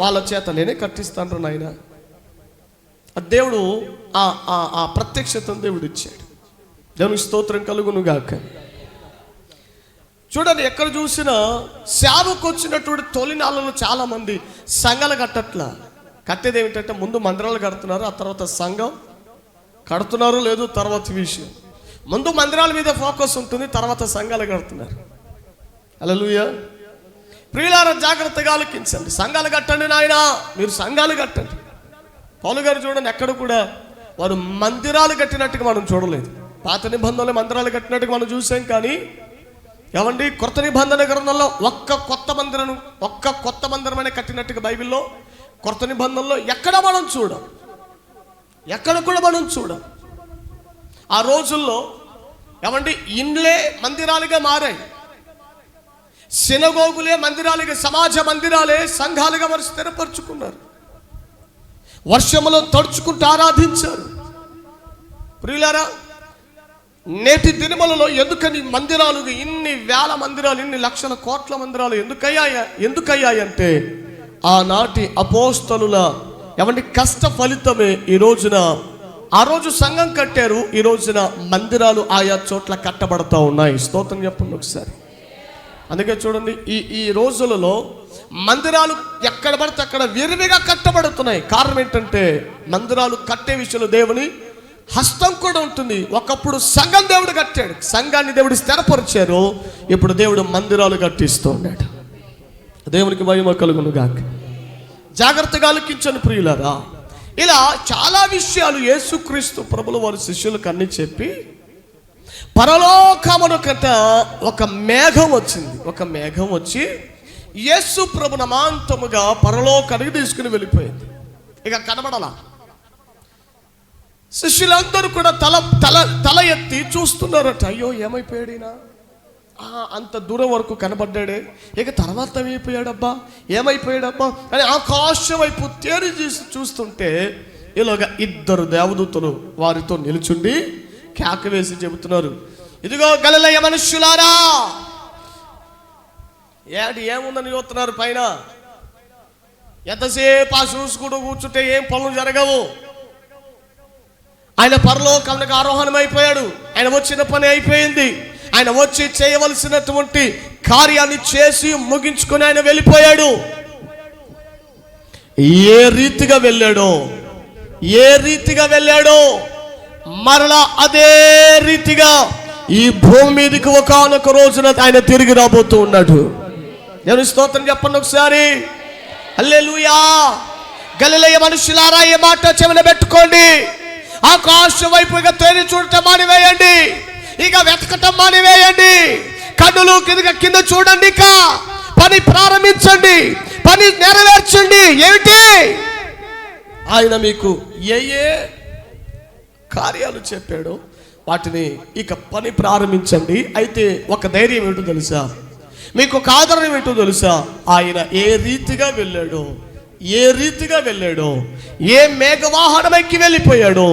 వాళ్ళ చేత నేనే కట్టిస్తాను నాయన. దేవుడు ఆ ప్రత్యక్షతను దేవుడు ఇచ్చాడు. దేవునికి స్తోత్రం కలుగును గాక. చూడండి, ఎక్కడ చూసినా సేవకు వచ్చినటువంటి తొలినాళ్ళలో చాలా మంది సంఘాలు కట్టట్లా. కట్టేది ఏమిటంటే ముందు మందిరాలు కడుతున్నారు, ఆ తర్వాత సంఘం కడుతున్నారు లేదు తర్వాత విషయం. ముందు మందిరాల మీద ఫోకస్ ఉంటుంది, తర్వాత సంఘాలు కడుతున్నారు. హల్లెలూయా. ప్రియులారా, జాగ్రత్తగా ఆలకించండి. సంఘాలు కట్టండి నాయన, మీరు సంఘాలు కట్టండి. పౌలు గారు చూడండి, ఎక్కడ కూడా వారు మందిరాలు కట్టినట్టుగా మనం చూడలేదు. పాత నిబంధనలు మందిరాలు కట్టినట్టుగా మనం చూసాం. కానీ ఏమండి, కొత్త నిబంధన గ్రంథంలో ఒక్క కొత్త మందిరమనే కట్టినట్టుగా బైబిల్లో కొత్త నిబంధనలో ఎక్కడ కూడా మనం చూడం. ఆ రోజుల్లో ఏమండి, ఇండ్లే మందిరాలుగా మారాయి, సినగోగులే మందిరాలుగా, సమాజ మందిరాలే సంఘాలుగా వారు స్థిరపరచుకున్నారు. వర్షములో తడుచుకుంటూ ఆరాధించారు. ప్రియులారా, నేటి దినములలో ఎందుకని మందిరాలు, ఇన్ని వేల మందిరాలు, ఇన్ని లక్షల కోట్ల మందిరాలు ఎందుకయ్యాయంటే ఆనాటి అపోస్తలుల ఏమంటే కష్ట ఫలితమే ఈ రోజున. ఆ రోజు సంఘం కట్టారు, ఈ రోజున మందిరాలు ఆయా చోట్ల కట్టబడతా ఉన్నాయి. స్తోత్రం చెప్పండి ఒకసారి. అందుకే చూడండి, ఈ రోజులలో మందిరాలు ఎక్కడ పడితే అక్కడ విరివిగా కట్టబడుతున్నాయి. కారణం ఏంటంటే మందిరాలు కట్టే విషయంలో దేవుని హస్తం కూడా ఉంటుంది. ఒకప్పుడు సంఘం దేవుడు కట్టాడు, సంఘాన్ని దేవుడు స్థిరపరిచారు. ఇప్పుడు దేవుడు మందిరాలు కట్టిస్తూ ఉన్నాడు. దేవునికి మహిమ కలుగును గాక. జాగ్రత్తగా ఆలకించండి ప్రియులారా. ఇలా చాలా విషయాలు యేసుక్రీస్తు ప్రభుల వారి శిష్యులకు అన్ని చెప్పి పరలోకమునకట ఒక మేఘం వచ్చింది. ఒక మేఘం వచ్చి యేసు ప్రభు నమాంతముగా పరలోకానికి తీసుకుని వెళ్ళిపోయింది. ఇక కనబడలా. శిష్యులందరూ కూడా తల ఎత్తి చూస్తున్నారట. అయ్యో, ఏమైపోయాడినా? అంత దూరం వరకు కనబడ్డాడే, ఇక తర్వాత ఏమైపోయాడబ్బా అని ఆకాశం వైపు తేరి చూస్తుంటే ఇలాగ ఇద్దరు దేవదూతలు వారితో నిలుచుండి కేక వేసి చెబుతున్నారు, ఇదిగో గలిలయ మనుష్యులారా, ఏముందని చూస్తున్నారు పైన? ఎంతసేపు ఆ చూసుకుంటూ కూర్చుంటే ఏం పనులు జరగవు. ఆయన పరలోకానికి ఆరోహణం అయిపోయాడు. ఆయన వచ్చిన పని అయిపోయింది. ఆయన వచ్చి చేయవలసినటువంటి కార్యాన్ని చేసి ముగించుకొని ఆయన వెళ్ళిపోయాడు. ఏ రీతిగా వెళ్ళాడో మరలా అదే రీతిగా ఈ భూమి మీదకి ఒకానొక రోజున ఆయన తిరిగి రాబోతూ ఉన్నాడు. నేను స్తోత్రం చెప్పండి ఒకసారి. హల్లెలూయా. గలిలయ మనుషులారా, ఈ మాట చెవిన పెట్టుకోండి. ఆకాశం వైపు ఇక తేరి చూడటం మానివేయండి, ఇక వెతకటం మానివేయండి. కన్నులు కింద చూడండి, ఇక పని ప్రారంభించండి, పని నెరవేర్చండి. ఏమిటి? ఆయన మీకు ఏ కార్యాలు చెప్పాడో వాటిని ఇక పని ప్రారంభించండి. అయితే ఒక ధైర్యం ఏంటో తెలుసా? మీకు ఒక ఆదరణ ఏంటో తెలుసా? ఆయన ఏ రీతిగా వెళ్ళాడో, ఏ మేఘవాహనం ఎక్కి వెళ్ళిపోయాడో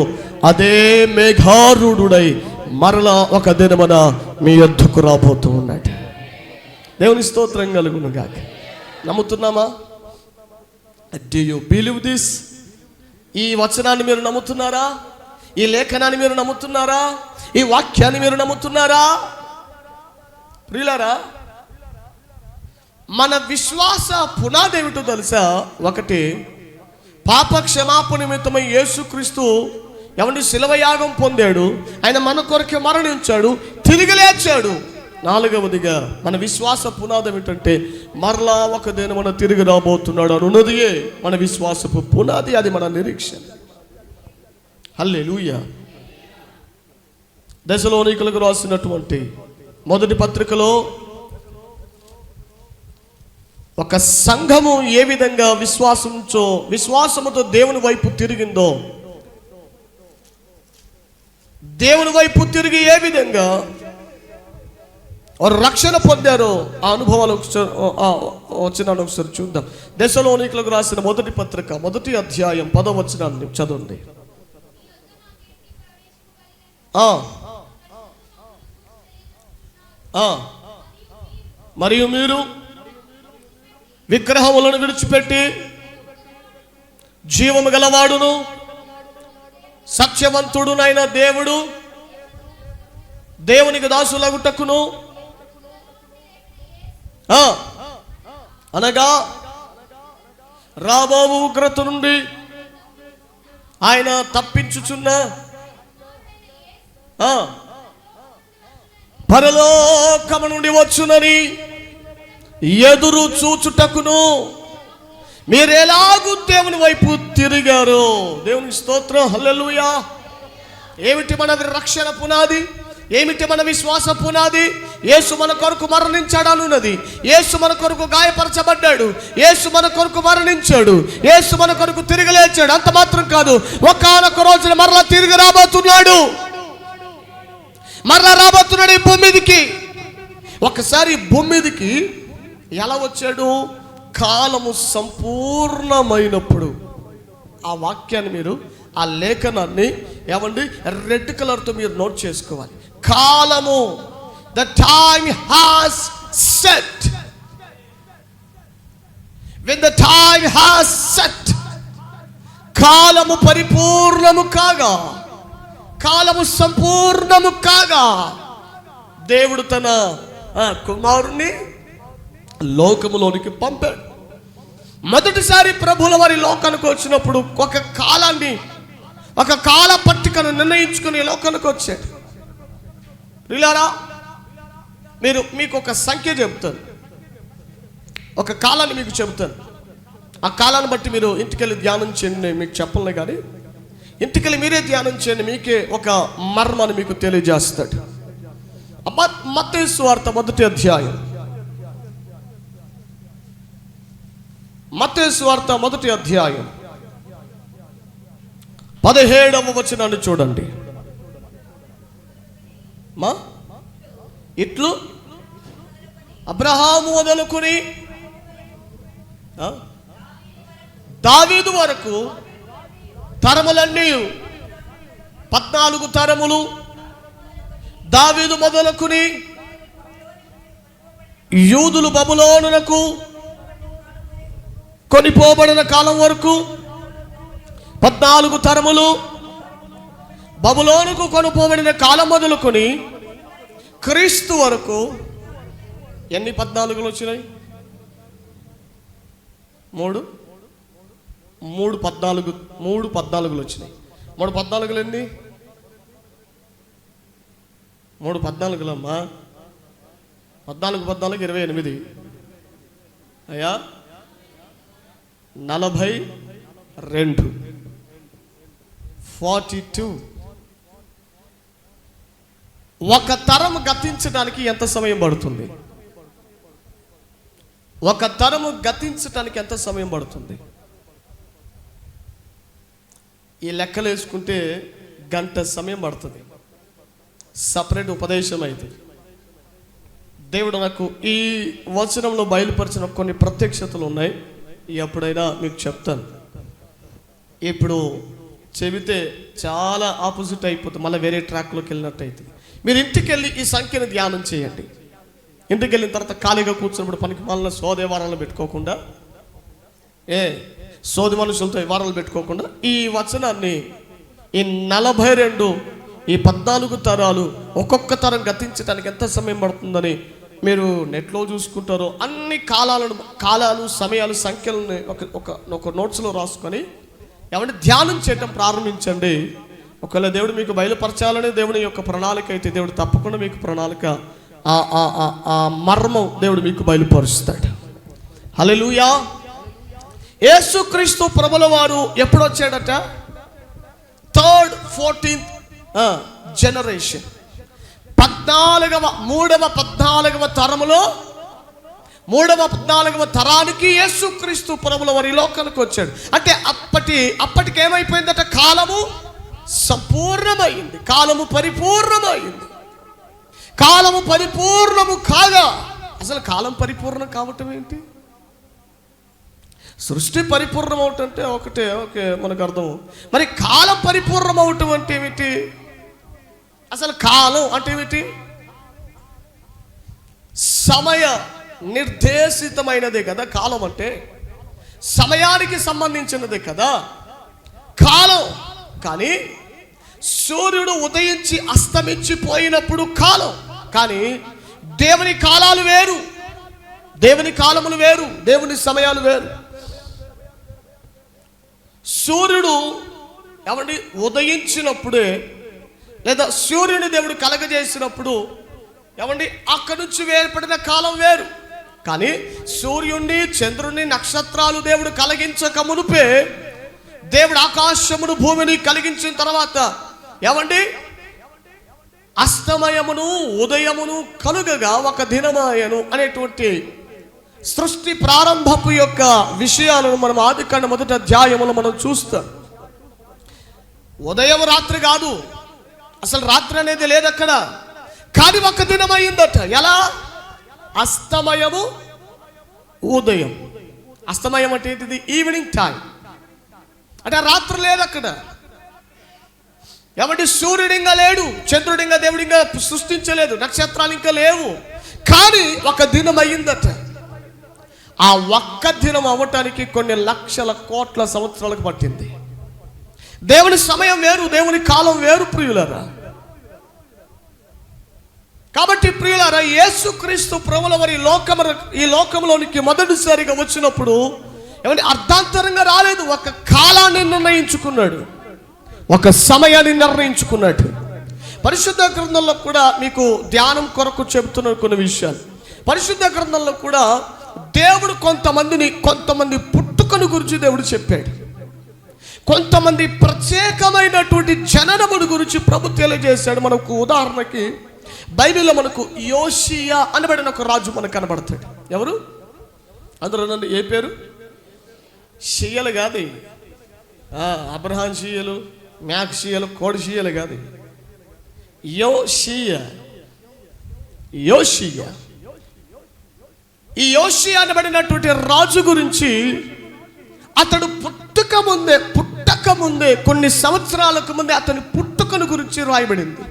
అదే మేఘారూఢుడై మరలా ఒక దినమున మీ యొద్దకు రాబోతూ ఉన్నాడు. దేవుని స్తోత్రం కలుగును గాక. నమ్ముతున్నామా? Do you believe this? ఈ వచనాన్ని మీరు నమ్ముతున్నారా? ఈ లేఖనాన్ని మీరు నమ్ముతున్నారా? ఈ వాక్యాన్ని మీరు నమ్ముతున్నారా? ప్రియులారా, మన విశ్వాస పునాది ఏమిటో తెలుసా? ఒకటి, పాప క్షమాపణ నిమిత్తమై యేసుక్రీస్తు శిలువ యాగం పొందాడు. ఆయన మన కొరకే మరణించాడు, తిరిగి లేచాడు. నాలుగవదిగా మన విశ్వాస పునాది ఏమిటంటే మరలా ఒక దినమున తిరిగి రాబోతున్నాడు అనున్నదియే మన విశ్వాసపు పునాది. అది మన నిరీక్షణ. హల్లెలూయా. దశలోనికులకు రాసినటువంటి మొదటి పత్రికలో ఒక సంఘము ఏ విధంగా విశ్వాసముతో దేవుని వైపు తిరిగిందో, దేవుని వైపు తిరిగి ఏ విధంగా వారు రక్షణ పొందారో ఆ అనుభవాలు వచ్చినాను ఒకసారి చూద్దాం. దశలోనికులకు రాసిన మొదటి పత్రిక 1వ అధ్యాయం 10వ వచనాన్ని చదవండి. మరియు మీరు విగ్రహములను విడిచిపెట్టి జీవము గలవాడును సత్యవంతుడునైన దేవుడు దేవునికి దాసులగుటకును అనగా రాబో ఉగ్రత నుండి ఆయన తప్పించుచున్న పరలోకము నుండి వచ్చునని ఎదురు చూచుటకును మీరెలాగూ దేవుని వైపు తిరిగారు. దేవునికి స్తోత్రం, హల్లెలూయా. ఏమిటి మన రక్షణ పునాది? ఏమిటి మన విశ్వాస పునాది? యేసు మన కొరకు మరణించాడనున్నది. యేసు మన కొరకు గాయపరచబడ్డాడు. యేసు మన కొరకు మరణించాడు. యేసు మన కొరకు తిరిగి లేచాడు. అంత మాత్రం కాదు, ఒకానొక రోజున మరలా తిరిగి రాబోతున్నాడు. మరలా రాబోతున్నాడు ఈ భూమి మీదకి. ఒకసారి భూమి మీదకి ఎలా వచ్చాడు? కాలము సంపూర్ణమైనప్పుడు. ఆ వాక్యాన్ని మీరు, ఆ లేఖనాన్ని ఏమండి రెడ్ కలర్తో మీరు నోట్ చేసుకోవాలి. కాలము, the time has set. when the time has set, కాలము పరిపూర్ణము కాగా, కాలము సంపూర్ణము కాగా దేవుడు తన కుమారుని లోకములోనికి పంపాడు. మొదటిసారి ప్రభుల వారి లోకానికి వచ్చినప్పుడు ఒక కాలాన్ని, ఒక కాల పట్టికను నిర్ణయించుకుని లోకానికి వచ్చాడు. ప్రియులారా, మీకు ఒక సంఖ్య చెబుతాను, ఒక కాలాన్ని మీకు చెబుతాను. ఆ కాలాన్ని బట్టి మీరు ఇంటికెళ్ళి ధ్యానం చేయండి. మీకు చెప్పలే కానీ ఇంటికెళ్ళి మీరే ధ్యానం చేయండి. మీకే ఒక మర్మాన్ని మీకు తెలియజేస్తాడు. మత్తయి సువార్త 1వ అధ్యాయం, మత్తయి సువార్త 1వ అధ్యాయం 17వ వచనాన్ని చూడండి. ఇట్లు అబ్రహాము మొదలుకొని దావీదు వరకు తరములన్నీ 14 తరములు, దావీదు మొదలుకొని యూదులు బబులోనునకు కొనిపోబడిన కాలం వరకు 14 తరములు, బబులోనుకు కొనిపోబడిన కాలం మొదలుకొని క్రీస్తు వరకు ఎన్ని 14లు వచ్చినాయి? 3 14లు వచ్చినాయి. 3 14లు ఎన్ని? 3 14లమ్మా. 14 28 అయ్యా 42 42. ఒక తరం గతించడానికి ఎంత సమయం పడుతుంది? ఒక తరము గతించడానికి ఎంత సమయం పడుతుంది? ఈ లెక్కలు వేసుకుంటే గంట సమయం పడుతుంది. సపరేట్ ఉపదేశం అయితే దేవుడు నాకు ఈ వచనంలో బయలుపరిచిన కొన్ని ప్రత్యక్షతలు ఉన్నాయి. ఎప్పుడైనా మీకు చెప్తాను. ఇప్పుడు చెబితే చాలా ఆపోజిట్ అయిపోతుంది, మళ్ళీ వేరే ట్రాక్లోకి వెళ్ళినట్టు అవుతుంది. మీరు ఇంటికి వెళ్ళి ఈ సంఖ్యను ధ్యానం చేయండి. ఇంటికి వెళ్ళిన తర్వాత ఖాళీగా కూర్చున్నప్పుడు పనికి మళ్ళీ సోదే వారాలు పెట్టుకోకుండా, సోది మనుషులతో వారాలు పెట్టుకోకుండా ఈ వచనాన్ని, ఈ 42, ఈ 14 తరాలు, ఒక్కొక్క తరం గతించడానికి ఎంత సమయం పడుతుందని మీరు నెట్లో చూసుకుంటారో అన్ని కాలాలు, సమయాలు, సంఖ్యలని ఒక నోట్స్లో రాసుకొని ఏమంటే ధ్యానం చేయటం ప్రారంభించండి. ఒకవేళ దేవుడు మీకు బయలుపరచాలని దేవుని యొక్క ప్రణాళిక అయితే దేవుడు తప్పకుండా మీకు ప్రణాళిక, ఆ మర్మం దేవుడు మీకు బయలుపరుస్తాడు. హల్లెలూయా. యేసుక్రీస్తు ప్రభుల వారు ఎప్పుడు వచ్చాడట? 3rd 14th జనరేషన్, 14వ తరములో 3వ తరానికి యేసుక్రీస్తు ప్రభుల వారి లోకానికి వచ్చాడు. అంటే అప్పటికి ఏమైపోయిందట? కాలము సంపూర్ణమైంది, కాలము పరిపూర్ణమైంది. కాలము పరిపూర్ణము కాగా, అసలు కాలం పరిపూర్ణం కావటం ఏంటి? సృష్టి పరిపూర్ణం అవటం అంటే ఓకే మనకు అర్థం. మరి కాలం పరిపూర్ణం అవటం అంటే ఏమిటి? అసలు కాలం అంటే ఏమిటి? సమయ నిర్దేశితమైనదే కదా కాలం అంటే. సమయానికి సంబంధించినది కదా కాలం. కానీ సూర్యుడు ఉదయించి అస్తమించిపోయినప్పుడు కాలం. కానీ దేవుని కాలాలు వేరు, దేవుని కాలములు వేరు, దేవుని సమయాలు వేరు. సూర్యుడు ఏమండి ఉదయించినప్పుడే, లేదా సూర్యుని దేవుడు కలగజేసినప్పుడు ఏమండి అక్కడి నుంచి వేర్పడిన కాలం వేరు. కానీ సూర్యుడిని, చంద్రుని, నక్షత్రాలు దేవుడు కలిగించక మునుపే, దేవుడు ఆకాశమును భూమిని కలిగించిన తర్వాత ఏమండి అస్తమయమును ఉదయమును కలుగగా ఒక దినమాయను అనేటువంటి సృష్టి ప్రారంభపు యొక్క విషయాలను మనం ఆదికాండ మొదటి అధ్యాయములో మనం చూస్తాం. ఉదయం రాత్రి కాదు, అసలు రాత్రి అనేది లేదు అక్కడ. కానీ ఒక దినం అయిందట. ఎలా? అస్తమయము ఉదయం. అస్తమయం అంటే ఏంటిది? Evening time. అంటే రాత్రి లేదు అక్కడ. ఏమంటే సూర్యుడు ఇంకా లేడు, చంద్రుడు ఇంకా దేవుడు ఇంకా సృష్టించలేదు, నక్షత్రాలు ఇంకా లేవు. కానీ ఒక దినం అయ్యిందట. ఆ ఒక్క దినం అవ్వటానికి కొన్ని లక్షల కోట్ల సంవత్సరాలకు పట్టింది. దేవుని సమయం వేరు, దేవుని కాలం వేరు ప్రియులారా. కాబట్టి ప్రియులారా, యేసుక్రీస్తు ప్రభుల వారి ఈ లోకంలోనికి మొదటిసారిగా వచ్చినప్పుడు ఏమంటే అర్ధాంతరంగా రాలేదు. ఒక కాలాన్ని నిర్ణయించుకున్నాడు, ఒక సమయాన్ని నిర్ణయించుకున్నాడు. పరిశుద్ధ గ్రంథంలో కూడా మీకు ధ్యానం కొరకు చెబుతున్న కొన్ని విషయాలు. పరిశుద్ధ గ్రంథంలో కూడా దేవుడు కొంతమంది పుట్టుకను గురించి దేవుడు చెప్పాడు. కొంతమంది ప్రత్యేకమైనటువంటి జననముడు గురించి ప్రభు తెలియజేశాడు. మనకు ఉదాహరణకి బైబిల్లో మనకు యోషియా అనబడిన ఒక రాజు మనకు కనబడతాడు. ఎవరు? అందరూ అనండి, ఏ పేరు? షియలు కాదు, అబ్రహాం షియలు, మ్యాక్ షియలు, కోడి షియలు కాదు. యోషియా. ఈ యోషియా అనబడినటువంటి రాజు గురించి అతడు పుట్టక ముందే కొన్ని సంవత్సరాలకు ముందే అతని పుట్టుకను గురించి రాయబడింది.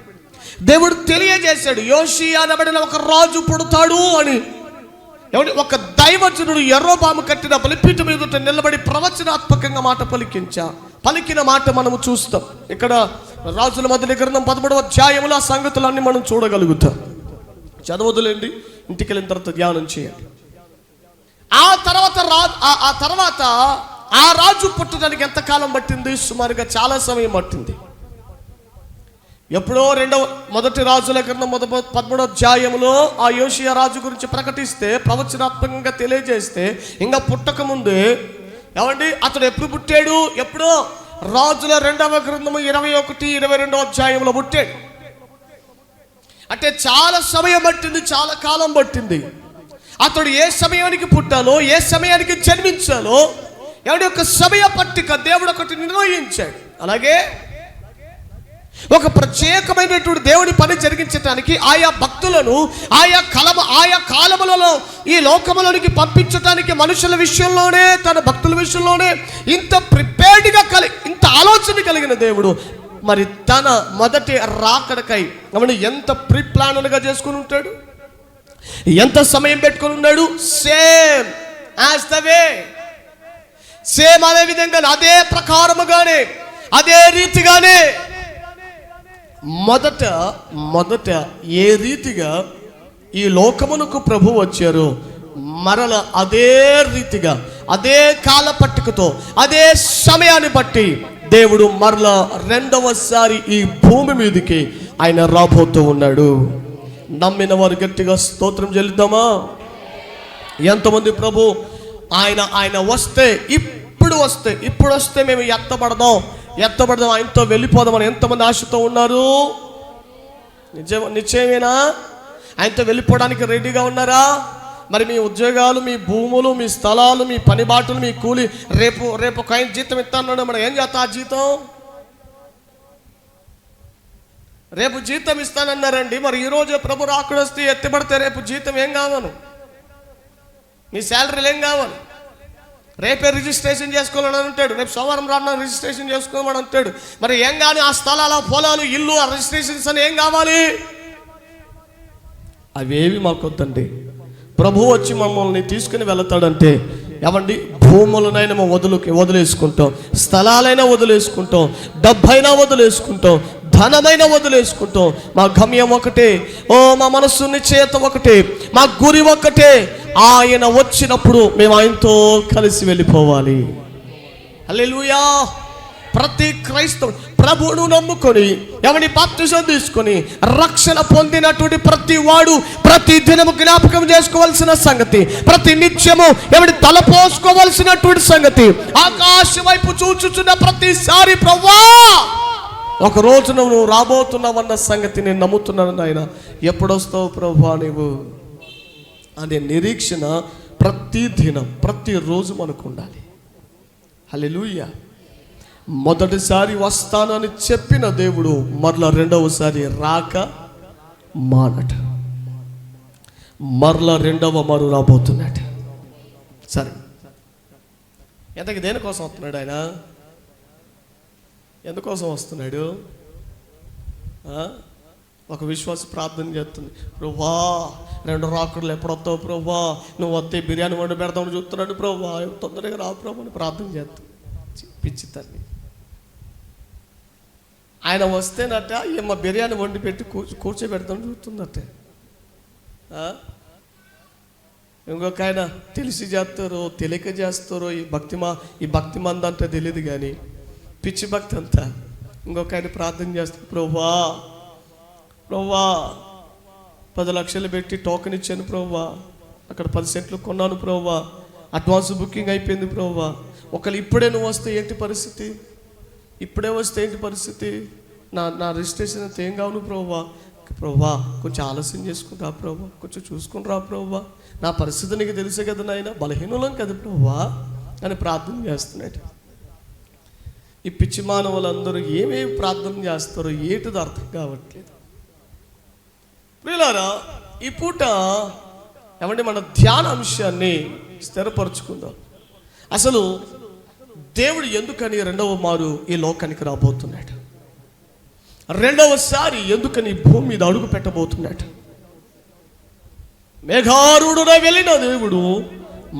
దేవుడు తెలియజేశాడు, యోషియా అనబడిన ఒక రాజు పుడతాడు అని. ఒక దైవజనుడు యెరోబాము కట్టిన బలిపీఠం మీద నిలబడి ప్రవచనాత్మకంగా మాట పలికిన మాట మనము చూస్తాం. ఇక్కడ రాజుల మొదటి గ్రంథం 13వ అధ్యాయములో ఆ సంగతులన్నీ మనం చూడగలుగుతాం. చదవదులేండి, ఇంటికి వెళ్ళిన తర్వాత ధ్యానం చేయండి. ఆ తర్వాత ఆ రాజు పుట్టడానికి ఎంతకాలం పట్టింది? సుమారుగా చాలా సమయం పట్టింది. ఎప్పుడో మొదటి రాజుల గ్రంథం 13వ అధ్యాయములో ఆ యోషియా రాజు గురించి ప్రకటిస్తే, ప్రవచనాత్మకంగా తెలియజేస్తే, ఇంకా పుట్టక ముందే ఏమండి అతడు ఎప్పుడు పుట్టాడు? ఎప్పుడో రాజుల 2వ గ్రంథము 21, 22వ అధ్యాయంలో పుట్టాడు. అంటే చాలా సమయం పట్టింది, చాలా కాలం పట్టింది. అతడు ఏ సమయానికి పుట్టాలో, ఏ సమయానికి జన్మించాలో ఎవడి యొక్క సమయ పట్టిక దేవుడు ఒకటి నిర్ణయించాడు. అలాగే ఒక ప్రత్యేకమైనటువంటి దేవుడి పని జరిగించడానికి ఆయా భక్తులను ఆయా కాలములలో ఈ లోకములోనికి పంపించడానికి మనుషుల విషయంలోనే, తన భక్తుల విషయంలోనే ఇంత ప్రిపేర్డ్గా ఇంత ఆలోచన కలిగిన దేవుడు మరి తన మొదటి రాకడకై ఎంత ప్రీ ప్లాన్గా చేసుకుని ఉంటాడు, ఎంత సమయం పెట్టుకుని ఉన్నాడు. Same as the way, same అదే విధంగా, అదే ప్రకారముగానే, అదే రీతిగానే మొదట ఏ రీతిగా ఈ లోకమునకు ప్రభు వచ్చారో మరల అదే రీతిగా, అదే కాల పట్టికతో, అదే సమయాన్ని బట్టి దేవుడు మరల రెండవసారి ఈ భూమి మీదకి ఆయన రాబోతూ ఉన్నాడు. నమ్మిన వారు గట్టిగా స్తోత్రం చెల్లిద్దామా? ఎంతమంది ప్రభు ఆయన ఇప్పుడు వస్తే మేము ఎత్తబడదాం, ఆయనతో వెళ్ళిపోదామని ఎంతమంది ఆశతో ఉన్నారు? నిశ్చయమేనా? ఆయనతో వెళ్ళిపోవడానికి రెడీగా ఉన్నారా? మరి మీ ఉద్యోగాలు, మీ భూములు, మీ స్థలాలు, మీ పని బాటలు, మీ కూలి, రేపు ఒక ఆయన జీతం ఇస్తాను, మనం ఏం చేస్తాం? ఆ జీతం రేపు జీతం ఇస్తానన్నారండి. మరి ఈరోజు ప్రభు రాకుడొస్తే ఎత్తిపడితే రేపు జీతం ఏం కావాలి? మీ శాలరీలు ఏం కావాలి? రేపే రిజిస్ట్రేషన్ చేసుకోవాలని అంటాడు, రేపు సోమవారం రాను రిజిస్ట్రేషన్ చేసుకోమని అంటాడు. మరి ఏం కానీ ఆ స్థలాలు, పొలాలు, ఇల్లు, ఆ రిజిస్ట్రేషన్స్ అని ఏం కావాలి? అవేవి మాకొద్దండి. ప్రభు వచ్చి మమ్మల్ని తీసుకుని వెళతాడంటే ఏమండి భూములనైనా వదిలేసుకుంటాం, స్థలాలైనా వదిలేసుకుంటాం, డబ్బైనా వదిలేసుకుంటాం, ధనమైన వదిలేసుకుంటాం. మా గమ్యం ఒకటే, మా మనస్సు నిశ్చయత ఒకటే, మా గురి ఒకటే. ఆయన వచ్చినప్పుడు మేము ఆయనతో కలిసి వెళ్ళిపోవాలి. హల్లెలూయా. ప్రతి క్రైస్తవుడు ప్రభువును నమ్ముకొని ఎవరి బాప్తిజం తీసుకొని రక్షణ పొందినటువంటి ప్రతి వాడు ప్రతి దినము జ్ఞాపకం చేసుకోవాల్సిన సంగతి, ప్రతి నిత్యము ఎవరి తలపోసుకోవాల్సినటువంటి సంగతి, ఆకాశం వైపు చూచుచున్న ప్రతిసారి ప్రభువా ఒక రోజు నువ్వు రాబోతున్నావన్న సంగతి నేను నమ్ముతున్నాను నాయన. ఎప్పుడొస్తావు ప్రభువా నీవు అనే నిరీక్షణ ప్రతి దినం ప్రతిరోజు మనకు ఉండాలి. హల్లెలూయా. మొదటిసారి వస్తానని చెప్పిన దేవుడు మరలా రెండవసారి రాక మానట, మరలా రెండవ మారు రాబోతున్నాడు. సరే, ఎంతకి దేనికోసం వస్తున్నాడు ఆయన? ఎందుకోసం వస్తున్నాడు? ఒక విశ్వాస ప్రార్థన చేస్తుంది, ప్రభువా రెండు రాకుడులు ఎప్పుడొస్తావు ప్రభువా, నువ్వు వస్తే బిర్యానీ వండి పెడతామని చూస్తున్నాడు ప్రభువా, తొందరగా రా ప్రభు అని ప్రార్థన చేస్తాం. పిచ్చి తల్లి. ఆయన వస్తేనట ఏమో బిర్యానీ వండి పెట్టి కూర్చోబెడతామని చూస్తుందట. ఇంకొక ఆయన తెలిసి చేస్తారో తెలియక చేస్తారో ఈ భక్తి మంది అంటే తెలియదు కానీ పిచ్చి భక్తి అంతా. ఇంకొక ఆయన ప్రార్థన చేస్తారు, ప్రభువా 10 లక్షలు పెట్టి టోకెన్ ఇచ్చాను ప్రభువా, అక్కడ 10 సెంట్లు కొన్నాను ప్రభువా, అడ్వాన్స్ బుకింగ్ అయిపోయింది ప్రభువా, ఒకళ్ళు ఇప్పుడే నువ్వు వస్తే ఏంటి పరిస్థితి? ఇప్పుడే వస్తే ఏంటి పరిస్థితి? నా రిజిస్ట్రేషన్ అయితే ఏం కావు ప్రభువా కొంచెం ఆలస్యం చేసుకుంటా ప్రభువా, కొంచెం చూసుకుని రా ప్రభువా, నా పరిస్థితి నీకు తెలుసే కదా నాయన, బలహీనులం కదా ప్రభువా అని ప్రార్థన చేస్తున్నాడు. ఈ పిచ్చి మానవులందరూ ఏమేమి ప్రార్థన చేస్తారో ఏటిది అర్థం కావట్లేదు. ప్రియులారా, ఈ పూట ఏమంటే మన ధ్యాన అంశాన్ని స్థిరపరచుకుందాం. అసలు దేవుడు ఎందుకని రెండవ మారు ఈ లోకానికి రాబోతున్నాడు? రెండవసారి ఎందుకని భూమి మీద అడుగు పెట్టబోతున్నాడు? మేఘారూఢుడై వెళ్ళిన దేవుడు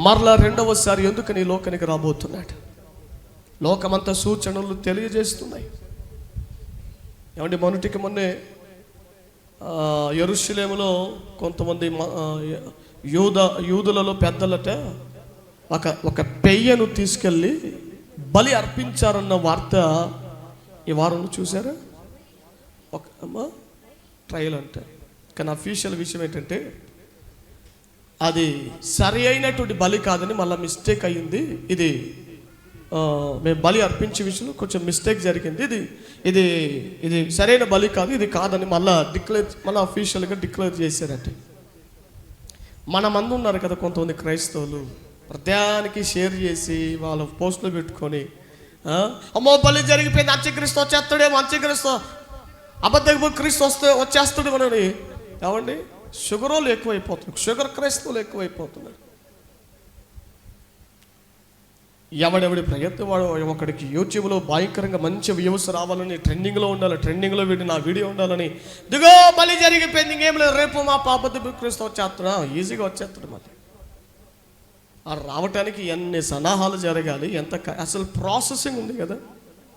మరలా రెండవసారి ఎందుకని ఈ లోకానికి రాబోతున్నాడు? లోకమంతా సూచనలు తెలియజేస్తున్నాయి. ఏమంటే మొన్నటికి మొన్నే యెరూషలేములో కొంతమంది యూదులలో పెద్దలట ఒక పెయ్యను తీసుకెళ్ళి బలి అర్పించారన్న వార్త ఈ వారంలో చూసారా? ట్రయల్ అంటే, కానీ అఫీషియల్ విషయం ఏంటంటే అది సరి అయినటువంటి బలి కాదని మళ్ళీ మిస్టేక్ అయ్యింది. ఇది మేము బలి అర్పించే విషయంలో కొంచెం మిస్టేక్ జరిగింది, ఇది ఇది సరైన బలి కాదు, ఇది కాదని మళ్ళీ అఫీషియల్గా డిక్లేర్ చేశారంటే. మన మంది ఉన్నారు కదా కొంతమంది క్రైస్తవులు, ప్రత్యానికి షేర్ చేసి వాళ్ళ పోస్టులు పెట్టుకొని అమ్మో బలి జరిగిపోయింది, అంత్యక్రీస్తు వచ్చేస్తాడేమో, అంత్యక్రీస్తు అబద్ధపు క్రీస్తు వచ్చేస్తాడేమో అని. ఏమండి షుగరోళ్ళు ఎక్కువైపోతున్నారు, షుగర్ క్రైస్తవులు ఎక్కువైపోతున్నారు. ఎవడెవడి ప్రయత్నం వాడు ఒకడికి యూట్యూబ్లో భయంకరంగా మంచి వ్యూస్ రావాలని, ట్రెండింగ్లో ఉండాలి, ట్రెండింగ్లో నా వీడియో ఉండాలని, దిగో బలి జరిగిపోయింది ఇంకేం లేదు, రేపు మా అబద్ధపు క్రీస్తు వచ్చేస్తున్నా ఈజీగా వచ్చేస్తాడు. మళ్ళీ రావటానికి ఎన్ని సన్నాహాలు జరగాలి, అసలు ప్రాసెసింగ్ ఉంది కదా.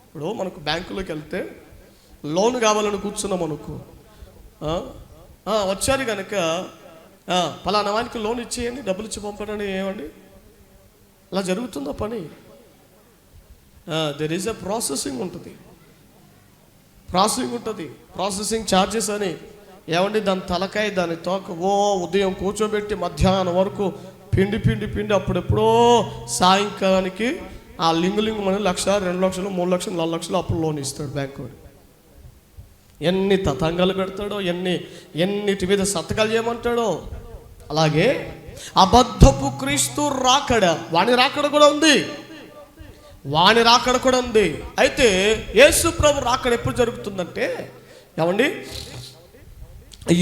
ఇప్పుడు మనకు బ్యాంకులోకి వెళ్తే లోన్ కావాలని కూర్చున్నాం అనుకో, వచ్చారు కనుక పలానా వానికి లోన్ ఇచ్చేయండి, డబ్బులు ఇచ్చి పంపడని ఏమండి అలా జరుగుతుందా పని? దెర్ ఈజ్ ఎ ప్రాసెసింగ్ ఉంటుంది, ప్రాసెసింగ్ ఛార్జెస్ అని. ఏమండి దాని తలకాయ దాని తోక ఉదయం కూర్చోబెట్టి మధ్యాహ్నం వరకు పిండి అప్పుడెప్పుడో సాయంకాలానికి ఆ లింగు మన 1,00,000, 2 లక్షలు, 3 లక్షలు, 4 లక్షలు అప్పుడు లోన్ ఇస్తాడు బ్యాంకు. ఎన్ని తతంగాలు పెడతాడో, ఎన్నిటి మీద సంతకాలు చేయమంటాడో. అలాగే అబద్ధపు క్రీస్తు రాకడ, వాని రాకడ కూడా ఉంది. అయితే యేసు ప్రభు రాకడ ఎప్పుడు జరుగుతుందంటే ఏమండి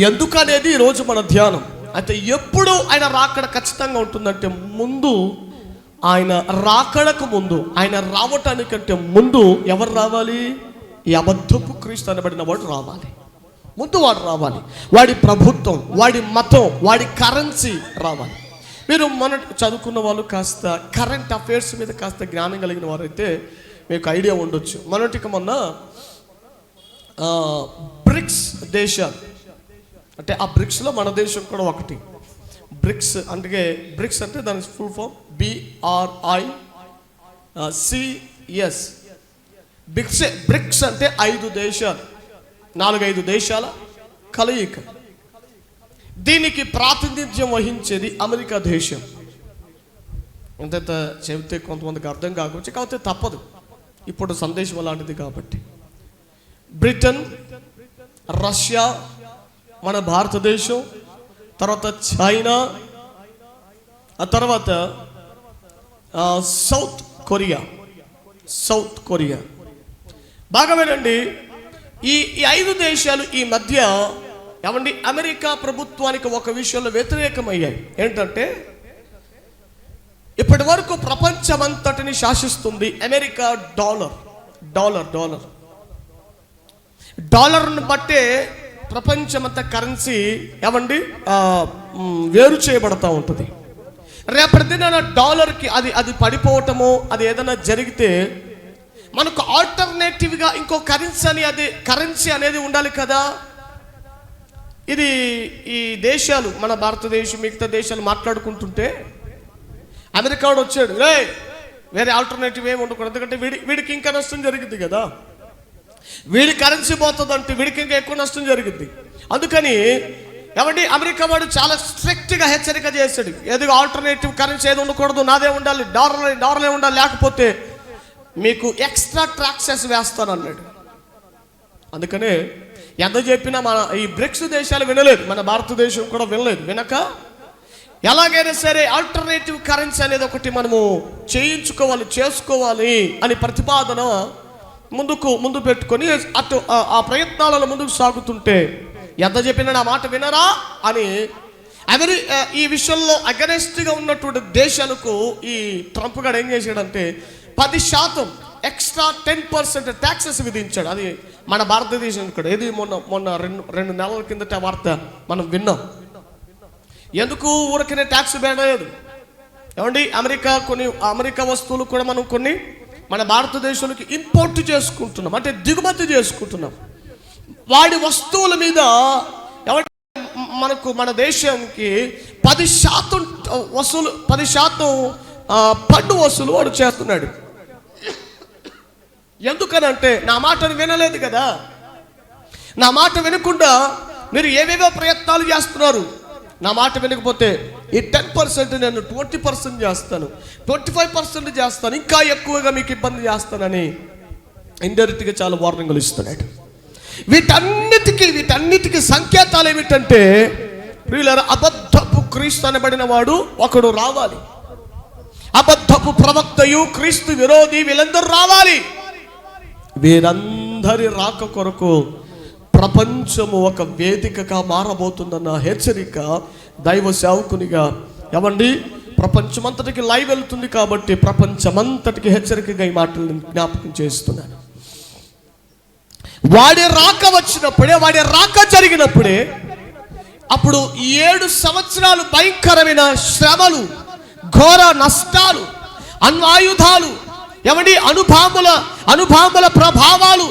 ఎందుకనేది ఈరోజు మన ధ్యానం. అయితే ఎప్పుడు ఆయన రాకడ ఖచ్చితంగా ఉంటుందంటే ఆయన రాకడకు ముందు, ఆయన రావటానికంటే ముందు ఎవరు రావాలి? ఈ అబద్ధపు క్రీస్తు అనబడిన వాడు రావాలి. ముందు వాడు రావాలి. వాడి ప్రభుత్వం, వాడి మతం, వాడి కరెన్సీ రావాలి. మీరు మొన్నటి చదువుకున్న వాళ్ళు కాస్త కరెంట్ అఫైర్స్ మీద కాస్త జ్ఞానం కలిగిన వారైతే మీకు ఐడియా ఉండొచ్చు. మొన్న బ్రిక్స్ దేశాలు, అంటే ఆ బ్రిక్స్లో మన దేశం కూడా ఒకటి. బ్రిక్స్ అంటే దాని ఫుల్ ఫామ్ BRICS. బ్రిక్స్ అంటే 5 దేశాలు, 4-5 దేశాల కలయిక. దీనికి ప్రాతినిధ్యం వహించేది అమెరికా దేశం. ఎంత చెబితే కొంతమందికి అర్థం కావచ్చు, కాకపోతే తప్పదు, ఇప్పుడు సందేశం అలాంటిది కాబట్టి. బ్రిటన్, రష్యా, మన భారతదేశం, తర్వాత చైనా, ఆ తర్వాత సౌత్ కొరియా. బాగా వినండి, ఈ 5 దేశాలు ఈ మధ్య అమెరికా ప్రభుత్వానికి ఒక విషయంలో వ్యతిరేకమయ్యాయి. ఏంటంటే ఇప్పటి వరకు ప్రపంచమంతటిని శాసిస్తుంది అమెరికా డాలర్ను బట్టే ప్రపంచమంతా కరెన్సీ వేరు చేయబడతా ఉంటుంది. రేపటి దినాన డాలర్కి అది పడిపోవటము, అది ఏదైనా జరిగితే మనకు ఆల్టర్నేటివ్గా ఇంకో కరెన్సీ అనేది ఉండాలి కదా. ఇది ఈ దేశాలు, మన భారతదేశం మిగతా దేశాలు మాట్లాడుకుంటుంటే అమెరికా వాడు వచ్చాడు, వేరే ఆల్టర్నేటివ్ ఏమి ఉండకూడదు, ఎందుకంటే వీడికి ఇంకా నష్టం జరిగింది కదా, వీడి కరెన్సీ పోతుందంటే వీడికి ఇంకా ఎక్కువ నష్టం జరిగింది. అందుకని అమెరికా వాడు చాలా స్ట్రిక్ట్గా హెచ్చరిక చేశాడు, ఏదో ఆల్టర్నేటివ్ కరెన్సీ ఏది ఉండకూడదు, నాదే ఉండాలి, డాలర్లే ఉండాలి, లేకపోతే మీకు ఎక్స్ట్రా ట్యాక్సెస్ వేస్తాను అన్నాడు. అందుకనే ఎంత చెప్పినా మన ఈ బ్రిక్స్ దేశాలు వినలేదు, మన భారతదేశం కూడా వినలేదు. వినక ఎలాగైనా సరే ఆల్టర్నేటివ్ కరెన్సీ అనేది ఒకటి మనము చేసుకోవాలి అని ప్రతిపాదన ముందు పెట్టుకొని అటు ఆ ప్రయత్నాలలో ముందుకు సాగుతుంటే ఎంత చెప్పినా నా మాట వినరా అని ఈ విషయంలో అగనెస్ట్గా ఉన్నటువంటి దేశాలకు ఈ ట్రంప్ గారు ఏం చేశాడంటే 10% ఎక్స్ట్రా 10% ట్యాక్సెస్ విధించాడు. అది మన భారతదేశం కూడా ఏది మొన్న 2 నెలల కిందట వార్త మనం విన్నాం. ఎందుకు ఊరికనే ట్యాక్స్ వేయలేదు అమెరికా వస్తువులు కూడా మనం కొన్ని మన భారతదేశానికి ఇంపోర్ట్ చేసుకుంటున్నాం, అంటే దిగుమతి చేసుకుంటున్నాం. వాడి వస్తువుల మీద మన దేశానికి 10% పన్ను వసూలు వాడు చేస్తున్నాడు. ఎందుకనంటే నా మాటను వినలేదు కదా. నా మాట వినకుండా మీరు ఏవేవో ప్రయత్నాలు చేస్తున్నారు. నా మాట వినకపోతే ఈ 10% నేను 20% చేస్తాను, 25% చేస్తాను, ఇంకా ఎక్కువగా మీకు ఇబ్బంది చేస్తానని ఇండైరెక్ట్గా చాలా వార్నింగ్లు ఇస్తున్నాడు. వీటన్నిటికీ సంకేతాలు ఏమిటంటే ప్రియులారా, అబద్ధపు క్రీస్తు అనబడిన వాడు ఒకడు రావాలి, అబద్ధపు ప్రవక్తయు క్రీస్తు విరోధి వీళ్ళందరూ రావాలి. వీరందరి రాక కొరకు ప్రపంచము ఒక వేదికగా మారబోతుందన్న హెచ్చరిక దైవ సేవకునిగా ప్రపంచమంతటికి లైవ్ వెళ్తుంది కాబట్టి ప్రపంచమంతటికి హెచ్చరికగా ఈ మాటలు జ్ఞాపకం చేస్తున్నాను. వాడి రాక జరిగినప్పుడే అప్పుడు 7 సంవత్సరాలు భయంకరమైన శ్రమలు, ఘోర నష్టాలు, అణ్వాయుధాలు, అనుభాముల ప్రభావాలు,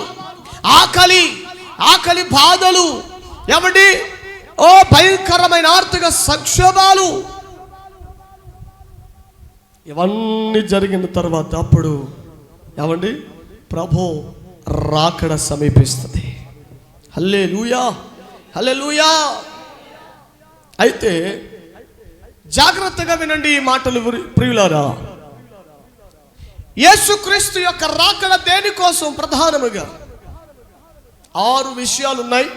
ఆకలి బాధలు, భయంకరమైన ఆర్థిక సంక్షోభాలు, ఇవన్నీ జరిగిన తర్వాత అప్పుడు ప్రభు రాకడ సమీపిస్తుంది. హల్లెలూయా, హల్లెలూయా. అయితే జాగ్రత్తగా వినండి ఈ మాటలు ప్రియులారా. యేసుక్రీస్తు యొక్క రాకడ దేనికోసం? ప్రధానముగా 6 విషయాలు ఉన్నాయి.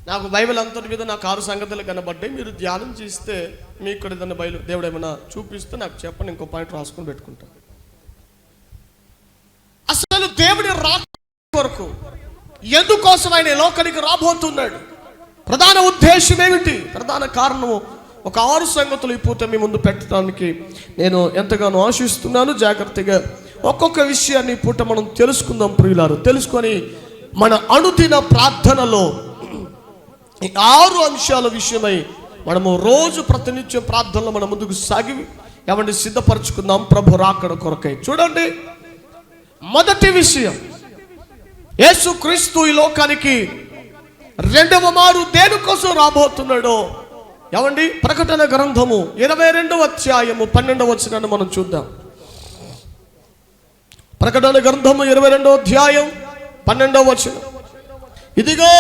నాకు బైబిల్ అంతటి మీద నాకు 6 సంగతులు కనబడ్డాయి. మీరు ధ్యానం చేస్తే మీకు కూడా ఏదైనా దేవుడు ఏమైనా చూపిస్తే నాకు చెప్పండి, ఇంకో పాయింట్ రాసుకొని పెట్టుకుంటా. అసలు దేవుడి రాక కొరకు ఎందుకోసం ఆయన లోకానికి రాబోతున్నాడు? ప్రధాన ఉద్దేశం ఏమిటి? ప్రధాన కారణము ఒక 6 సంగతులు ఈ పూట మీ ముందు పెట్టడానికి నేను ఎంతగానో ఆశిస్తున్నాను. జాగ్రత్తగా ఒక్కొక్క విషయాన్ని పూట మనం తెలుసుకుందాం ప్రియులారు. తెలుసుకొని మన అనుదిన ప్రార్థనలో ఈ 6 అంశాల విషయమై మనము రోజు ప్రతినిత్యం ప్రార్థనలో మన ముందుకు సాగి ఏమంటే సిద్ధపరచుకుందాం ప్రభు రాకడ కొరకై. చూడండి, మొదటి విషయం, యేసుక్రీస్తు ఈ లోకానికి రెండవ మారు దేనికోసం రాబోతున్నాడో ఏమండి, ప్రకటన గ్రంథము 22వ అధ్యాయము 12వ వచనాన్ని మనం చూద్దాం. ప్రకటన గ్రంథము 22వ అధ్యాయం 12వ వచనం. ఇదిగో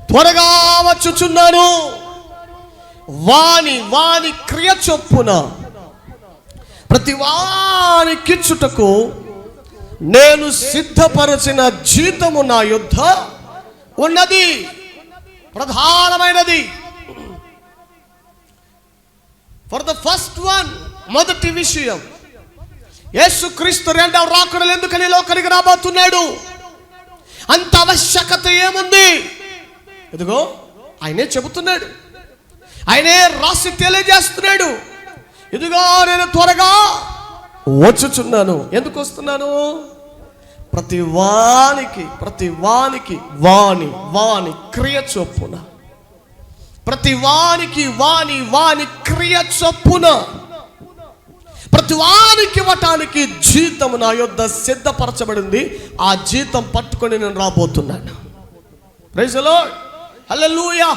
త్వరగా వచ్చుచున్నాను, వాని వాని క్రియ చొప్పున ప్రతి వాని కిచ్చుటకు నేను సిద్ధపరచిన జీతము నా యుద్ధ ఉన్నది. ప్రధానమైనది, ఫర్ ద ఫస్ట్ వన్, మొదటి విషయం, యేసుక్రీస్తు రెండవ రాకడలు ఎందుకని లోకానికి రాబోతున్నాడు? అంత ఆవశ్యకత ఏముంది? ఇదిగో ఆయనే చెబుతున్నాడు, ఆయనే రాసి తెలియజేస్తున్నాడు. ఇదిగో నేను త్వరగా వచ్చుచున్నాను. ఎందుకు వస్తున్నాను? ప్రతి వానికి వాని వాని క్రియ చొప్పున, ప్రతి వానికి వాని క్రియ చొప్పున, ప్రతి వానికి ఇవ్వటానికి జీతము నా యొద్ద సిద్ధపరచబడింది. ఆ జీతం పట్టుకొని నేను రాబోతున్నాను. ప్రైజ్ ది లార్డ్, హల్లెలూయా,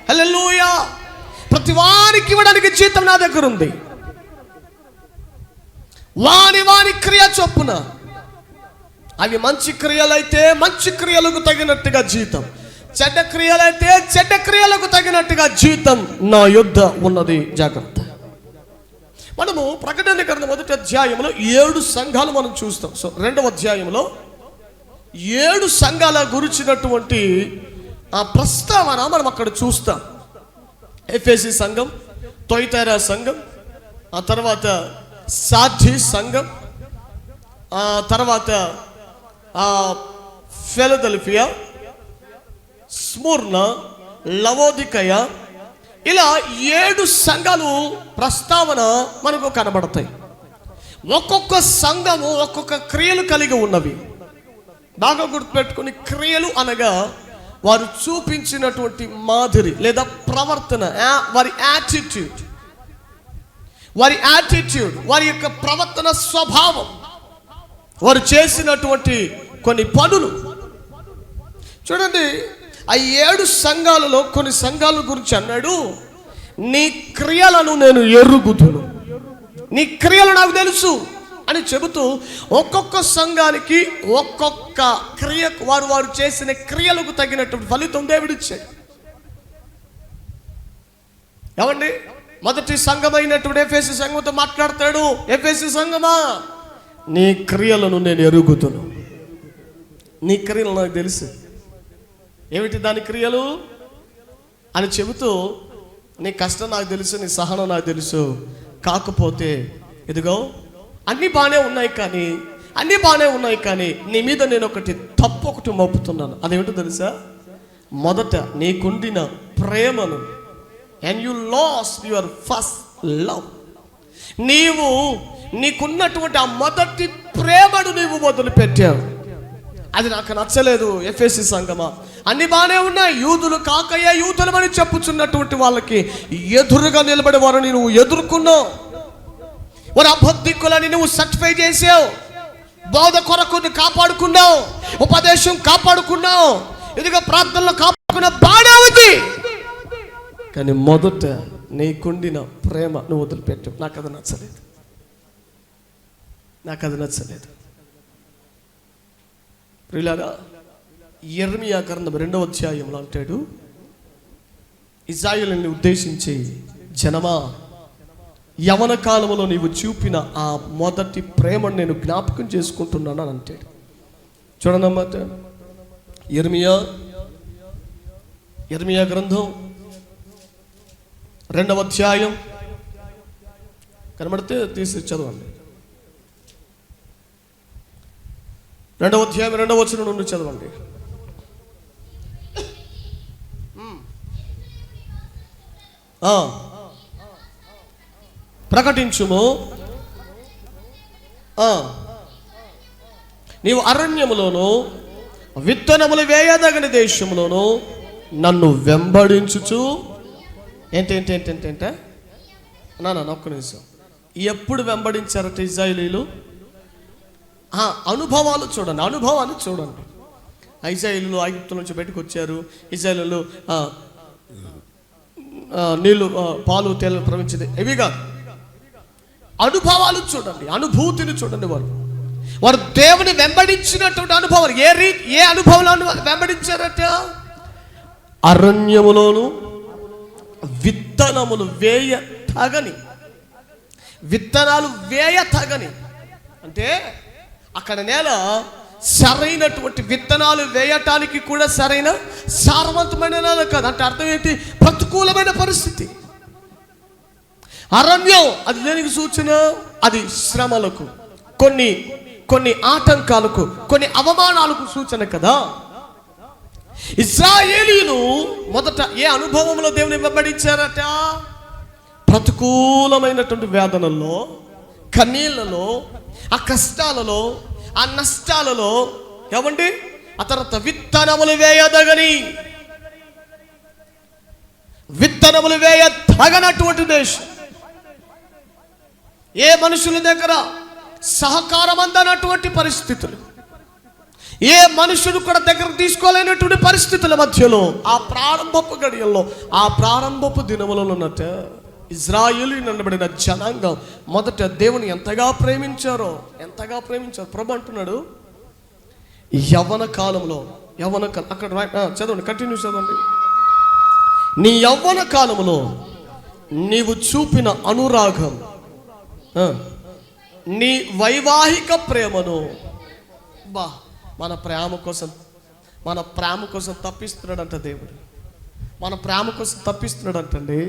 హల్లెలూయా. ప్రతి వానికి ఇవ్వడానికి జీతం నా దగ్గర ఉంది. వాని క్రియ చొప్పున, అవి మంచి క్రియలైతే మంచి క్రియలకు తగినట్టుగా జీతం, చెడ్డ క్రియలైతే చెడ్డ క్రియలకు తగినట్టుగా జీతం నా యొద్ద ఉన్నది. జాగ్రత్త. మనము ప్రకటన గ్రంథం మొదటి అధ్యాయంలో 7 సంఘాలు మనం చూస్తాం. సో రెండవ అధ్యాయంలో 7 సంఘాల గురించినటువంటి ఆ ప్రస్తావన మనం అక్కడ చూస్తాం. ఎఫెసీ సంఘం, తొయతైరా సంఘం, ఆ తర్వాత సార్థి సంఘం, ఆ తర్వాత ఫిలదెల్ఫియా, స్ముర్న, లవోదికయ, ఇలా 7 సంఘాలు ప్రస్తావన మనకు కనబడతాయి. ఒక్కొక్క సంఘము ఒక్కొక్క క్రియలు కలిగి ఉన్నవి. బాగా గుర్తుపెట్టుకుని, క్రియలు అనగా వారు చూపించినటువంటి మాదిరి లేదా ప్రవర్తన, వారి యాటిట్యూడ్, వారి యొక్క ప్రవర్తన స్వభావం, వారు చేసినటువంటి కొన్ని పనులు. చూడండి, ఆ 7 సంఘాలలో కొన్ని సంఘాల గురించి అన్నాడు, నీ క్రియలను నేను ఎరుగుదును, నీ క్రియలు నాకు తెలుసు అని చెబుతూ ఒక్కొక్క సంఘానికి ఒక్కొక్క క్రియకు వారు చేసిన క్రియలకు తగినటువంటి ఫలితం దేవుడిచ్చాడు. ఏమండి, మొదటి సంఘమైనటువంటి ఎఫెసీ సంఘంతో మాట్లాడతాడు. ఎఫెసీ సంఘమా, నీ క్రియలను నేను ఎరుగుదును. నీ క్రియలు నాకు తెలుసు. ఏమిటి దాని క్రియలు అని చెబుతూ, నీ కష్టం నాకు తెలుసు, నీ సహనం నాకు తెలుసు. కాకపోతే ఇదిగో అన్నీ బాగానే ఉన్నాయి కానీ నీ మీద నేను ఒకటి మోపుతున్నాను. అదేమిటో తెలుసా? మొదట నీకుండిన ప్రేమను, and you lost your first love. నీకున్నటువంటి ఆ మొదటి ప్రేమను నీవు వదిలిపెట్టావు. అది నాకు నచ్చలేదు. ఎఫెసీ సంఘమా, అన్ని బాగానే ఉన్నాయి, యూదులు కాకయ్యా యూదులమని చెప్పుచున్నటువంటి వాళ్ళకి ఎదురుగా నిలబడే వారిని నువ్వు ఎదుర్కొన్నావు. వారి అబద్ధికులని నువ్వు సర్టిఫై చేసావు. బోధ కొరకు కాపాడుకున్నావు, ఉపదేశం కాపాడుకున్నావు, ఇదిగో ప్రార్థనలో కాపాడుకున్న బాగా ఉంది. కానీ మొదట నీకుండిన ప్రేమ నువ్వు వదిలిపెట్టావు. నాకు అది నచ్చలేదు. ప్రియులారా, యెర్మీయా గ్రంథం 2వ అధ్యాయంలో అంటాడు, ఇశ్రాయేలుని ఉద్దేశించి, జనమా, యవన కాలంలో నీవు చూపిన ఆ మొదటి ప్రేమను నేను జ్ఞాపకం చేసుకుంటున్నాను అని అంటాడు. చూడనమాట, యెర్మీయా గ్రంథం 2వ అధ్యాయం కనబడితే తీసి చదవండి. 2వ అధ్యాయం 2వ వచనం నుండి చదవండి. ప్రకటించుము, నీవు అరణ్యములోను విత్తనములు వేయదగని దేశములోను నన్ను వెంబడించుచు ఏంటంటే ఒక్క నిమిషం. ఎప్పుడు వెంబడించారట ఇశ్రాయేలీలు? అనుభవాలు చూడండి, అనుభవాన్ని చూడండి. ఇశ్రాయేలీలు ఐగుప్తు నుంచి బయటకు వచ్చారు. ఇశ్రాయేలీలు నీళ్ళు పాలు తేలను ప్రవహించింది. ఇవి కాదు, అనుభవాలు చూడండి, అనుభూతిని చూడండి. వారు దేవుని వెంబడించినటువంటి అనుభవాలు. ఏ అనుభవాలను వెంబడించారట? అరణ్యములోను విత్తనాలు వేయ తగని అంటే అక్కడ నేల సరైనటువంటి విత్తనాలు వేయటానికి కూడా సరైన సారవంతమైన నేల కాదు. అంటే అర్థం ఏంటి? ప్రతికూలమైన పరిస్థితి. అరణ్యం అది దేనికి సూచన? అది శ్రమలకు, కొన్ని ఆటంకాలకు, కొన్ని అవమానాలకు సూచన కదా. ఇశ్రాయేలీయులు మొదట ఏ అనుభవంలో దేవుని వెంబడించారట? ప్రతికూలమైనటువంటి వేదనల్లో, కన్నీళ్లలో, ఆ కష్టాలలో, ఆ నష్టాలలో ఏమండి ఆ తర్వాత విత్తనములు వేయదగనటువంటి దేశం. ఏ మనుషుల దగ్గర సహకారం అందనటువంటి పరిస్థితులు, ఏ మనుషులు కూడా దగ్గర తీసుకోలేనటువంటి పరిస్థితుల మధ్యలో, ఆ ప్రారంభపు గడియల్లో, ఆ ప్రారంభపు దినములలో ఉన్నట్ట ఇశ్రాయేలీయులు అనబడిన జనాంగం మొదట దేవుని ఎంతగా ప్రేమించారో. ప్రభు అంటున్నాడు, యవ్వన కాలంలో అక్కడ చదవండి, కంటిన్యూ చదవండి. నీ యవ్వన కాలంలో నీవు చూపిన అనురాగం, నీ వైవాహిక ప్రేమను మన ప్రేమ కోసం తప్పిస్తున్నాడంట దేవుడు. మన ప్రేమ కోసం తప్పిస్తున్నాడంటండి.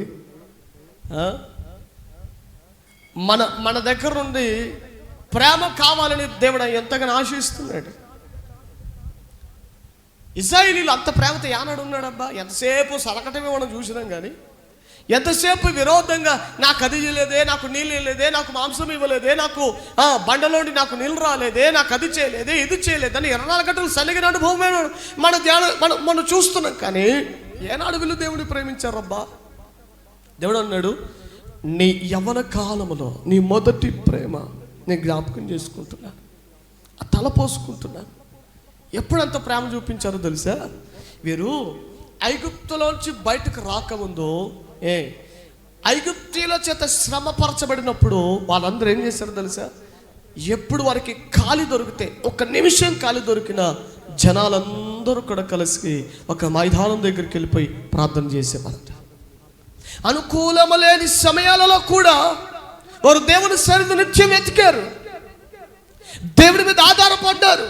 మన దగ్గర నుండి ప్రేమ కావాలని దేవుడు ఎంతగానో ఆశిస్తున్నాడు. ఇశ్రాయేలీయులు అంత ప్రేమతో ఏనాడు ఉన్నాడబ్బా? ఎంతసేపు సలకటమే మనం చూసినాం కానీ ఎంతసేపు విరోధంగా నాకు అది ఇవ్వలేదే, నాకు నీళ్ళు ఇవ్వలేదే, నాకు మాంసం ఇవ్వలేదే, నాకు బండలోండి నాకు నీళ్ళు రాలేదే, నాకు అది చేయలేదే, ఇది చేయలేదని 24 గంటలు సలిగిన అనుభవమే మనం చూస్తున్నాం. కానీ ఏనాడు వీళ్ళు దేవుడిని ప్రేమించారబ్బా? దేవుడు అన్నాడు, నీ యవ్వన కాలంలో నీ మొదటి ప్రేమ నేను జ్ఞాపకం చేసుకుంటున్నాను, తలపోసుకుంటున్నాను. ఎప్పుడంత ప్రేమ చూపించారో తెలుసా? వీరు ఐగుప్తులోంచి బయటకు రాకముందు ఐగుప్తీల చేత శ్రమపరచబడినప్పుడు వాళ్ళందరూ ఏం చేశారో తెలుసా? ఎప్పుడు వారికి ఖాళీ దొరికితే, ఒక్క నిమిషం ఖాళీ దొరికిన జనాలందరూ కూడా కలిసి ఒక మైదానం దగ్గరికి వెళ్ళిపోయి ప్రార్థన చేసేవారట. అనుకూలము లేని సమయాలలో కూడా వారు దేవుని సన్నిధిని నిత్యం వెతికారు, దేవుడి మీద ఆధారపడ్డారు.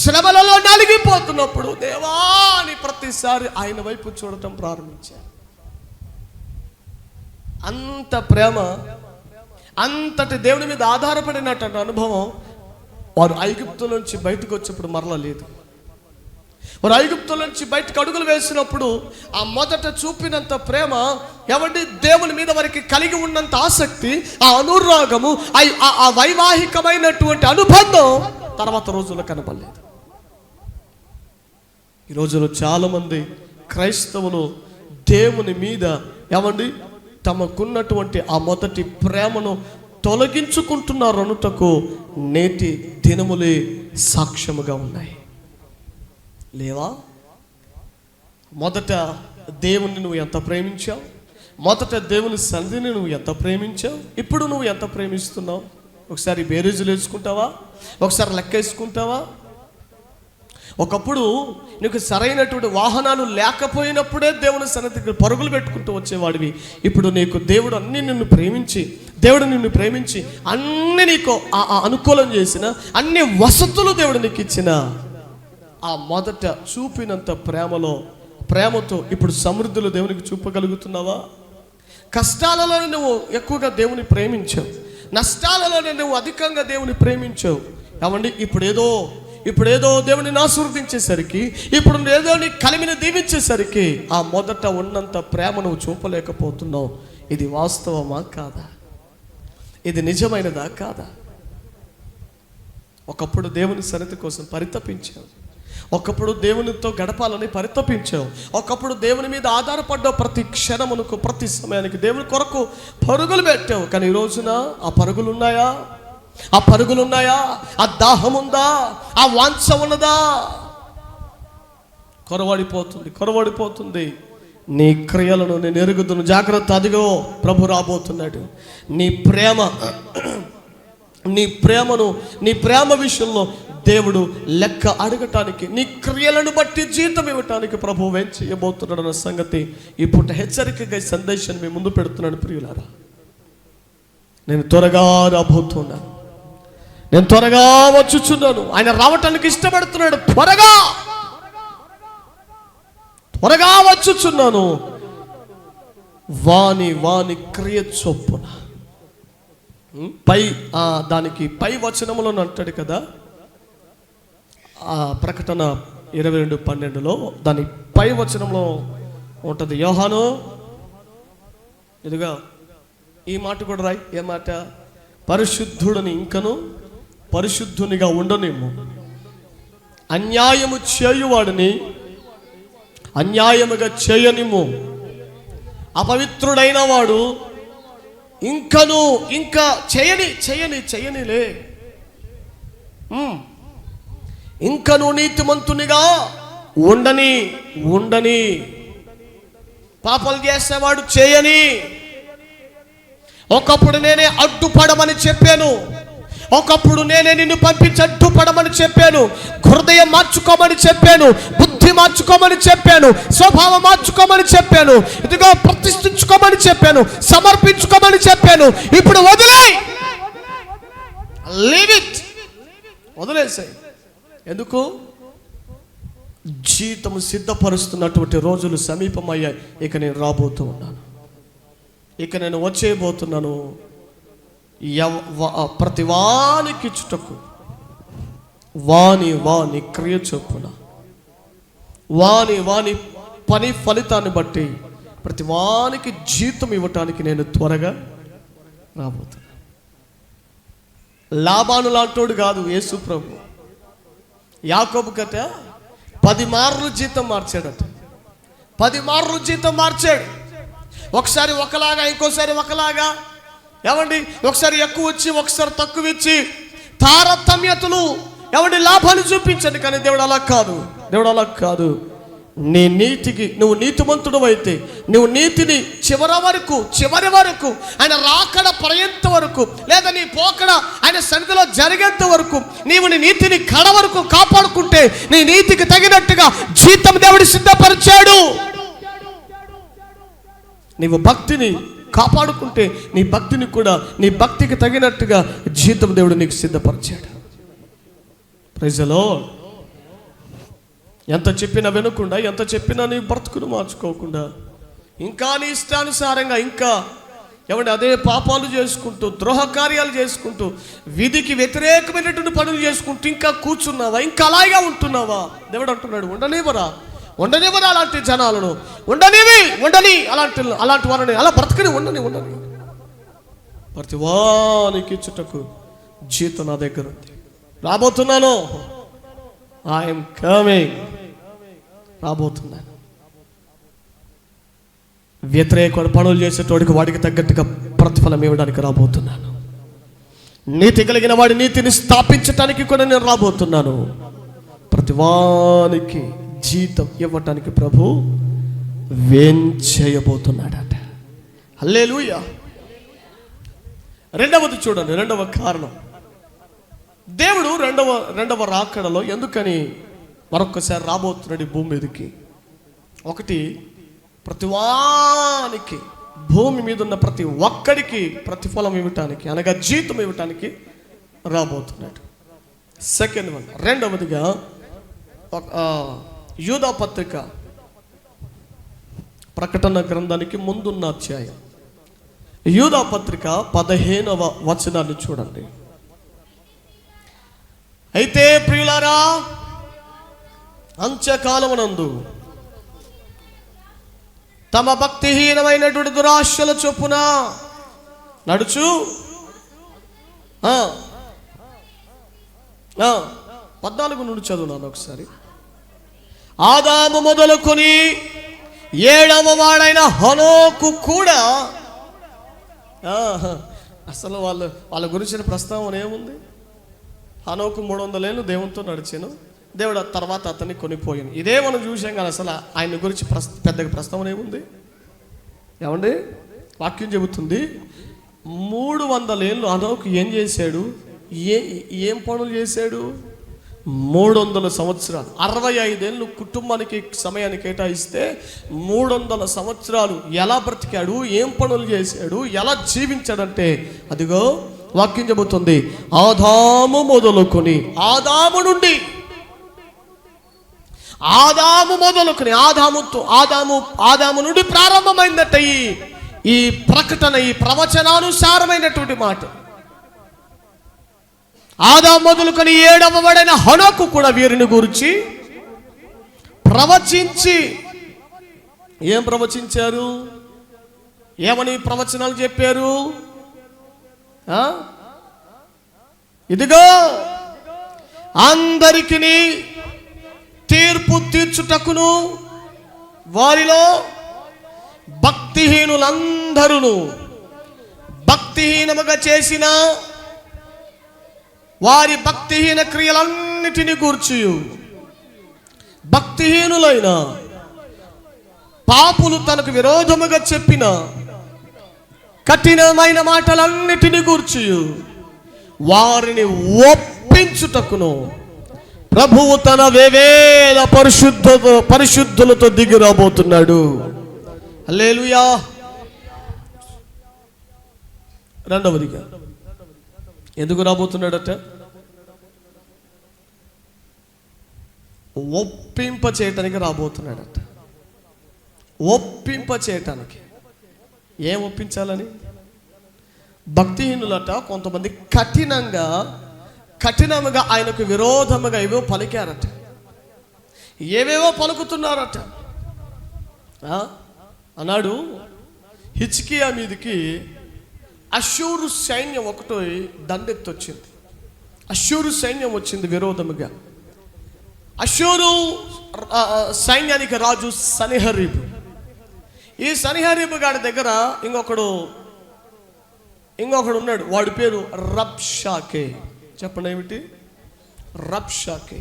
శ్రమలలో నలిగిపోతున్నప్పుడు దేవా అని ప్రతిసారి ఆయన వైపు చూడటం ప్రారంభించారు. అంత ప్రేమ, అంతటి దేవుని మీద ఆధారపడినటువంటి అనుభవం వారు ఐగుప్తు నుంచి బయటకు వచ్చేప్పుడు మరలా లేదు. వారు ఐగుప్తు నుంచి బయటకు అడుగులు వేసినప్పుడు ఆ మొదట చూపినంత ప్రేమ, ఎవరి దేవుని మీద వారికి కలిగి ఉన్నంత ఆసక్తి, ఆ అనురాగము, ఆ వైవాహికమైనటువంటి అనుబంధం తర్వాత రోజుల్లో కనపడలేదు. ఈ రోజులో చాలామంది క్రైస్తవులు దేవుని మీద తమకున్నటువంటి ఆ మొదటి ప్రేమను తొలగించుకుంటున్నారు అనుటకు నేటి దినములే సాక్ష్యముగా ఉన్నాయి. లేవా? మొదట దేవుణ్ణి నువ్వు ఎంత ప్రేమించావు? మొదట దేవుని సన్నిధిని నువ్వు ఎంత ప్రేమించావు? ఇప్పుడు నువ్వు ఎంత ప్రేమిస్తున్నావు? ఒకసారి బేరీజులు వేసుకుంటావా? ఒకసారి లెక్క వేసుకుంటావా? ఒకప్పుడు నీకు సరైనటువంటి వాహనాలు లేకపోయినప్పుడే దేవుని సన్నిధికి పరుగులు పెట్టుకుంటూ వచ్చేవాడివి. ఇప్పుడు నీకు దేవుడు నిన్ను ప్రేమించి అన్ని నీకు అనుకూలం చేసిన, అన్ని వసతులు దేవుడు నీకు ఇచ్చిన ఆ మొదట చూపినంత ప్రేమతో ఇప్పుడు సమృద్ధులు దేవునికి చూపగలుగుతున్నావా? కష్టాలలోనే నువ్వు ఎక్కువగా దేవుని ప్రేమించావు, నష్టాలలోనే నువ్వు అధికంగా దేవుని ప్రేమించావు. ఇప్పుడేదో దేవుని ఆశీర్వదించేసరికి, ఇప్పుడు ఏదో నీ కలిమిని దీవించేసరికి ఆ మొదట ఉన్నంత ప్రేమ నువ్వు చూపలేకపోతున్నావు. ఇది వాస్తవమా కాదా? ఇది నిజమైనదా కాదా? ఒకప్పుడు దేవుని సన్నిధి కోసం పరితపించావు, ఒకప్పుడు దేవునితో గడపాలని పరితపించావు, ఒకప్పుడు దేవుని మీద ఆధారపడ్డావు. ప్రతి క్షణమునకు ప్రతి సమయానికి దేవుని కొరకు పరుగులు పెట్టావు. కానీ ఈ రోజున ఆ పరుగులు ఉన్నాయా? ఆ పరుగులు ఉన్నాయా? ఆ దాహం ఉందా? ఆ వాంఛ ఉన్నదా? కొరవడిపోతుంది. నీ క్రియలను నేను ఎరుగుదును, జాగ్రత్త. అదిగో ప్రభు రాబోతున్నాడు. నీ ప్రేమ విషయంలో దేవుడు లెక్క అడగటానికి, నీ క్రియలను బట్టి జీతం ఇవ్వటానికి ప్రభు ఏం చేయబోతున్నాడు అన్న సంగతి ఇప్పుడు హెచ్చరికగా సందేశాన్ని మీ ముందు పెడుతున్నాడు. ప్రియులారా, నేను త్వరగా రాబోతున్నాను, నేను త్వరగా వచ్చుచున్నాను. ఆయన రావటానికి ఇష్టపడుతున్నాడు. త్వరగా వచ్చుచున్నాను. వాని క్రియ చొప్పున దానికి పై వచనములో అంటాడు కదా, ప్రకటన 22:12 దాని పై వచనంలో ఉంటుంది. యోహాను ఇదిగా ఈ మాట కూడా రాయి. ఏ మాట? పరిశుద్ధుడిని ఇంకను పరిశుద్ధునిగా ఉండనేమో, అన్యాయము చేయువాడిని అన్యాయముగా చేయనిము, అపవిత్రుడైన వాడు ఇంకా చేయనిలే, ఇంకను నీతిమంతునిగా ఉండని, పాపాలు చేసేవాడు చేయని. ఒకప్పుడు నేనే అడ్డుపడమని చెప్పాను, ఒకప్పుడు నేనే నిన్ను పంపించి అడ్డుపడమని చెప్పాను, హృదయం మార్చుకోమని చెప్పాను, బుద్ధి మార్చుకోమని చెప్పాను, స్వభావం మార్చుకోమని చెప్పాను, ఇదిగో ప్రతిష్ఠించుకోమని చెప్పాను, సమర్పించుకోమని చెప్పాను. ఇప్పుడు వదిలేసాయి. ఎందుకు? జీతము సిద్ధపరుస్తున్నటువంటి రోజులు సమీపమయ్యాయి. ఇక నేను రాబోతూ ఉన్నాను, ఇక నేను వచ్చేయబోతున్నాను. ప్రతి వానికి ఇచ్చుటకు వాని క్రియ చొప్పున వాని పని ఫలితాన్ని బట్టి ప్రతి వానికి జీతం ఇవ్వటానికి నేను త్వరగా రాబోతున్నా. లాబాను లాంటోడు కాదు యేసు ప్రభు. యాకోబు కట 10 మార్లు జీతం మార్చాడట. 10 మార్లు జీతం మార్చాడు. ఒకసారి ఒకలాగా, ఇంకోసారి ఒకలాగా. ఏమండి? ఒకసారి ఎక్కువ ఇచ్చి, ఒకసారి తక్కువ ఇచ్చి, తారతమ్యతలు ఏమండి లాభాలు చూపించండి. కానీ దేవుడు అలా కాదు. నీ నీతికి నువ్వు నీతిమంతుడు అయితే, నువ్వు నీతిని చివరి వరకు ఆయన రాకడ పర్యంత వరకు, లేదా నీ పోకడ ఆయన సన్నిధిలో జరిగేంత వరకు నీవు నీ నీతిని కడ వరకు కాపాడుకుంటే నీ నీతికి తగినట్టుగా జీతం దేవుడు సిద్ధపరిచాడు. నీవు భక్తిని కాపాడుకుంటే నీ భక్తిని కూడా నీ భక్తికి తగినట్టుగా జీతం దేవుడు నీకు సిద్ధపరిచాడు. Praise the lord. ఎంత చెప్పినా వినకుండా, ఎంత చెప్పినా నీ బ్రతుకును మార్చుకోకుండా, ఇంకా నీ ఇష్టానుసారంగా ఇంకా అదే పాపాలు చేసుకుంటూ, ద్రోహ కార్యాలు చేసుకుంటూ, విధికి వ్యతిరేకమైనటువంటి పనులు చేసుకుంటూ ఇంకా కూర్చున్నావా? ఇంకా అలాగే ఉంటున్నావా? దేవుడు అంటున్నాడు, ఉండనివ్వరా అలాంటి జనాలను, ఉండని అలాంటి వారిని అలా బ్రతకని ఉండని. ప్రతి వానికి ఇచ్చుటకు జీతం నా దగ్గర ఉంది. రాబోతున్నాను. I'm coming. రాబోతున్నాను. వ్యతిరేక పనులు చేసేటోడికి వాడికి తగ్గట్టుగా ప్రతిఫలం ఇవ్వడానికి రాబోతున్నాను. నీతి కలిగిన వాడి నీతిని స్థాపించటానికి కూడా నేను రాబోతున్నాను. ప్రతి వానికి జీతం ఇవ్వటానికి ప్రభు వేంచేయబోతున్నాడట. హల్లెలూయా. రెండవది చూడండి, రెండవ కారణం. దేవుడు రెండవ రాకడలో ఎందుకని మరొకసారి రాబోతున్నాడు ఈ భూమి మీదకి? ఒకటి, ప్రతివానికి, భూమి మీద ఉన్న ప్రతి ఒక్కడికి ప్రతిఫలం ఇవ్వటానికి, అనగా జీతం ఇవ్వటానికి రాబోతున్నాడు. సెకండ్ వన్, రెండవదిగా యూదా పత్రిక ప్రకటన గ్రంథానికి ముందున్న అధ్యాయం, యూదా పత్రిక 15వ వచనాన్ని చూడండి. అయితే ప్రియులారా, అంత్యకాలమునందు తమ భక్తిహీనమైనటువంటి దురాశల చొప్పున నడుచు 14 నుండి చదువునాను ఒకసారి. ఆదాము మొదలుకొని 7వ వాడైన హనోకు కూడా అసలు వాళ్ళ గురించిన ప్రస్తావన ఏముంది? హనోకు 300 ఏళ్ళు దేవునితో నడిచాను, దేవుడు తర్వాత అతన్ని కొనిపోయాను. ఇదే మనం చూసాం కానీ అసలు ఆయన గురించి పెద్దగా ప్రస్తావన ఏముంది? ఏమండి, వాక్యం చెబుతుంది 300 ఏళ్ళు హనోకు ఏం చేశాడు? ఏం పనులు చేశాడు? 300 సంవత్సరాలు, 65 ఏళ్ళు కుటుంబానికి సమయాన్ని కేటాయిస్తే 300 సంవత్సరాలు ఎలా బ్రతికాడు, ఏం పనులు చేశాడు, ఎలా జీవించాడంటే అదిగో వాక్యం చెబుతుంది ఆదాము మొదలుకొని ఆదాము నుండి ప్రారంభమైందట ఈ ప్రకటన, ఈ ప్రవచనానుసారమైనటువంటి మాట. ఆదాము మొదలుకొని 7వ వాడైన హనోకు కూడా వీరిని గురించి ప్రవచించి ఏం ప్రవచించారు? ఏమని ప్రవచనాలు చెప్పారు? ఇదిగో అందరికి తీర్పు తీర్చుటకును వారిలో భక్తిహీనులందరూ భక్తిహీనముగా చేసిన వారి భక్తిహీన క్రియలన్నిటిని గూర్చి భక్తిహీనులైన పాపులు తనకు విరోధముగా చెప్పిన కఠినమైన మాటలన్నిటిని గూర్చి వారిని ఒప్పించుటకును ప్రభువు తన వేవేల పరిశుద్ధులతో దిగి రాబోతున్నాడు. హల్లెలూయా. రెండవదిగా ఎందుకు రాబోతున్నాడట? ఒప్పింప చేయటానికి రాబోతున్నాడట. ఒప్పింప చేయటానికి. ఏం ఒప్పించాలని? భక్తిహీనులట కొంతమంది కఠినముగా ఆయనకు విరోధముగా ఏవో పలికారట, ఏవేవో పలుకుతున్నారట. అన్నాడు హిజ్కియా మీదకి అష్షూరు సైన్యం ఒకటి దండెత్తొచ్చింది. అష్షూరు సైన్యం వచ్చింది విరోధముగా. అష్షూరు సైన్యానికి రాజు సన్హెరీబు. ఈ సన్హెరీబు గారి దగ్గర ఇంకొకడు ఉన్నాడు, వాడి పేరు రబ్షాకే. చెప్పండి ఏమిటి? రబ్షాకే.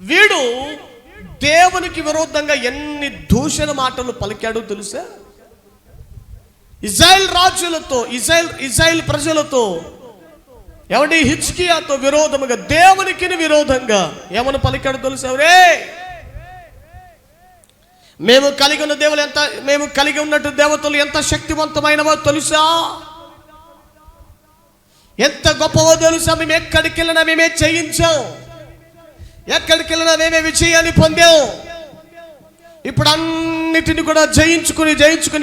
వీడు దేవునికి విరోధంగా ఎన్ని దూషణ మాటలు పలికాడో తెలుసా? ఇజ్రాయెల్ రాజులతో, ఇజ్రాయెల్ ప్రజలతో, ఎవడి హిజ్కియాతో విరోధముగా, దేవునికి విరోధంగా ఏమని పలికాడో తెలుసా? మేము కలిగి ఉన్నట్టు దేవతలు ఎంత శక్తివంతమైనవో తెలుసా? ఎంత గొప్పవో తెలుసా? మేము ఎక్కడికి వెళ్ళినా మేమే జయించాం, ఎక్కడికి వెళ్ళినా మేమే విజయాన్ని పొందాం. ఇప్పుడు అన్నిటిని కూడా జయించుకుని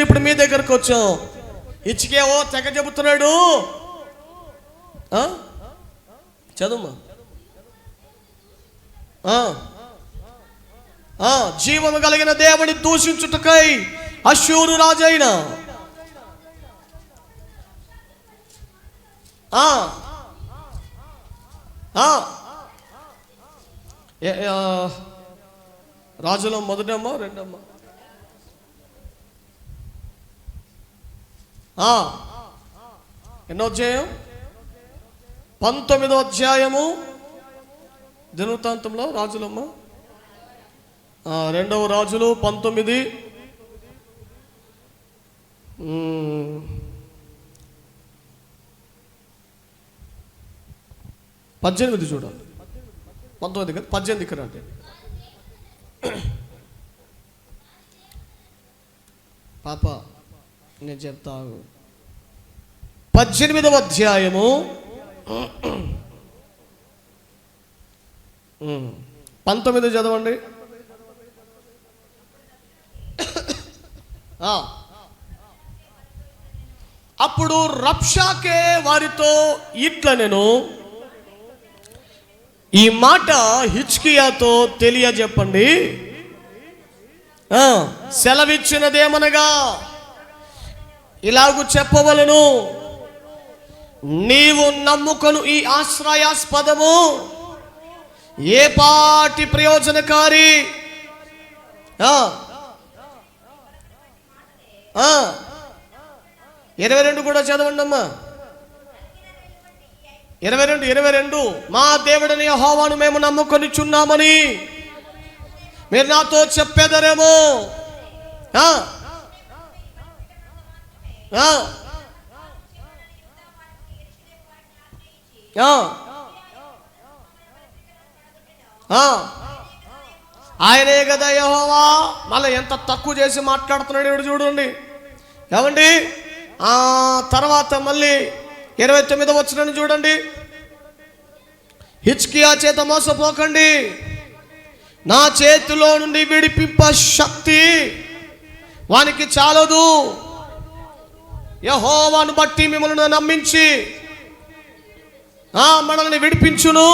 ఇప్పుడు మీ దగ్గరకు వచ్చాం. ఇచ్చికేవో తెగ చెబుతున్నాడు. చదువు. జీవము కలిగిన దేవుని దూషించుటకై అష్షూరు రాజైన రాజులో మొదటమ్మా రెండమ్మా ఎన్నో అధ్యాయం? 19వ అధ్యాయము దినవృత్తాంతంలో రాజులమ్మ 2వ రాజులు 19 18 చూడాలి. 19 కదా, 18 ఇక్కడ అంటే పాప నేను చెప్తాను. 18వ అధ్యాయము 19 చదవండి. అప్పుడు రబ్షాకే వారితో ఇట్లా నేను ఈ మాట హిజ్కియాతో తెలియజెప్పండి. సెలవిచ్చినదేమనగా ఇలాగు చెప్పవలను, నీవు నమ్ముకొను ఈ ఆశ్రయాస్పదము ఏ పాటి ప్రయోజనకారి. 22 కూడా చదవండి అమ్మా. 22 మా దేవుడని యెహోవాను మేము నమ్ముకొనిచున్నామని మీరు నాతో చెప్పేదరేమో. ఆయనే కదా యెహోవా. మళ్ళీ ఎంత తక్కువ చేసి మాట్లాడుతున్నాడు ఇప్పుడు చూడండి. ఏమండి తర్వాత మళ్ళీ 29వ వచనం చూడండి. హిజ్కియా చేత మోసపోకండి, నా చేతిలో నుండి విడిపింప శక్తి వానికి చాలదు. యెహోవాను బట్టి మిమ్మల్ని నమ్మించి మనల్ని విడిపించును.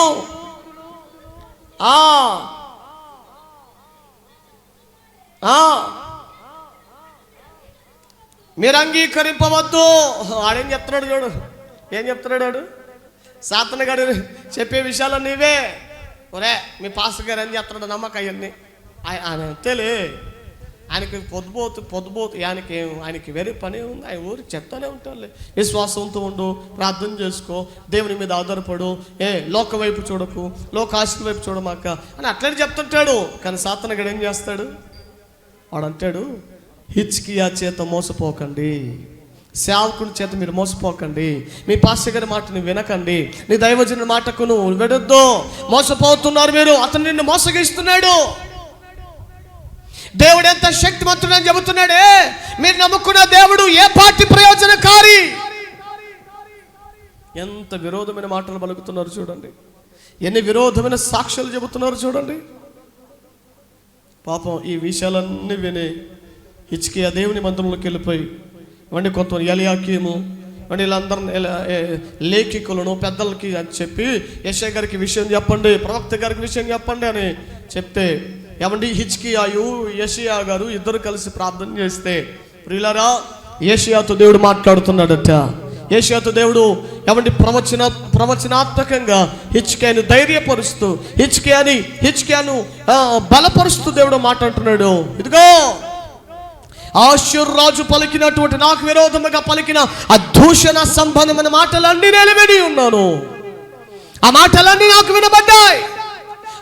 మీరు అంగీకరింపవద్దు. ఆడేం చెప్తున్నాడు చూడు, ఏం చెప్తున్నాడు వాడు. సాతన్ గారు చెప్పే విషయాలు నీవే. ఒరే మీ పాస్టర్ గారు ఏం చెప్తున్నాడు నమ్మక అవన్నీ ఆయన అంతేలే. ఆయనకి పొద్దుపోతు ఆయనకి వేరే పనే ఉంది. ఆయన ఊరికి చెప్తానే ఉంటారులే. విశ్వాసంతో ఉండు, ప్రార్థన చేసుకో, దేవుని మీద ఆధారపడు, లోక వైపు చూడకు, లోకాశ వైపు చూడమాక అని అట్లనే చెప్తుంటాడు. కానీ సాతన్ గారు ఏం చేస్తాడు, వాడు అంటాడు హిజ్కియా చేత మోసపోకండి, సేవకుని చేత మీరు మోసపోకండి, మీ పాస్టర్ గారి మాటని వినకండి, నీ దైవజనుడి మాటకు నువ్వు వినొద్దు, మోసపోతున్నారు మీరు. అతను నిన్ను మోసగిస్తున్నాడు. దేవుడు ఎంత శక్తిమంతుడని చెబుతున్నాడే. మీరు నమ్ముకున్న దేవుడు ఏ పార్టీ ప్రయోజనకారి. ఎంత విరోధమైన మాటలు పలుకుతున్నారు చూడండి, ఎన్ని విరోధమైన సాక్ష్యాలు చెబుతున్నారు చూడండి. పాపం ఈ విషయాలన్నీ విని హిజ్కియా దేవుని మందిరంలోకి వెళ్ళిపోయి వండి కొంతమంది ఎలియాకీము వండి వీళ్ళందరిని లేఖికులను పెద్దలకి అని చెప్పి యెషయా గారికి విషయం చెప్పండి, ప్రవక్త గారికి విషయం చెప్పండి అని చెప్తే ఏమండి హిజ్కియాయు యెషయా గారు ఇద్దరు కలిసి ప్రార్థన చేస్తే ప్రియులారా యెషయాతో దేవుడు మాట్లాడుతున్నాడట. యెషయాతో దేవుడు ఏమండి ప్రవచనాత్మకంగా హిజ్కియాను ధైర్యపరుస్తూ హిజ్కియాను బలపరుస్తూ దేవుడు మాట్లాడుతున్నాడు. ఇదిగో ఆషూరు రాజు పలికినటువంటి నాకు విరోధముగా పలికిన ఆ దూషణ సంబంధమైన మాటలన్నీ నేను విని ఉన్నాను. ఆ మాటలన్నీ నాకు వినబడ్డాయి.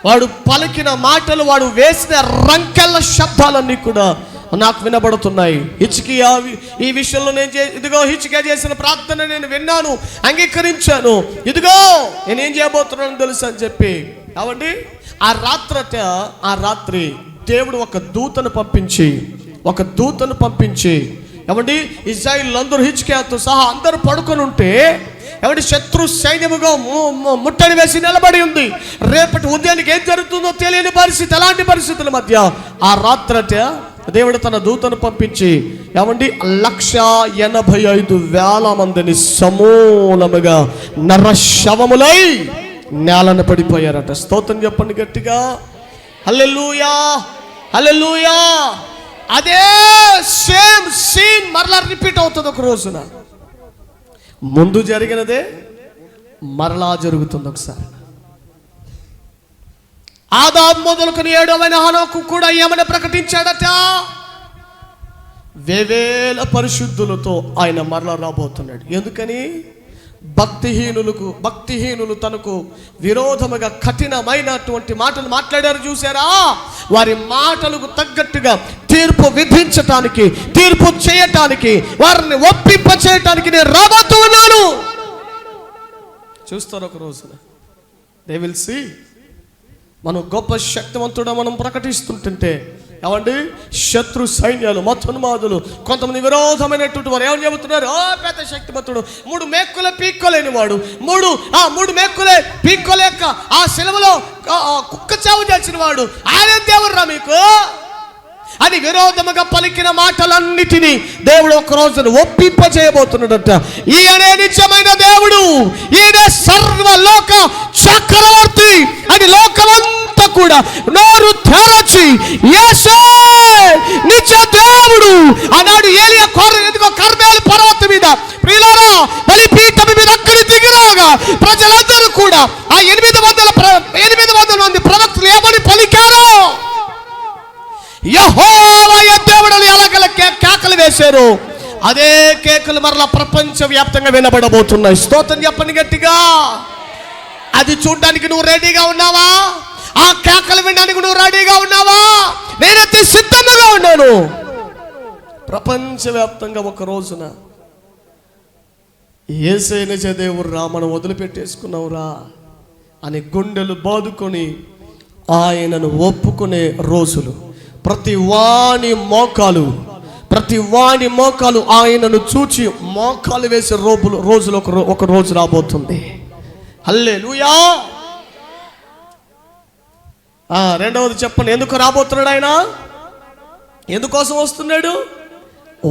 వాడు పలికిన మాటలు, వాడు వేసిన రంకెళ్ళ శబ్దాలన్నీ కూడా నాకు వినబడుతున్నాయి. హిజ్కియా ఈ విషయంలో ఇదిగో హిజ్కియా చేసిన ప్రార్థన నేను విన్నాను, అంగీకరించాను. ఇదిగో నేనేం చేయబోతున్నాను తెలుసు అని చెప్పి అవండి ఆ రాత్రి దేవుడు ఒక దూతను పంపించి ఏమండి ఇశ్రాయేలు అందరూ హిజ్కియాతో సహా అందరూ పడుకొని ఉంటే ఏమంటే శత్రు సైన్యముగా ముట్టడి వేసి నిలబడి ఉంది. రేపటి ఉదయానికి ఏం జరుగుతుందో తెలియని పరిస్థితి. అలాంటి పరిస్థితుల మధ్య ఆ రాత్రట దేవుడు తన దూతను పంపించి ఏమండి 185,000 మందిని సమూలముగా నరశవములై నేలను పడిపోయారట. స్తోత్రం చెప్పండి గట్టిగా. హల్లెలూయా, హల్లెలూయా. అదే సేమ్ సీన్ మరలా రిపీట్ అవుతుంది. ఒక రోజున ముందు జరిగినదే మరలా జరుగుతుంది. ఒకసారి ఆదాము మొదలుకొని 7వ హనోకు కూడా ఏమని ప్రకటించాడట, వేవేల పరిశుద్ధులతో ఆయన మరలా రాబోతున్నాడు. ఎందుకని భక్తిహీనులు తనకు విరోధముగా కఠినమైనటువంటి మాటలు మాట్లాడారు చూసారా. వారి మాటలకు తగ్గట్టుగా తీర్పు విధించటానికి, తీర్పు చేయటానికి, వారిని ఒప్పింప చేయటానికి నేను రాబోతూ ఉన్నాను. చూస్తారు ఒక రోజున దే విల్ సీ. మనం గొప్ప శక్తివంతుడా మనం ప్రకటిస్తుంటుంటే ఏమండి శత్రు సైన్యాలు మతోన్మాదులు కొంతమంది విరోధమైనటువంటి వారు ఏమని చెబుతున్నారు, పెద్ద శక్తిమంతుడు, 3 మేకులే పీక్కోలేని వాడు, 3 మేకులే పీక్కోలేక ఆ శిలువలో కుక్క చావు చేసిన వాడు, ఆయన దేవుడురా మీకు అని విరోధముగా పలికిన మాటలన్నిటినీ దేవుడు ఒక రోజున ఒప్పింప చేయబోతున్నాడట. ఈయనే నిజమైన దేవుడు, ఈయనే సర్వలోక చక్రవర్తి అని లోకమంతా కూడా నోరు తెరచి యేసే నిజ దేవుడు అన్నాడు. ఏలియా ఎదుగో కర్మేలు పర్వతం మీద ప్రియులారా బలిపీఠం మీద అక్కడి దిగిరాగా ప్రజలందరూ కూడా ఆ 800 మంది వేల కేకలు వేశారు, అదే కేకలు మరలా ప్రపంచవ్యాప్తంగా వినబడబోతున్నాయి. స్తోత్రం చెప్పండి గట్టిగా. అది చూడడానికి నువ్వు రెడీగా ఉన్నావా? ఆ కేకలు వినడానికి నువ్వు రెడీగా ఉన్నావా? నేనైతే సిద్ధంగా ఉన్నాను. ప్రపంచవ్యాప్తంగా ఒక రోజున యేసయ్యనే దేవుడురా, మనం వదిలిపెట్టేసుకున్నావురా అని గుండెలు బాదుకొని ఆయనను ఒప్పుకునే రోజులు, ప్రతి వాని మోకాలు ఆయనను చూచి మోకాలు వేసే రోజులు ఒక రోజు రాబోతుంది. హల్లెలూయా. రెండవది చెప్పండి, ఎందుకు రాబోతున్నాడు ఆయన? ఎందుకోసం వస్తున్నాడు?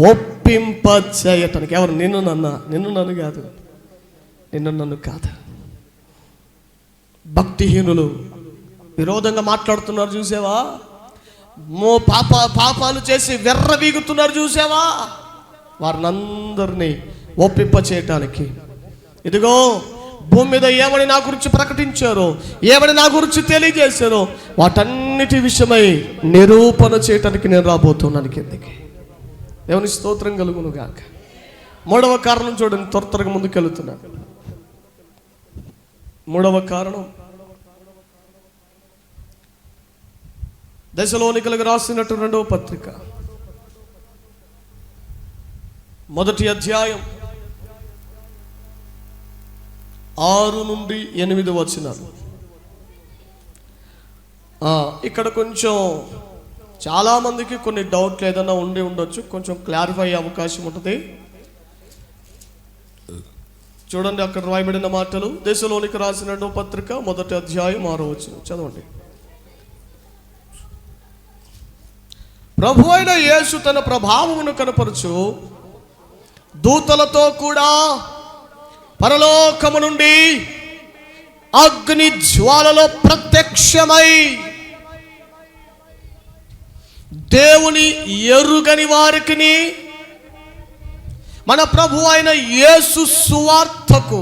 ఒప్పింప చేయటానికి. ఎవరు? నిన్ను నన్ను కాదు, నిన్ను నన్ను కాదు. భక్తిహీనులు విరోధంగా మాట్లాడుతున్నారు చూసావా? పాపాలు చేసి వెర్రవీగుతున్నారు చూసావా? వారినందరినీ ఒప్పింప చేయటానికి, ఇదిగో భూమి మీద ఏమని నా గురించి ప్రకటించారో, ఏమని నా గురించి తెలియజేశారో వాటన్నిటి విషయమై నిరూపణ చేయటానికి నేను రాబోతున్నాను కిందకి. దేవుని స్తోత్రం కలుగును గాక. మూడవ కారణం చూడండి, త్వరగా ముందుకెళ్తున్నాను. మూడవ కారణం, దశలోనికలకు రాసినట్టు 2వ పత్రిక 1వ అధ్యాయం 6 నుండి 8 వచనాలు. ఇక్కడ కొంచెం చాలామందికి కొన్ని డౌట్లు ఏదైనా ఉండొచ్చు, కొంచెం క్లారిఫై అయ్యే అవకాశం ఉంటుంది. చూడండి, అక్కడ రాయబడిన మాటలు. దశలోనికి రాసిన 2వ పత్రిక 1వ అధ్యాయం 6వ వచనం చదవండి. ప్రభు అయిన యేసు తన ప్రభావమును కనపరచు దూతలతో కూడా పరలోకము నుండి అగ్ని జ్వాలలో ప్రత్యక్షమై దేవుని ఎరుగని వారికి మన ప్రభు అయిన యేసు సువార్తకు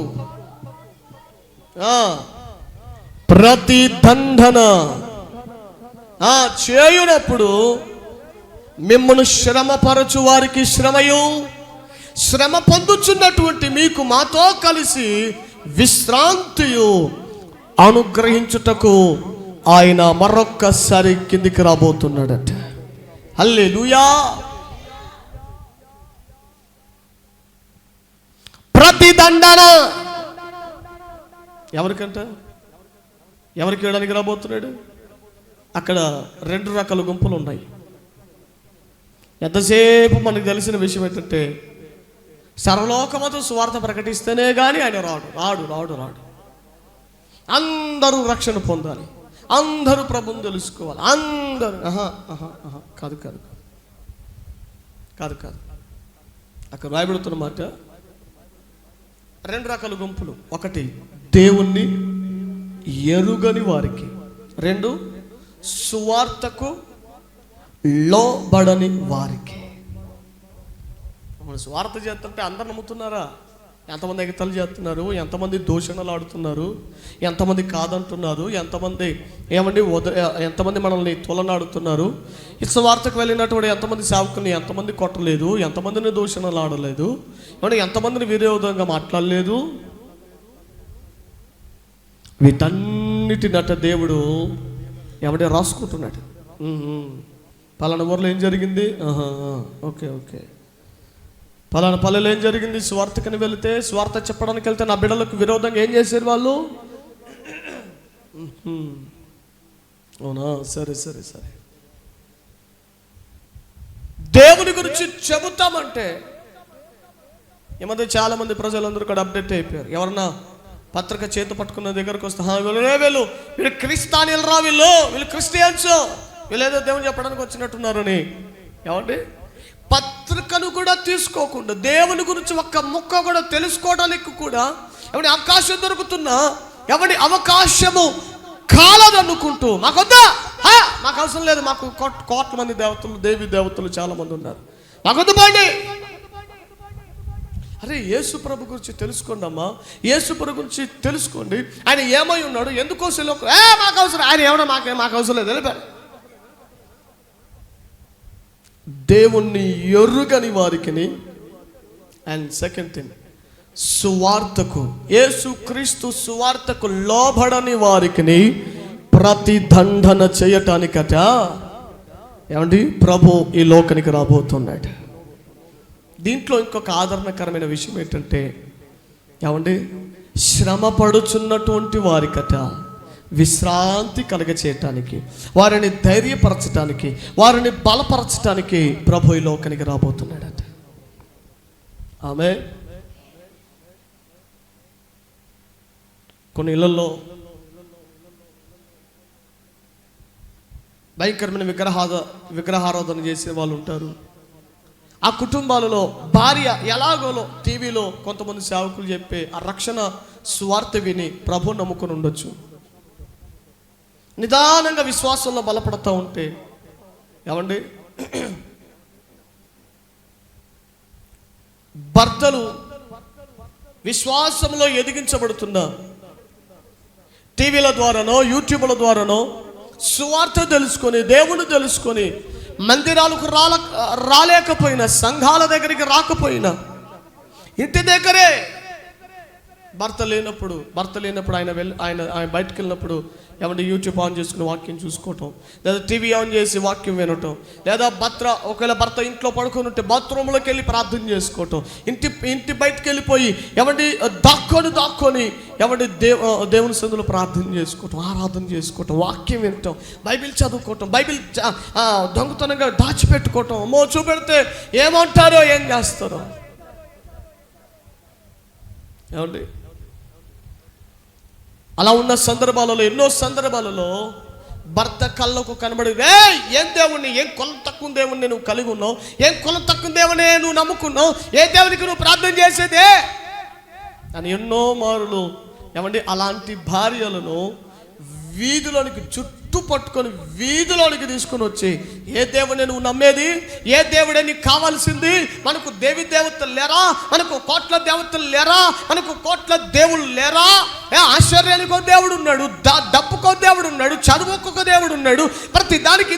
ప్రతిదండన చేయునప్పుడు మిమ్మల్ని శ్రమపరచు వారికి శ్రమయు, శ్రమ పొందుచున్నటువంటి మీకు మాతో కలిసి విశ్రాంతియు అనుగ్రహించుటకు ఆయన మరొక్కసారి కిందికి రాబోతున్నాడట. హల్లెలూయా. ప్రతిదండన ఎవరికంట? ఎవరికి ఇవ్వడానికి రాబోతున్నాడు? అక్కడ 2 రకాల గుంపులు ఉన్నాయి. ఎంతసేపు మనకు తెలిసిన విషయం ఏంటంటే, సర్వలోకమంతా సువార్త ప్రకటిస్తేనే కానీ ఆయన రాడు. అందరూ రక్షణ పొందాలి, అందరూ ప్రభువుని తెలుసుకోవాలి, అందరూ. కాదు. అక్కడ రాయబడుతున్న మాట 2 రకాల గుంపులు. 1 దేవుణ్ణి ఎరుగని వారికి, 2 సువార్తకు లోబడని వారికి. స్వార్థ చేస్తుంటే అందరు నమ్ముతున్నారా? ఎంతమంది ఎగతాలు చేస్తున్నారు, ఎంతమంది దూషణలు ఆడుతున్నారు, ఎంతమంది కాదంటున్నారు, ఎంతమంది మనల్ని తొలనాడుతున్నారు. ఈ స్వార్థకు వెళ్ళినటువంటి ఎంతమంది సేవకుల్ని ఎంతమంది కొట్టలేదు, ఎంతమందిని దూషణలు ఆడలేదు, ఎంతమందిని విరోధంగా మాట్లాడలేదు. వీటన్నిటినట దేవుడు రాసుకుంటున్నాడు. పలానా ఊర్లో ఏం జరిగింది, ఓకే. పలానా పల్లెలో ఏం జరిగింది, స్వార్థకని వెళితే, స్వార్థ చెప్పడానికి వెళ్తే నా బిడ్డలకు విరోధంగా ఏం చేశారు వాళ్ళు. అవునా, సరే. దేవుని గురించి చెబుతామంటే ఈ మధ్య చాలా మంది ప్రజలందరూ కూడా అప్డేట్ అయిపోయారు. ఎవరన్నా పత్రిక చేతి పట్టుకున్న దగ్గరకు వస్తే, వీళ్ళు క్రిస్తానీలు రా, వీళ్ళు క్రిస్టియన్స్, వీళ్ళేదో దేవుని చెప్పడానికి వచ్చినట్టున్నారని. ఏమండి, పత్రికను కూడా తీసుకోకుండా దేవుని గురించి ఒక్క ముక్క కూడా తెలుసుకోవడానికి కూడా ఎవరి అవకాశం దొరుకుతున్నా, ఎవరి అవకాశము కాలదనుకుంటూ మాకొద్దా, మాకు అవసరం లేదు, మాకు కోట్ల మంది దేవతలు, దేవి దేవతలు చాలా మంది ఉన్నారు, మాకొద్దు పోండి. అరే, యేసు ప్రభు గురించి తెలుసుకోండి అమ్మా, యేసు ప్రభు గురించి తెలుసుకోండి. ఆయన ఏమై ఉన్నాడు, ఎందుకోసం మాకు అవసరం, ఆయన ఏమన్నా మాకు అవసరం లేదు, వెళ్ళిపోయారు. దేవుణ్ణి ఎరుగని వారికి, అండ్ సెకండ్ థింగ్, సువార్తకు, యేసుక్రీస్తు సువార్తకు లోబడని వారికి ప్రతిదండన చేయటానికట ఏమండి ప్రభు ఈ లోకానికి రాబోతున్నాడు. దీంట్లో ఇంకొక ఆదరణకరమైన విషయం ఏంటంటే ఏమండి, శ్రమ పడుచున్నటువంటి వారికట విశ్రాంతి కలగచేయటానికి, వారిని ధైర్యపరచటానికి, వారిని బలపరచటానికి ప్రభు ఈ లోకానికి రాబోతున్నాడట. ఆమె కొన్ని ఇళ్లలో భయంకరమైన విగ్రహారాధన చేసే వాళ్ళు ఉంటారు. ఆ కుటుంబాలలో భార్య ఎలాగోలో టీవీలో కొంతమంది సేవకులు చెప్పే ఆ రక్షణ స్వార్థ విని ప్రభు నమ్ముకుని ఉండొచ్చు. నిదానంగా విశ్వాసంలో బలపడతా ఉంటే ఏమండి, భర్తలు విశ్వాసంలో ఎదిగించబడుతున్నా టీవీల ద్వారానో యూట్యూబ్ల ద్వారానో సువార్త తెలుసుకొని, దేవుని తెలుసుకొని, మందిరాలకు రాలేకపోయినా, సంఘాల దగ్గరికి రాకపోయినా, ఇంటి దగ్గరే భర్త లేనప్పుడు ఆయన బయటకు వెళ్ళినప్పుడు ఏమంటే యూట్యూబ్ ఆన్ చేసుకుని వాక్యం చూసుకోవటం, లేదా టీవీ ఆన్ చేసి వాక్యం వినటం, లేదా ఒకవేళ భర్త ఇంట్లో పడుకొని ఉంటే బాత్రూంలోకి వెళ్ళి ప్రార్థన చేసుకోవటం, ఇంటి బయటకు వెళ్ళిపోయి ఏమంటే దాక్కొని ఏమంటే దేవుని సందులో ప్రార్థన చేసుకోవటం, ఆరాధన చేసుకోవటం, వాక్యం వినటం, బైబిల్ చదువుకోవటం, బైబిల్ దొంగతనంగా దాచిపెట్టుకోవటం, అమ్మో చూపెడితే ఏమంటారో ఏం చేస్తారో. ఏమండి, అలా ఉన్న సందర్భాలలో, ఎన్నో సందర్భాలలో భర్త కళ్ళకు కనబడి, ఏం దేవుణ్ణి, ఏం కొల తక్కువ దేవుణ్ణి నువ్వు కలిగి ఉన్నావు, ఏం కొల తక్కువ దేవునే నువ్వు నమ్ముకున్నావు, ఏ దేవునికి నువ్వు ప్రార్థన చేసేదే అని ఎన్నో మారులు ఏమండి అలాంటి భార్యలను వీధిలోనికి చుట్టూ పట్టుకొని వీధిలోనికి తీసుకొని వచ్చి, ఏ దేవుడే నువ్వు నమ్మేది, ఏ దేవుడే నీకు కావాల్సింది, మనకు దేవి దేవతలు లేరా, మనకు కోట్ల దేవతలు లేరా, మనకు కోట్ల దేవుళ్ళు లేరా, ఆశ్చర్యానికో దేవుడు ఉన్నాడు, డబ్బుకో దేవుడు ఉన్నాడు, చదువుకో దేవుడు ఉన్నాడు, ప్రతి దానికి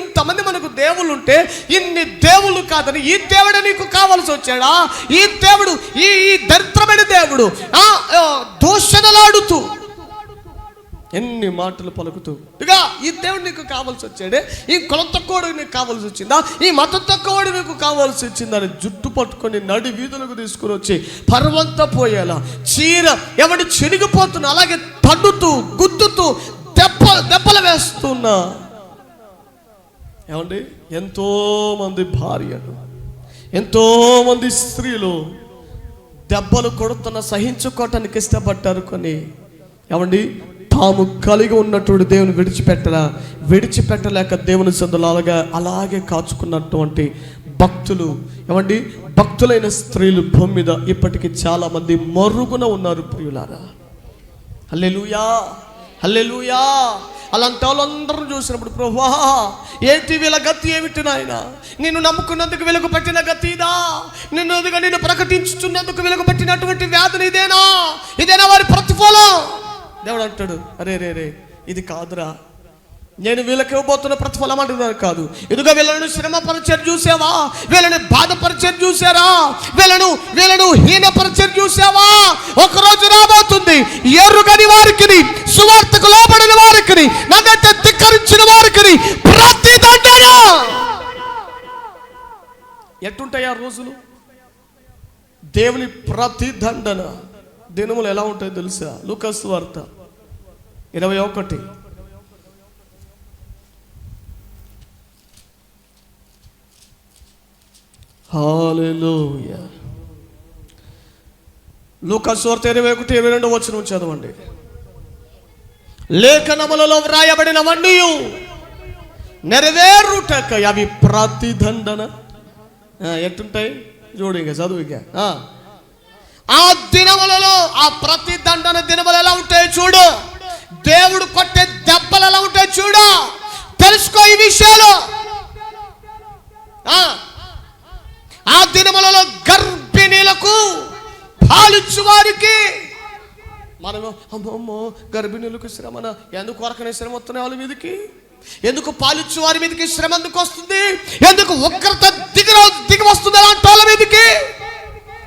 ఇంతమంది మనకు దేవుళ్ళు ఉంటే ఇన్ని దేవుళ్ళు కాదని ఈ దేవుడే నీకు కావాల్సి వచ్చాడా, ఈ దేవుడు ఈ దరిద్రమైన దేవుడు దూషణలాడుతూ ఎన్ని మాటలు పలుకుతూ, ఇక ఈ దేవుడు నీకు కావాల్సి వచ్చాడే, ఈ కుల తక్కువడు నీకు కావాల్సి వచ్చిందా, ఈ మతం తక్కువడు నీకు కావాల్సి వచ్చిందని జుట్టు పట్టుకొని నడి వీధులకు తీసుకుని వచ్చి పర్వంతా పోయేలా చీర ఎవడు చినిగిపోతున్నా అలాగే తన్నుతూ గుద్దుతూ దెబ్బలు వేస్తున్నా. ఏమండి, ఎంతో మంది భార్యలు, ఎంతో మంది స్త్రీలు దెబ్బలు కొడుతున్న సహించుకోవటానికి ఇష్టపడ్డారు. కొన్ని ఏమండి తాము కలిగి ఉన్నటువంటి దేవుని విడిచిపెట్టలేక దేవుని సందులో అలాగే కాచుకున్నటువంటి భక్తులు, ఏమండి భక్తులైన స్త్రీలు భూమి మీద ఇప్పటికీ చాలా మంది మరుగున ఉన్నారు. ప్రియులారా, హల్లెలూయా, హల్లెలూయా. అలాంటి వాళ్ళందరూ చూసినప్పుడు, ప్రభువా ఏంటి వీళ్ళ గతి ఏమిటి నాయన, నిన్ను నమ్ముకున్నందుకు వీళ్ళకు పెట్టిన గతి ఇదా, నిన్ను ప్రకటించుతున్నందుకు వీళ్ళకు పెట్టినటువంటి వ్యాధిని ఇదేనా వారి ప్రతిఫలం. దేవుడు అంటాడు, అరే ఇది కాదురా, నేను వీళ్ళకి ఇవ్వబోతున్న ప్రతిఫలం అంటున్నాను కాదు, ఇదిగో వీళ్ళను శ్రమపరిచయం చూసావా, వీళ్ళని బాధపరిచయం చూసారా, వీళ్ళను హీనపరిచయం చూసావా, ఒకరోజు రాబోతుంది ఎరుగని వారికి, సువార్తకు లోబడిన వారికి, నన్నైతే ధిక్కరించిన వారికి ప్రతిదండన. ఎట్టుంటాయి ఆ రోజులు? దేవుని ప్రతిదండన దినములు ఎలా ఉంటాయో తెలుసా? లూకాసు వార్త 21. హల్లెలూయా. లూకాసు వార్త 21:22 వచనం చదవండి. లేఖనములలో వ్రాయబడినవన్నీ నెరవేరుటకై అవి ప్రతిదండన. ఎట్టుంటాయి చూడు, ఇంకా చదువు. ఇక ఆ దినములలో, ఆ ప్రతిదండన దినములు ఎలా ఉంటాయి చూడు, దేవుడు కొట్టే దెబ్బలు ఎలా ఉంటాయి చూడు, తెలుసుకో ఈ విషయాలు. ఆ దినములలో గర్భిణీలకు, పాలిచ్చు వారికి, మనము అమ్మో గర్భిణీలకు శ్రమన, ఎందుకు కొరకనే శ్రమ వస్తున్నాయి వాళ్ళ మీదకి, ఎందుకు పాలిచ్చు వారి మీదకి శ్రమ ఎందుకు వస్తుంది? ఎందుకు ఉగ్రత దిగి వస్తుంది అలాంటి వాళ్ళ మీదకి?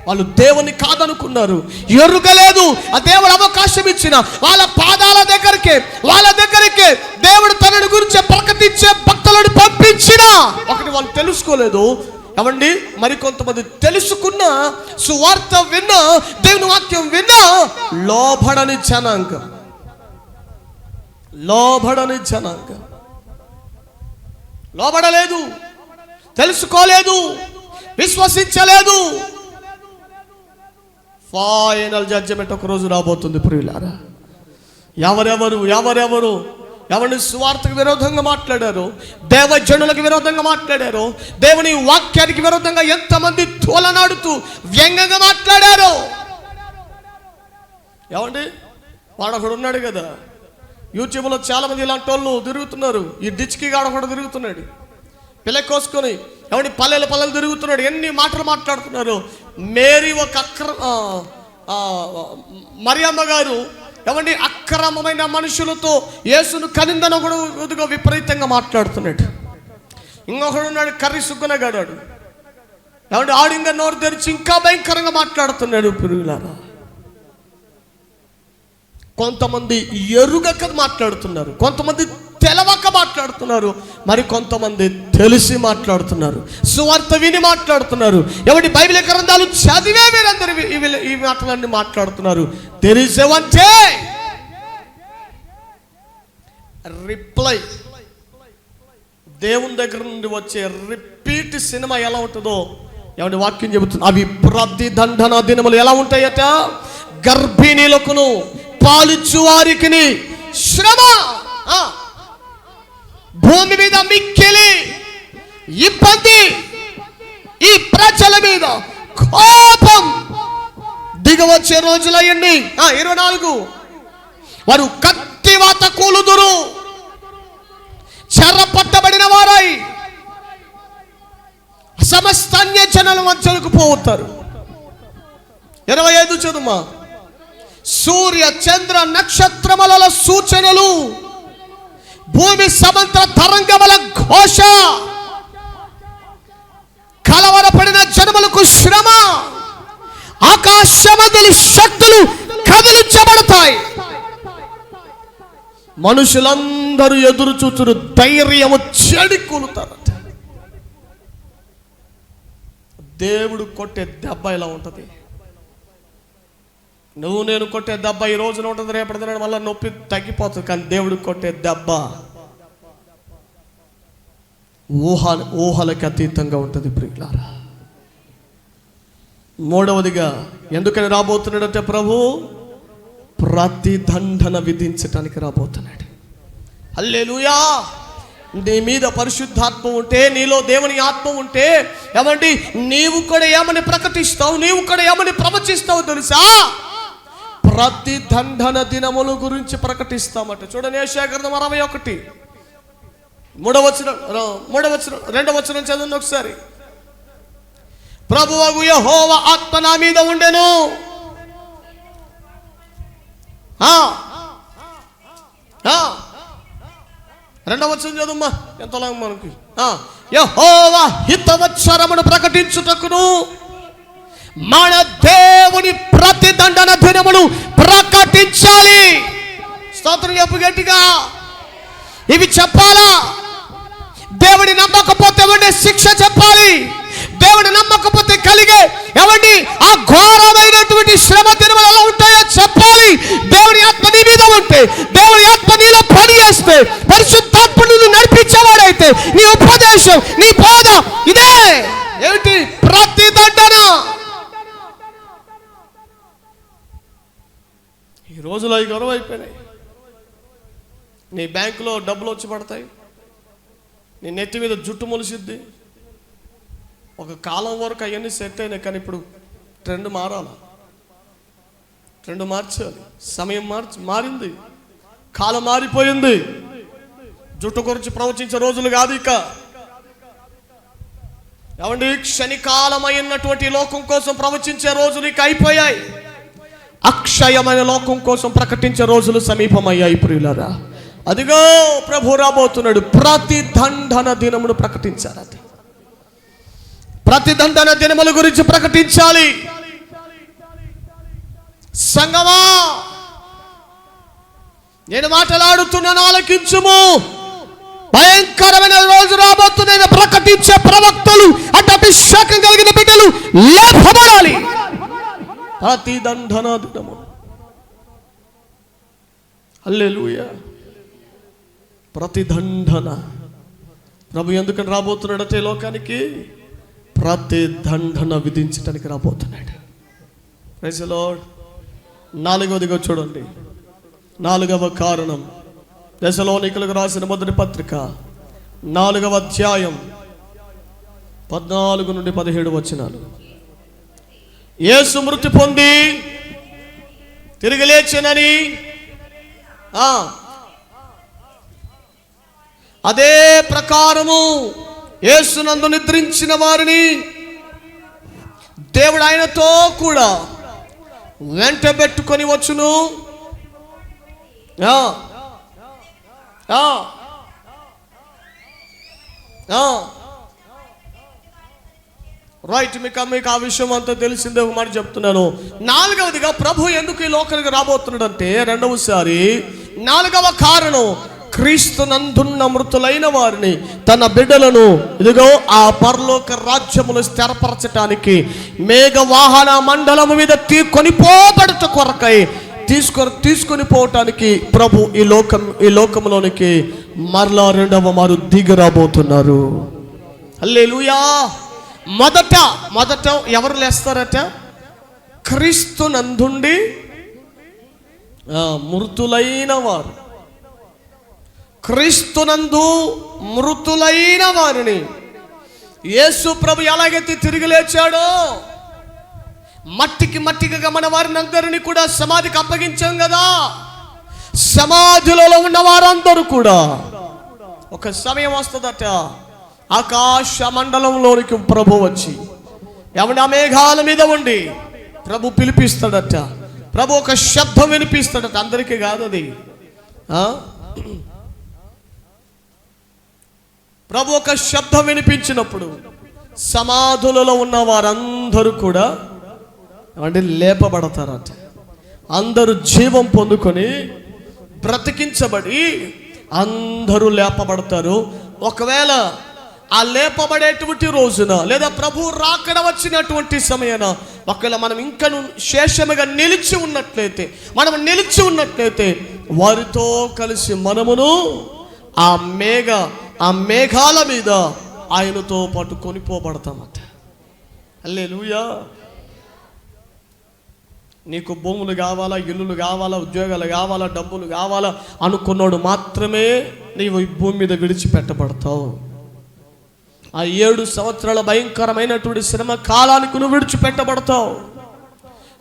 వాళ్ళు దేవుని కాదనుకున్నారు, ఎరుగలేదు. ఆ దేవుడు అవకాశం ఇచ్చిన వాళ్ళ పాదాల దగ్గరికి దేవుడు తనని గురించి ప్రకటించే భక్తులను పంపించిన ఒకటి వాళ్ళు తెలుసుకోలేదు. ఏమండి, మరికొంతమంది తెలుసుకున్న, సువార్త విన్నా, దేవుని వాక్యం విన్నా, లోబడని జనాంగం, లోబడలేదు, తెలుసుకోలేదు, విశ్వసించలేదు. ఫైనల్ జడ్జిమెంట్ ఒక రోజు రాబోతుంది ప్రియులారా. ఎవరెవరు ఎవరిని సువార్తకు విరోధంగా మాట్లాడారు, దేవజనులకు విరోధంగా మాట్లాడారు, దేవుని వాక్యానికి విరోధంగా ఎంతమంది తోలనాడుతూ వ్యంగ్యంగా మాట్లాడారు. ఏమండి, వాడు ఒకడు ఉన్నాడు కదా, యూట్యూబ్లో చాలా మంది ఇలాంటి వాళ్ళు తిరుగుతున్నారు. ఈ డిచ్కి గాడు ఒకడు తిరుగుతున్నాడు, పిల్ల కోసుకొని. ఏమండి, పల్లెలు తిరుగుతున్నాడు. ఎన్ని మాటలు మాట్లాడుతున్నారు. మేరీ ఒక మరియమ్మ గారు ఏమండి అక్రమమైన మనుషులతో యేసును కనిందని ఒకడు విపరీతంగా మాట్లాడుతున్నాడు. ఇంకొకడు ఉన్నాడు కర్రీ సుగ్గనగాడాడు. ఏమంటే ఆడు ఇంకా నోరు తెరిచి ఇంకా భయంకరంగా మాట్లాడుతున్నాడు. పిల్లలారా, కొంతమంది ఎరుగక మాట్లాడుతున్నారు, కొంతమంది తెలవక మాట్లాడుతున్నారు, మరి కొంతమంది తెలిసి మాట్లాడుతున్నారు, సువార్త విని మాట్లాడుతున్నారు. ఎవరి బైబిల్ గ్రంథాలు చదివే వీరందరూ ఈ మాటలన్నీ మాట్లాడుతున్నారు. There is one day reply. దేవుని దగ్గర నుండి వచ్చే రిపీట్ సినిమా ఎలా ఉంటుందో ఎవరి వాక్యం చెబుతుంది. అవి ప్రతిదండన దినములు ఎలా ఉంటాయట? గర్భిణీలకును పాలిచ్చు వారికి శ్రమ, భూమి మీద మిక్కిలి ఇబ్బంది, ఈ ప్రజల మీద కోపం దిగవచ్చే రోజులయ్యండి. 24 వారు కత్తివాత కూలుదురు, చెరపట్టబడిన వారై సమస్త అన్య జనుల మధ్యలకు పోతారు. 25 చదుమా. సూర్య చంద్ర నక్షత్రముల సూచనలు, భూమి సముద్ర తరంగముల ఘోష, కలవరపడిన జనములకు శ్రమ, ఆకాశమందలి శక్తులు కదిలించబడతాయి. మనుషులందరూ ఎదురు చూచురు, ధైర్యము చెడికూలుతారట. దేవుడు కొట్టే దెబ్బ ఇలా ఉంటుంది. నువ్వు నేను కొట్టే దెబ్బ ఈ రోజున ఉంటుంది, రేపటి దినాన మళ్ళీ నొప్పి తగ్గిపోతుంది. కానీ దేవుడు కొట్టే దెబ్బ ఊహలకి అతీతంగా ఉంటుంది ప్రియులారా. మూడవదిగా ఎందుకని రాబోతున్నాడంటే ప్రభు ప్రతిదండన విధించటానికి రాబోతున్నాడు. హల్లెలూయా. నీ మీద పరిశుద్ధాత్మ ఉంటే, నీలో దేవుని ఆత్మ ఉంటే, ఏమండి నీవు కూడా ఏమని ప్రకటిస్తావు, నీవు కూడా ఏమని ప్రవచిస్తావు తెలుసా? ప్రతిదండన దినముల గురించి ప్రకటిస్తామట. చూడండి, యెషయా గ్రంథం 61 3వ వచనం 2వ వచనం చదవండి ఒకసారి. ప్రభువగు యెహోవా ఆత్మ నా మీద ఉండెను. 2వ వచనం చదువుమా, ఎంతలా మనకి. యెహోవా హితవత్సరమును ప్రకటించుటకును మన దేవుని ప్రతిదండన దినమును ప్రకటించాలి. స్తోత్రం చెప్పు గట్టిగా. ఇవి చెప్పాలా? దేవుని నమ్మకపోతే ఏమంటే శిక్ష చెప్పాలి. దేవుని నమ్మకపోతే కలిగే ఏమండి ఆ ఘోరమైనటువంటి శ్రమ దినములు ఎలా ఉంటాయో చెప్పాలి. దేవుని ఆత్మ నీ మీద ఉంటే, దేవుని ఆత్మ నీలో పని చేస్తే, పరిశుద్ధాత్ముడు నిన్ను నడిపించేవాడైతే, నీ ఉపదేశం, నీ బోధ ఇదే ఏమిటి? ప్రతిదండన. ఈ రోజులో అవి గొడవ అయిపోయినాయి. నీ బ్యాంకులో డబ్బులు వచ్చి పడతాయి, నీ నెత్తి మీద జుట్టు మొలిసిద్ది. ఒక కాలం వరకు అవన్నీ సెట్ అయినాయి, కానీ ఇప్పుడు ట్రెండ్ మారాలి, ట్రెండ్ మార్చాలి. సమయం మారింది, కాలం మారిపోయింది. జుట్టు గురించి ప్రవచించే రోజులు కాదు ఇక. ఏమండి క్షణికాలమైనటువంటి లోకం కోసం ప్రవచించే రోజులు ఇక అయిపోయాయి. అక్షయమైన లోకం కోసం ప్రకటించే రోజులు సమీపమయ్యాయి ప్రియులారా. అదిగో ప్రభు రాబోతున్నాడు. ప్రతిదండన దినమును ప్రకటించాలి. ప్రతిదండన దినముల గురించి ప్రకటించాలి. సంగమా, నేను మాట్లాడుతున్నాను, ఆలకించుము. భయంకరమైన రోజు రాబోతుందని ప్రకటించే ప్రవక్తలు, అంటే అభిషేకం కలిగిన బిడ్డలు లేపబడాలి. ప్రతిదండన దినము. హల్లెలూయా. ప్రతిదండన. ప్రభు ఎందుకని రాబోతున్నాడంటే లోకానికి ప్రతిదండన విధించడానికి రాబోతున్నాడు. Praise the lord. 4వదిగా చూడండి, 4వ కారణం, దశలోనికలకు రాసిన మొదటి పత్రిక 4వ అధ్యాయం 14 నుండి 17 వచనాలు. యేసు మృతి పొంది తిరిగి లేచెనని, అదే ప్రకారము యేసునందు నిద్రించిన వారిని దేవుడు ఆయనతో కూడా వెంటబెట్టుకొని వచ్చును. రైట్, మీకు ఆ విషయం అంతా తెలిసిందే. ఒక మాట చెప్తున్నాను. 4వదిగా ప్రభు ఎందుకు ఈ లోకానికి రాబోతున్నాడు అంటే, రెండవసారి 4వ కారణం, క్రీస్తునందున్న మృతులైన వారిని, తన బిడ్డలను ఇదిగో ఆ పరలోక రాజ్యములు స్థిరపరచటానికి మేఘ వాహన మండలము మీద కొనిపోబడుట కొరకై తీసుకొని పోవటానికి ప్రభు ఈ లోకంలోనికి మరలా 2వ మారు దిగి రాబోతున్నారు. హల్లెలూయా. మొదట ఎవరు లేస్తారట? క్రీస్తునందుండి మృతులైన వారు. క్రీస్తునందు మృతులైన వారిని యేసు ప్రభు ఎలాగైతే తిరిగి లేచాడో, మట్టిగా మన వారిని అందరినీ కూడా సమాధికి అప్పగించాం కదా. సమాధిలో ఉన్న వారందరూ కూడా ఒక సమయం వస్తుందట, ఆకాశ మండలంలోనికి ప్రభు వచ్చి ఎవరి మేఘాల మీద ఉండి ప్రభు పిలిపిస్తాడట. ప్రభు ఒక శబ్దం వినిపిస్తాడట. అందరికీ కాదు అది. ప్రభు ఒక శబ్దం వినిపించినప్పుడు సమాధులలో ఉన్న వారందరూ కూడా లేపబడతారట. అందరూ జీవం పొందుకొని బ్రతికించబడి అందరూ లేపబడతారు. ఒకవేళ ఆ లేపబడేటువంటి రోజున లేదా ప్రభు రాకడ వచ్చినటువంటి సమయాన ఒకవేళ మనం ఇంకా శేషముగా నిలిచి ఉన్నట్లయితే వారితో కలిసి మనమును ఆ మేఘాల మీద ఆయనతో పాటు కొనిపోబడతామట. హల్లెలూయా. నీకు భూములు కావాలా, ఇల్లులు కావాలా, ఉద్యోగాలు కావాలా, డబ్బులు కావాలా అనుకున్నాడు మాత్రమే నీవు ఈ భూమి మీద విడిచిపెట్టబడతావు. ఆ 7 సంవత్సరాల భయంకరమైనటువంటి శ్రమ కాలానికి నువ్వు విడిచిపెట్టబడతావు.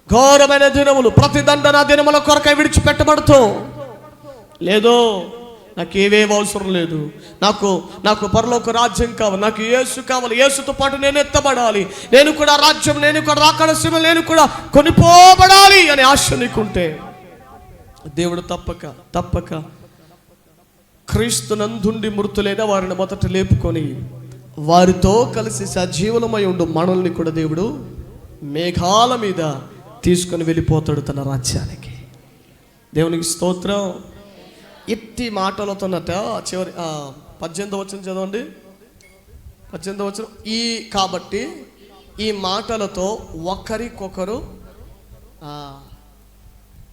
ఘోరమైన దినములు, ప్రతిదండన దినముల కొరకై విడిచిపెట్టబడతావు. లేదో నాకు ఏవేవి అవసరం లేదు, నాకు పరలోక రాజ్యం కావాలి, నాకు యేసు కావాలి, యేసుతో పాటు నేను ఎత్తబడాలి, నేను కూడా రాజ్యం, నేను కూడా రాకడ శ్రమ, నేను కూడా కొనిపోబడాలి అనే ఆశ నీకుంటే దేవుడు తప్పక క్రీస్తునందుండి మృతులైన వారిని మొదట లేపుకొని వారితో కలిసి సజీవనమై ఉండు మనల్ని కూడా దేవుడు మేఘాల మీద తీసుకొని వెళ్ళిపోతాడు తన రాజ్యానికి. దేవునికి స్తోత్రం. ఇట్టి మాటలతోనట చివరి 18వ వచనం చదవండి. 18వ వచనం, కాబట్టి ఈ మాటలతో ఒకరికొకరు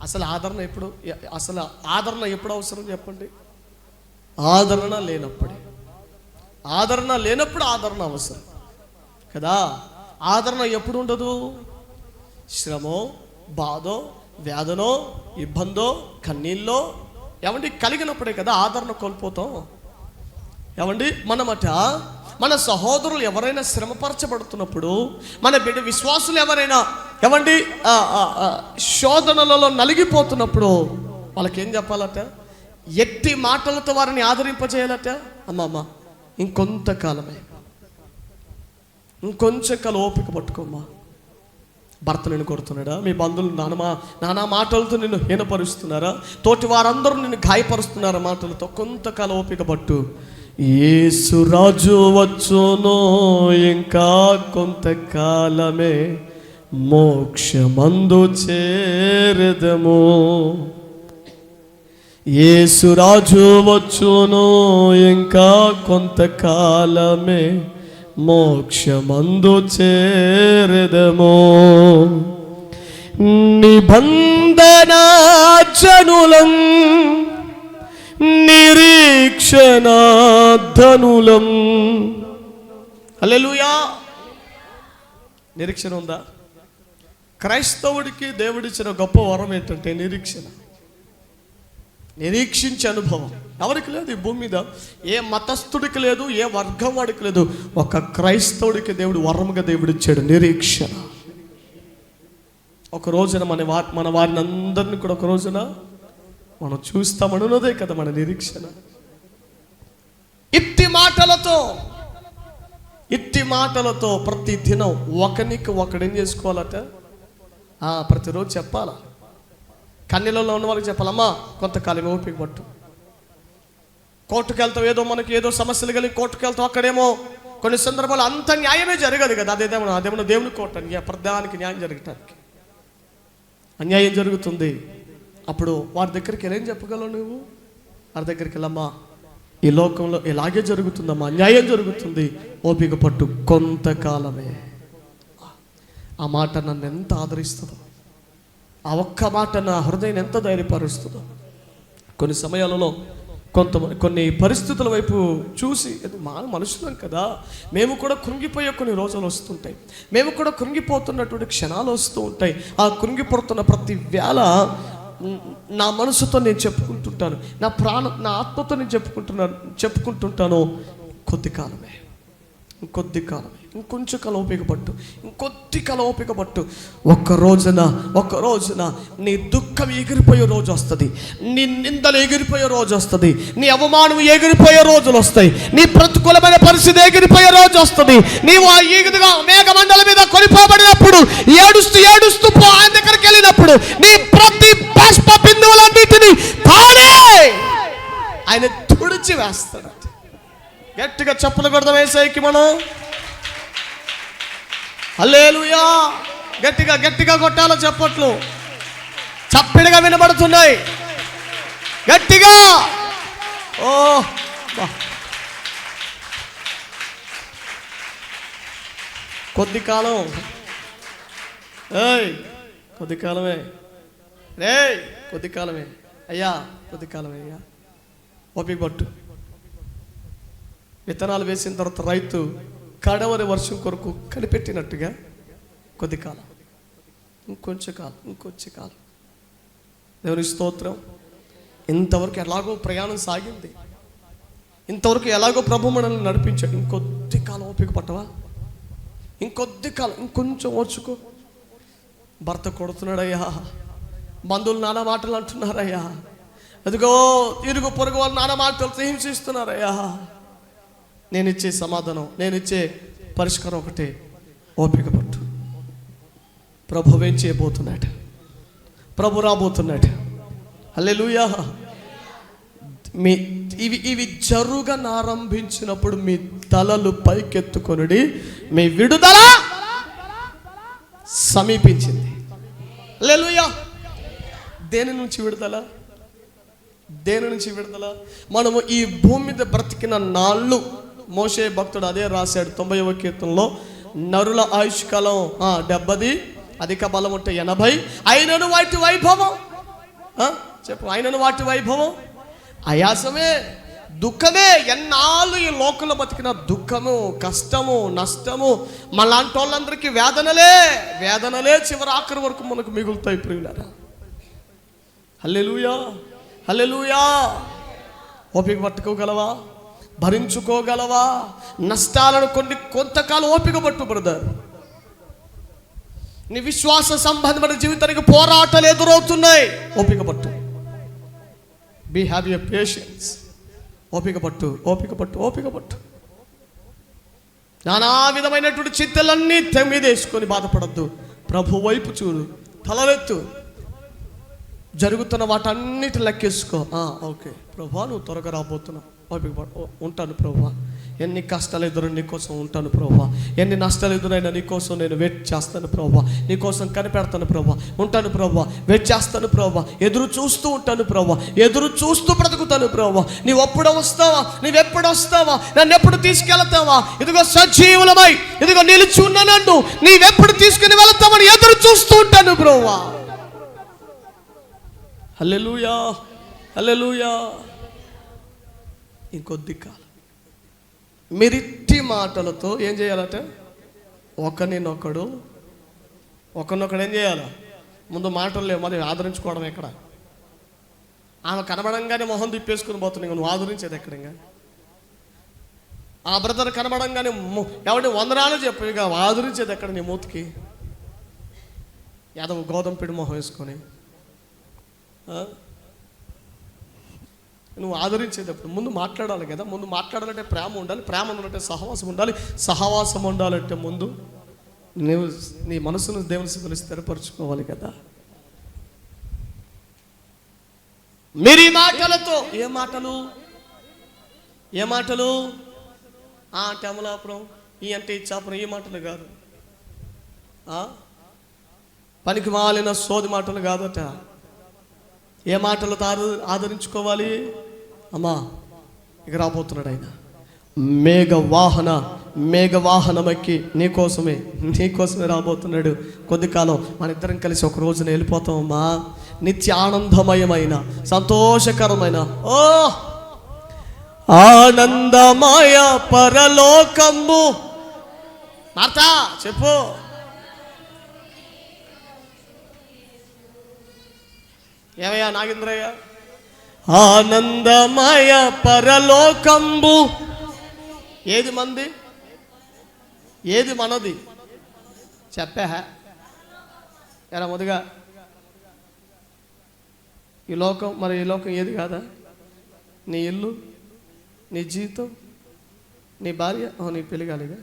అసలు ఆదరణ ఎప్పుడు అవసరం చెప్పండి? ఆదరణ లేనప్పుడు ఆదరణ అవసరం కదా. ఆదరణ ఎప్పుడు ఉండదు? శ్రమో, బాధో, వ్యాధనో, ఇబ్బందో, కన్నీళ్ళో కలిగినప్పుడే కదా ఆదరణ కోల్పోతాం. మన సహోదరులు ఎవరైనా శ్రమపరచబడుతున్నప్పుడు, మన బిడ్డ విశ్వాసులు ఎవరైనా శోధనలలో నలిగిపోతున్నప్పుడు వాళ్ళకేం చెప్పాలట? ఎట్టి మాటలతో వారిని ఆదరింపజేయాలట. అమ్మమ్మ ఇంకొంచెం కాలం ఓపిక పట్టుకోమ్మా, భర్త నిన్ను కొడుతున్నాడా? మీ బంధువులు నానా మాటలతో నిన్ను హీనపరుస్తున్నారా? తోటి వారందరూ నిన్ను గాయపరుస్తున్నారా మాటలతో? కొంతకాలం ఓపిక పట్టు. యేసు రాజు వచ్చును ఇంకా కొంతకాలమే, మోక్షమందు చేరదము. యేసు రాజు వచ్చును ఇంకా కొంతకాలమే, మోక్షమందు చేరదము. నిబంధన జనులం నిరీక్షణ ధనులం. హల్లెలూయా. నిరీక్షణ ఉందా? క్రైస్తవుడికి దేవుడిచ్చిన గొప్ప వరం ఏంటంటే నిరీక్షణ. నిరీక్షించే అనుభవం ఎవరికి లేదు ఈ భూమి మీద. ఏ మతస్థుడికి లేదు, ఏ వర్గం వాడికి లేదు. ఒక క్రైస్తవుడికి దేవుడు వరముగా దేవుడిచ్చాడు నిరీక్షణ. ఒక రోజున మన వారిని అందరినీ కూడా ఒక రోజున మనం చూస్తామనున్నదే కదా మన నిరీక్షణ. ఇట్టి మాటలతో ప్రతి దినం ఒకనికి ఒకడేం చేసుకోవాలట? ప్రతిరోజు చెప్పాలా? కన్నీళ్ళలో ఉన్న వాళ్ళకి చెప్పాలమ్మా కొంతకాలం ఓపిక పట్టు. కోర్టుకు వెళ్తాం, మనకి ఏదో సమస్యలు కలిగి కోర్టుకు వెళ్తాం. అక్కడేమో కొన్ని సందర్భాలు అంత న్యాయమే జరగదు కదా. అదేమో దేవుని కోర్టు అని ప్రధానికి న్యాయం జరగటానికి అన్యాయం జరుగుతుంది. అప్పుడు వారి దగ్గరికి ఏం చెప్పగలవు నువ్వు? వారి దగ్గరికి వెళ్ళమ్మా, ఈ లోకంలో ఇలాగే జరుగుతుందమ్మా, అన్యాయం జరుగుతుంది, ఓపిక పట్టు కొంతకాలమే. ఆ మాట నన్ను ఎంత ఆదరిస్తుందో, ఆ ఒక్క మాట నా హృదయాన్ని ఎంత ధైర్యపరుస్తుందో. కొన్ని సమయాలలో కొన్ని పరిస్థితుల వైపు చూసి మనుషులం కదా, మేము కూడా కృంగిపోయే కొన్ని రోజులు వస్తుంటాయి, మేము కూడా కృంగిపోతున్నటువంటి క్షణాలు వస్తూ ఉంటాయి. ఆ కృంగిపోతున్న ప్రతి వేళ నా మనసుతో నేను చెప్పుకుంటుంటాను, నా ఆత్మతో నేను చెప్పుకుంటుంటాను కొద్ది కాలమే, ఇంకొంచెం కాలం ఓపిక పట్టు, ఇంకొద్ది కాలం ఓపిక పట్టు. ఒక్క రోజున నీ దుఃఖం ఎగిరిపోయే రోజు వస్తుంది, నీ నిందలు ఎగిరిపోయే రోజు వస్తుంది, నీ అవమానం ఎగిరిపోయే రోజులు వస్తాయి, నీ ప్రతికూలమైన పరిస్థితి ఎగిరిపోయే రోజు వస్తుంది. నీవు ఆ ఈగుదుగా మేఘమండల మీద కొనిపోబడినప్పుడు ఏడుస్తూ ఆయన దగ్గరికి వెళ్ళినప్పుడు నీ ప్రతి బాష్ప బిందువులన్నిటినీ తానే ఆయన తుడిచి వేస్తాడు. గట్టిగా చప్పలు కొడదాం యేసయ్యకి మనం. హల్లెలూయా. గట్టిగా కొట్టాలో చప్పట్లు చప్పిడిగా వినబడుతున్నాయి. గట్టిగా ఓ కొద్ది కాలమే అయ్యా, కొద్ది కాలమే అయ్యా, ఓపిక పట్టు. విత్తనాలు వేసిన తర్వాత రైతు కడవరి వర్షం కొరకు కనిపెట్టినట్టుగా కొద్ది కాలం, ఇంకొంచెం కాలం. దేవుని స్తోత్రం. ఇంతవరకు ఎలాగో ప్రయాణం సాగింది, ఇంతవరకు ఎలాగో ప్రభు మనల్ని నడిపించాడు. ఇంకొద్ది కాలం ఓపిక పట్టవా? ఇంకొద్ది కాలం, ఇంకొంచెం ఓర్చుకో. భర్త కొడుతున్నాడయ్యా, బంధువులు నానా మాటలు అంటున్నారయ్యా, అదిగో ఇరుగు పొరుగు వాళ్ళు నానా మాటలతో హింసిస్తున్నారయ్యా. నేనిచ్చే సమాధానం, నేనిచ్చే పరిష్కారం ఒకటే, ఓపిక పట్టు. ప్రభు ఏం చేయబోతున్నాడు? ప్రభు రాబోతున్నాడు. హల్లెలూయా. ఇవి జరుగనారంభించినప్పుడు మీ తలలు పైకెత్తుకొనుడి, మీ విడుదల సమీపించింది. హల్లెలూయా. దేని నుంచి విడుదల? మనము ఈ భూమి మీద బ్రతికిన నాళ్ళు, మోషే భక్తుడు అదే రాశాడు 90వ కీర్తనలో, నరుల ఆయుష్కాలం 70, అధిక బలం ఉంటే 80. అయినను వాటి వైభవం చెప్పు, అయినను వాటి వైభవం ఆయాసమే, దుఃఖమే. ఎన్నాళ్ళు ఈ లోకంలో బతికిన దుఃఖము, కష్టము, నష్టము, మనలాంటి వాళ్ళందరికీ వేదనలే చివరి ఆఖరి వరకు మనకు మిగులుతాయి ప్రియులారా. హల్లెలూయా. ఓపిక పట్టుకోగలవా? భరించుకోగలవా? నష్టాలను కొంతకాలం ఓపిక పట్టు బ్రదర్. నీ విశ్వాస సంబంధమైన జీవితానికి పోరాటాలు ఎదురవుతున్నాయి, ఓపిక పట్టు. Have your patience. ఓపిక పట్టు. నానా విధమైనటువంటి చింతలన్నీ తెమ్మిదేసుకొని బాధపడద్దు. ప్రభు వైపు చూడు, తలవెత్తు, జరుగుతున్న వాటన్నిటి లెక్కేసుకో. ఓకే ప్రభా, నువ్వు త్వరగా రాబోతున్నావు, ఉంటాను ప్రభా. ఎన్ని కష్టాలు ఎదురు నీకోసం ఉంటాను ప్రభా, ఎన్ని నష్టాలు ఎదురైనా నీకోసం నేను వెయిట్ చేస్తాను ప్రభా, నీకోసం కనిపెడతాను ప్రభా, ఉంటాను ప్రభా, వెయిట్ చేస్తాను ప్రభా, ఎదురు చూస్తూ ఉంటాను ప్రభా, ఎదురు చూస్తూ బ్రతుకుతాను ప్రభా. నీవు ఎప్పుడు వస్తావా, నీవెప్పుడు వస్తావా, నన్ను ఎప్పుడు తీసుకెళ్తావా, ఇదిగో సజీవులమై ఇదిగో నిలిచి ఉన్న నన్ను నీవెప్పుడు తీసుకుని వెళ్తావని ఎదురు చూస్తూ ఉంటాను ప్రభా. హల్లెలూయా, హల్లెలూయా. ఇంకొద్ది కాలం మీరిట్టి మాటలతో ఏం చేయాలట, ఒకరినొకడు ఏం చేయాలి, ముందు మాటలు లేవు, మరి ఆదరించుకోవడం ఎక్కడ? ఆమె కనబడంగానే మొహం తిప్పేసుకుని పోతుంది, నువ్వు ఆదరించేది ఎక్కడ? ఇంకా ఆ బ్రదర్ కనబడంగానే ఎవరి వందనాలు చెప్పు, ఇక ఆదరించేది ఎక్కడ నీ మూతికి? యాదవ్ గోధుమ పిడి మొహం వేసుకొని నువ్వు ఆదరించేటప్పుడు ముందు మాట్లాడాలి కదా. ముందు మాట్లాడాలంటే ప్రేమ ఉండాలి, ప్రేమ ఉండాలంటే సహవాసం ఉండాలి, సహవాసం ఉండాలంటే ముందు నువ్వు నీ మనసును దేవుని సన్నిధిలో స్థిరపరచుకోవాలి కదా. మీరు ఈ మాటలతో ఏ మాటలు అంటే అమలాపురం, ఈ అంటే ఇచ్చాపురం, ఈ మాటలు కాదు, పనికి మాలిన సోది మాటలు కాదట. ఏ మాటలతో ఆదరించుకోవాలి? అమ్మా, ఇక రాబోతున్నాడు ఆయన, మేఘవాహనమెక్కి నీకోసమే రాబోతున్నాడు. కొద్ది కాలం మన ఇద్దరం కలిసి ఒక రోజున వెళ్ళిపోతాం అమ్మా. నిత్య ఆనందమయమైన సంతోషకరమైన ఆనందమయ పరలోకము. మార్తా చెప్పు, ఏమయ్యా నాగేంద్రయ్య? ఆనందమయ పరలోకంబు. ఏది మంది, ఏది మనది చెప్పా? ఎలా మొదగా ఈ లోకం, మరి ఈ లోకం ఏది కాదా? నీ ఇల్లు, నీ జీవితం, నీ భార్య, నీ పెళ్లి కాలేదా,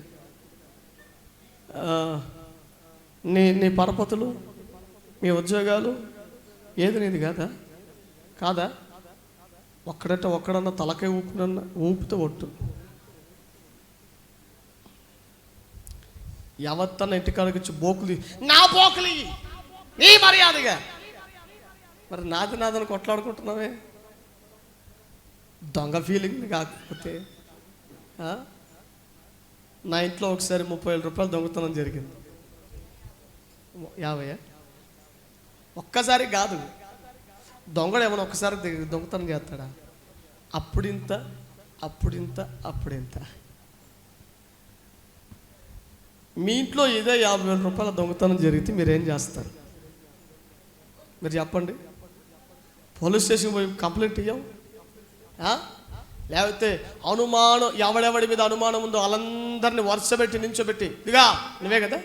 నీ పరపతులు, నీ ఉద్యోగాలు, ఏది నీది కాదా? ఒక్కడన్నా తలకాయ ఊపితే ఒట్టు. ఎవత్తన్న ఇంటికాడికి వచ్చి బోకులు, నా బోకులు నీ మర్యాదగా, మరి నాదని కొట్లాడుకుంటున్నావే, దొంగ ఫీలింగ్ కాకపోతే. నా ఇంట్లో ఒకసారి 30,000 రూపాయలు దొంగతనం జరిగింది. 50 ఒక్కసారి కాదు, దొంగడు ఏమైనా ఒక్కసారి దొంగతనం చేస్తాడా? అప్పుడింత. మీ ఇంట్లో ఇదే 50,000 రూపాయల దొంగతనం జరిగితే మీరేం చేస్తారు? మీరు చెప్పండి. పోలీస్ స్టేషన్ పోయి కంప్లైంట్ ఇయ్యం? లేకపోతే అనుమానం, ఎవడెవడి మీద అనుమానం ఉందో వాళ్ళందరినీ వరుసపెట్టి నించోబెట్టి, ఇదిగా నువ్వే కదా,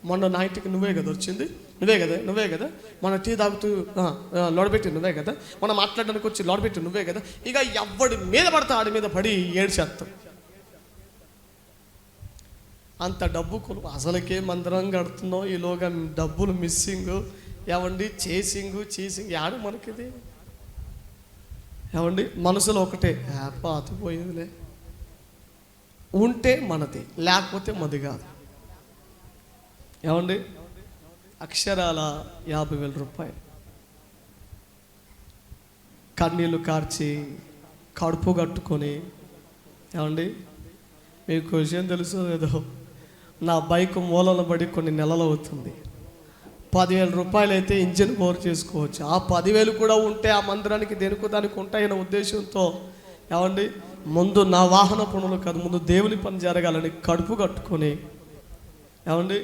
మొన్న నైట్కి నువ్వే కదా వచ్చింది, నువ్వే కదా మన టీ తాగుతూ లోడబెట్టి నువ్వే కదా, మనం మాట్లాడడానికి వచ్చి లోడబెట్టి నువ్వే కదా, ఇక ఎవడి మీద పడతా ఆడి మీద పడి ఏడ్చేస్తాం. అంత డబ్బు అసలుకే మందిరం కడుతున్నాం, ఈలోగా డబ్బులు మిస్సింగ్, ఏమండి చేసింగ్ యాడు మనకిది? ఏమండి మనసులో ఒకటే, పాతిపోయిందిలే, ఉంటే మనది, లేకపోతే మది కాదు. ఏమండి అక్షరాల 50,000 రూపాయలు కన్నీళ్ళు కార్చి కడుపు కట్టుకొని. ఏమండి మీకు విషయం తెలుసు ఏదో, నా బైక్ మూలన పడి కొన్ని నెలలు అవుతుంది. 10,000 రూపాయలు అయితే ఇంజిన్ బోర్ చేసుకోవచ్చు. ఆ 10,000 కూడా ఉంటే ఆ మందిరానికి దానికి ఉంటాయన్న ఉద్దేశంతో, ఏమండి ముందు నా వాహన పనులు కాదు, ముందు దేవుని పని జరగాలని కడుపు కట్టుకొని, ఏమండి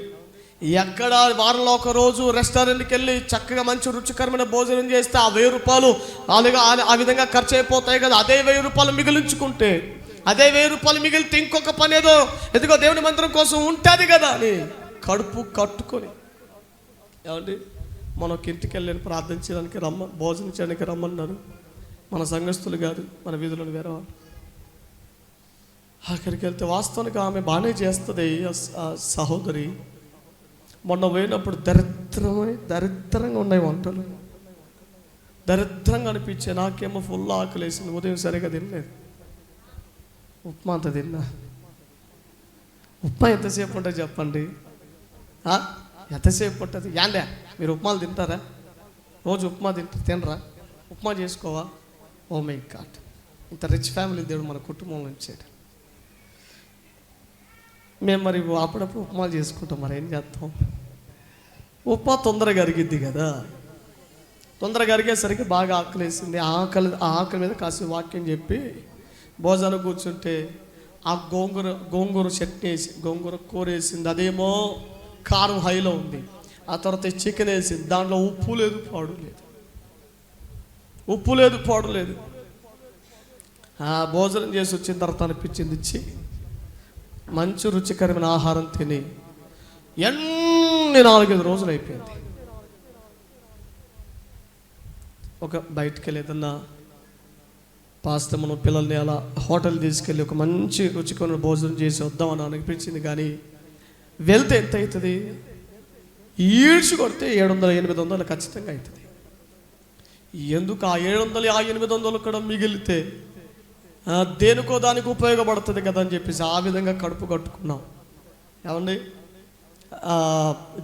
ఎక్కడ వారంలో ఒక రోజు రెస్టారెంట్కి వెళ్ళి చక్కగా మంచి రుచికరమైన భోజనం చేస్తే ఆ 1,000 రూపాయలు అలాగా ఆ విధంగా ఖర్చు అయిపోతాయి కదా. అదే 1,000 రూపాయలు మిగిలించుకుంటే, అదే 1,000 రూపాయలు మిగిలితే ఇంకొక పని ఏదో ఎదుగో దేవుని మందిరం కోసం ఉంటుంది కదా అని కడుపు కట్టుకొని. ఏమండి మనకి ఇంటికి వెళ్ళి ప్రార్థించడానికి భోజనం చేయడానికి రమ్మన్నారు మన సంఘస్థులు కాదు, మన వీధులను వేరే వాళ్ళు. అక్కడికి వెళ్తే వాస్తవానికి ఆమె బాగానే చేస్తుంది, సహోదరి. మొన్న పోయినప్పుడు దరిద్రంగా ఉన్నాయి వంటలు, దరిద్రంగా అనిపించే. నాకేమో ఫుల్ ఆకలి వేసింది, ఉదయం సరిగా తినలేదు. ఉప్మా అంత తిన్నా. ఉప్మా ఎంతసేపు ఉంటుంది చెప్పండి? ఎంతసేపు ఉంటుంది? యాండే మీరు ఉప్మాలు తింటారా? రోజు ఉప్మా తినరా? ఉప్మా చేసుకోవా? ఓ మై గాడ్, ఇంత రిచ్ ఫ్యామిలీ దేవుడు మన కుటుంబంలో ఉంచాడు. మేము మరి అప్పుడప్పుడు ఉప్మాలు చేసుకుంటాం, మరి ఏం చేస్తాం? ఉప్మా తొందరగా అరిగిద్ది కదా. తొందరగా అరిగేసరికి బాగా ఆకలి వేసింది. ఆకలి మీద కాసేపు వాక్యం చెప్పి భోజనం కూర్చుంటే ఆ గోంగూర చట్నీ వేసి గోంగూర కూర వేసింది, అదేమో కారం హైలో ఉంది. ఆ తర్వాత చికెన్ వేసింది, దాంట్లో ఉప్పు లేదు పాడు లేదు. భోజనం చేసి వచ్చిన తర్వాత అనిపించింది, ఇచ్చి మంచి రుచికరమైన ఆహారం తిని ఎన్ని 4-5 రోజులు అయిపోయింది. ఒక బయటికి వెళ్ళి ఏదన్నా పాస్తా మనం పిల్లల్ని అలా హోటల్ తీసుకెళ్ళి ఒక మంచి రుచికరమైన భోజనం చేసి వద్దామని అనిపించింది. కానీ వెళ్తే ఎంత అవుతుంది? ఈడ్చి కొడితే 700-800 ఖచ్చితంగా అవుతుంది. ఎందుకు ఆ 700-800 కూడా మిగిలితే దేనికో దానికి ఉపయోగపడుతుంది కదా అని చెప్పేసి ఆ విధంగా కడుపు కట్టుకున్నాం. ఏమండి,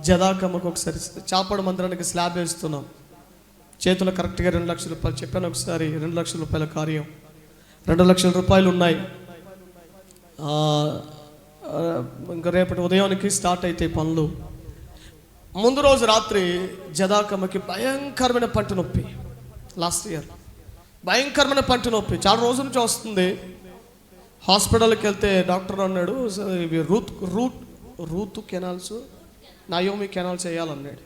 జదాకమ్మకు ఒకసారి చాపడ మందిరానికి స్లాబ్ వేస్తున్నాం. చేతిలో కరెక్ట్గా 2 లక్షల రూపాయలు చెప్పాను. ఒకసారి 2 లక్షల రూపాయల కార్యం, 2 లక్షల రూపాయలు ఉన్నాయి. ఇంకా రేపటి ఉదయానికి స్టార్ట్ అవుతాయి పనులు. ముందు రోజు రాత్రి జదాకమ్మకి భయంకరమైన పంట నొప్పి. లాస్ట్ ఇయర్ భయంకరమైన పంట నొప్పి చాలా రోజుల నుంచి వస్తుంది. హాస్పిటల్కి వెళ్తే డాక్టర్ అన్నాడు, ఇవి రూత్ కెనాల్స్, నయోమి కెనాల్స్ వేయాలన్నాడు.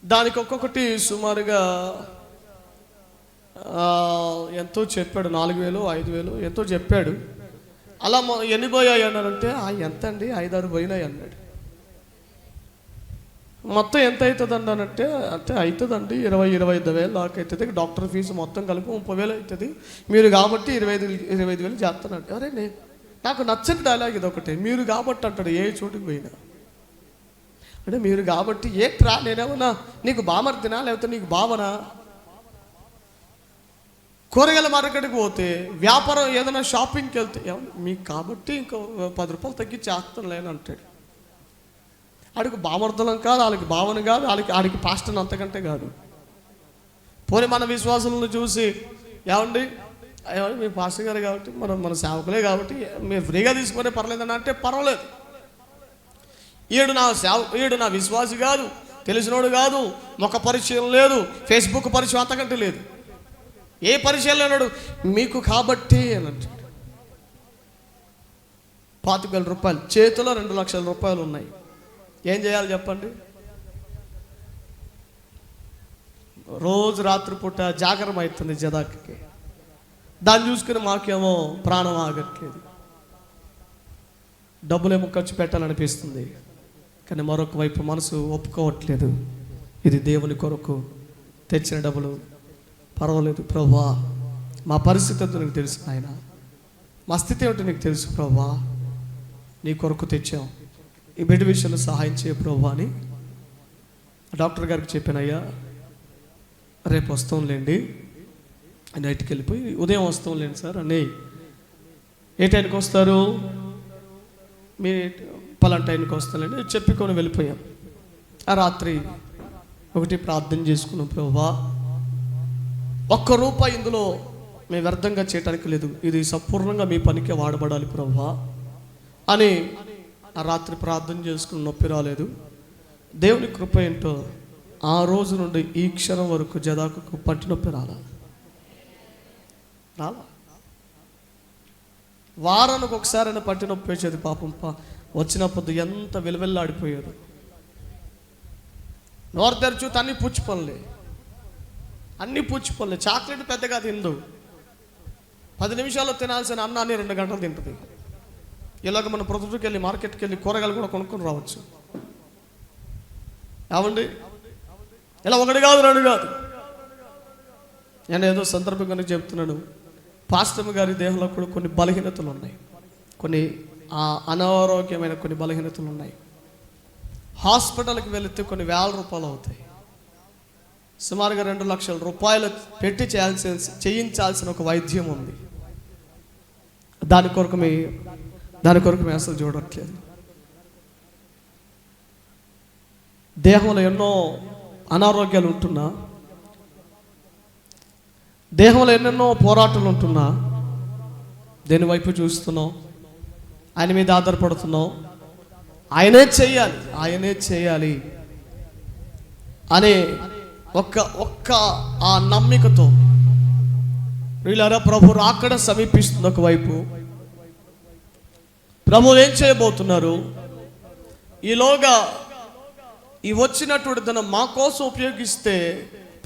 దానికి ఒక్కొక్కటి సుమారుగా ఎంతో చెప్పాడు, 4,000 5,000 ఎంతో చెప్పాడు. అలా ఎన్ని పోయాయి అన్నారంటే ఎంత అండి 5-6 పోయినాయి అన్నాడు. మొత్తం ఎంత అవుతుంది అన్నానంటే అవుతుందండి 20-25,000 దాకా అవుతుంది. డాక్టర్ ఫీజు మొత్తం కలిపి 30,000 అవుతుంది. మీరు కాబట్టి 25,000 చేస్తానంటే, అరే నాకు నచ్చని డైలాగ్ ఇది ఒకటే, మీరు కాబట్టి అంటాడు ఏ చోటుకి పోయినా. అంటే మీరు కాబట్టి ఏట్రా, నేనేమన్నా నీకు బామర్దినా లేకపోతే నీకు బావనా? కూరగాయల మార్కెట్కి పోతే, వ్యాపారం ఏదైనా షాపింగ్కి వెళ్తే మీకు కాబట్టి ఇంకో 10 రూపాయలు తగ్గించి చేస్తాను లేని అంటాడు. ఆడికి బామర్దలం కాదు, వాళ్ళకి భావన కాదు, ఆడికి పాస్టర్ అంతకంటే కాదు. పోనీ మన విశ్వాసాలను చూసి ఏమండి మీ పాస్టర్ గారు కాబట్టి మన సేవకులే కాబట్టి మీరు ఫ్రీగా తీసుకునే పర్లేదని అంటే పర్వాలేదు. ఈడు నా విశ్వాసి కాదు, తెలిసినోడు కాదు, ముఖ పరిచయం లేదు, ఫేస్బుక్ పరిచయం అంతకంటే లేదు, ఏ పరిచయం లేనాడు, మీకు కాబట్టి అని అంటాడు. 25,000 రూపాయలు చేతిలో 2 లక్షల రూపాయలు ఉన్నాయి. ఏం చేయాలి చెప్పండి? రోజు రాత్రిపూట జాగరం అవుతుంది జదాకి. దాన్ని చూసుకుని మాకేమో ప్రాణం ఆగట్లేదు, డబ్బులేమో ఖర్చు పెట్టాలనిపిస్తుంది. కానీ మరొక వైపు మనసు ఒప్పుకోవట్లేదు. ఇది దేవుని కొరకు తెచ్చిన డబ్బులు, పర్వాలేదు ప్రభువా, మా పరిస్థితి అంతా నీకు తెలుసు ఆయన, మా స్థితి ఏమిటో నీకు తెలుసు ప్రభువా, నీ కొరకు తెచ్చాం, ఈ బిడ్డ విషయంలో సహాయం చేయ ప్రభువా అని డాక్టర్ గారికి చెప్పానయ్యా. రేపు వస్తాంలేండి, నైట్కి వెళ్ళిపోయి ఉదయం వస్తాంలేండి సార్ అని. ఏ టైంకి వస్తారు? మీ పలానా టైంకి వస్తానండి చెప్పుకొని వెళ్ళిపోయాం. ఆ రాత్రి ఒకటి ప్రార్థన చేసుకున్నాం, ప్రభువా ₹1 ఇందులో మేము వ్యర్థంగా చేయటానికి లేదు, ఇది సంపూర్ణంగా మీ పనికి వాడబడాలి ప్రభువా అని ఆ రాత్రి ప్రార్థన చేసుకుని నొప్పి రాలేదు. దేవుని కృప ఏంటో ఆ రోజు నుండి ఈ క్షణం వరకు జదాకు పంటి నొప్పి రాలా. వారానికి ఒకసారైనా పంటి నొప్పి వచ్చేది. పాపం వచ్చినప్పుడు ఎంత వెలువెల్లాడిపోయాడు. నోరు తెరచు అన్ని పుచ్చి పనులే, చాక్లెట్ పెద్దగా తిందు, 10 నిమిషాల్లో తినాల్సిన అన్నాన్ని 2 గంటలు తింటుంది. ఇలాగ మన ప్రొద్దుకి వెళ్ళి మార్కెట్కి వెళ్ళి కూరగాయలు కూడా కొనుక్కొని రావచ్చు. ఏమండి, ఇలా 1 కాదు 2 కాదు. నేను ఏదో సందర్భంగానే చెప్తున్నాను, పాస్టర్ గారి దేహంలో కూడా కొన్ని బలహీనతలు ఉన్నాయి, కొన్ని అనారోగ్యమైన కొన్ని బలహీనతలు ఉన్నాయి. హాస్పిటల్కి వెళితే కొన్ని వేల రూపాయలు అవుతాయి. సుమారుగా 2 లక్షల రూపాయలు పెట్టి చేయించాల్సిన ఒక వైద్యం ఉంది. దాని కొరకు మేము అసలు చూడట్లేదు. దేహంలో ఎన్నో అనారోగ్యాలు ఉంటున్నా, దేహంలో ఎన్నెన్నో పోరాటాలు ఉంటున్నా, దేని వైపు చూస్తున్నాం? ఆయన మీద ఆధారపడుతున్నాం. ఆయనే చేయాలి అనే ఒక్క ఆ నమ్మికతో వీళ్ళారా ప్రభు రాకడ సమీపిస్తుంది. ఒకవైపు ప్రభు ఏం చేయబోతున్నారు? ఈలోగా ఈ వచ్చినటువంటి ధనం మా కోసం ఉపయోగిస్తే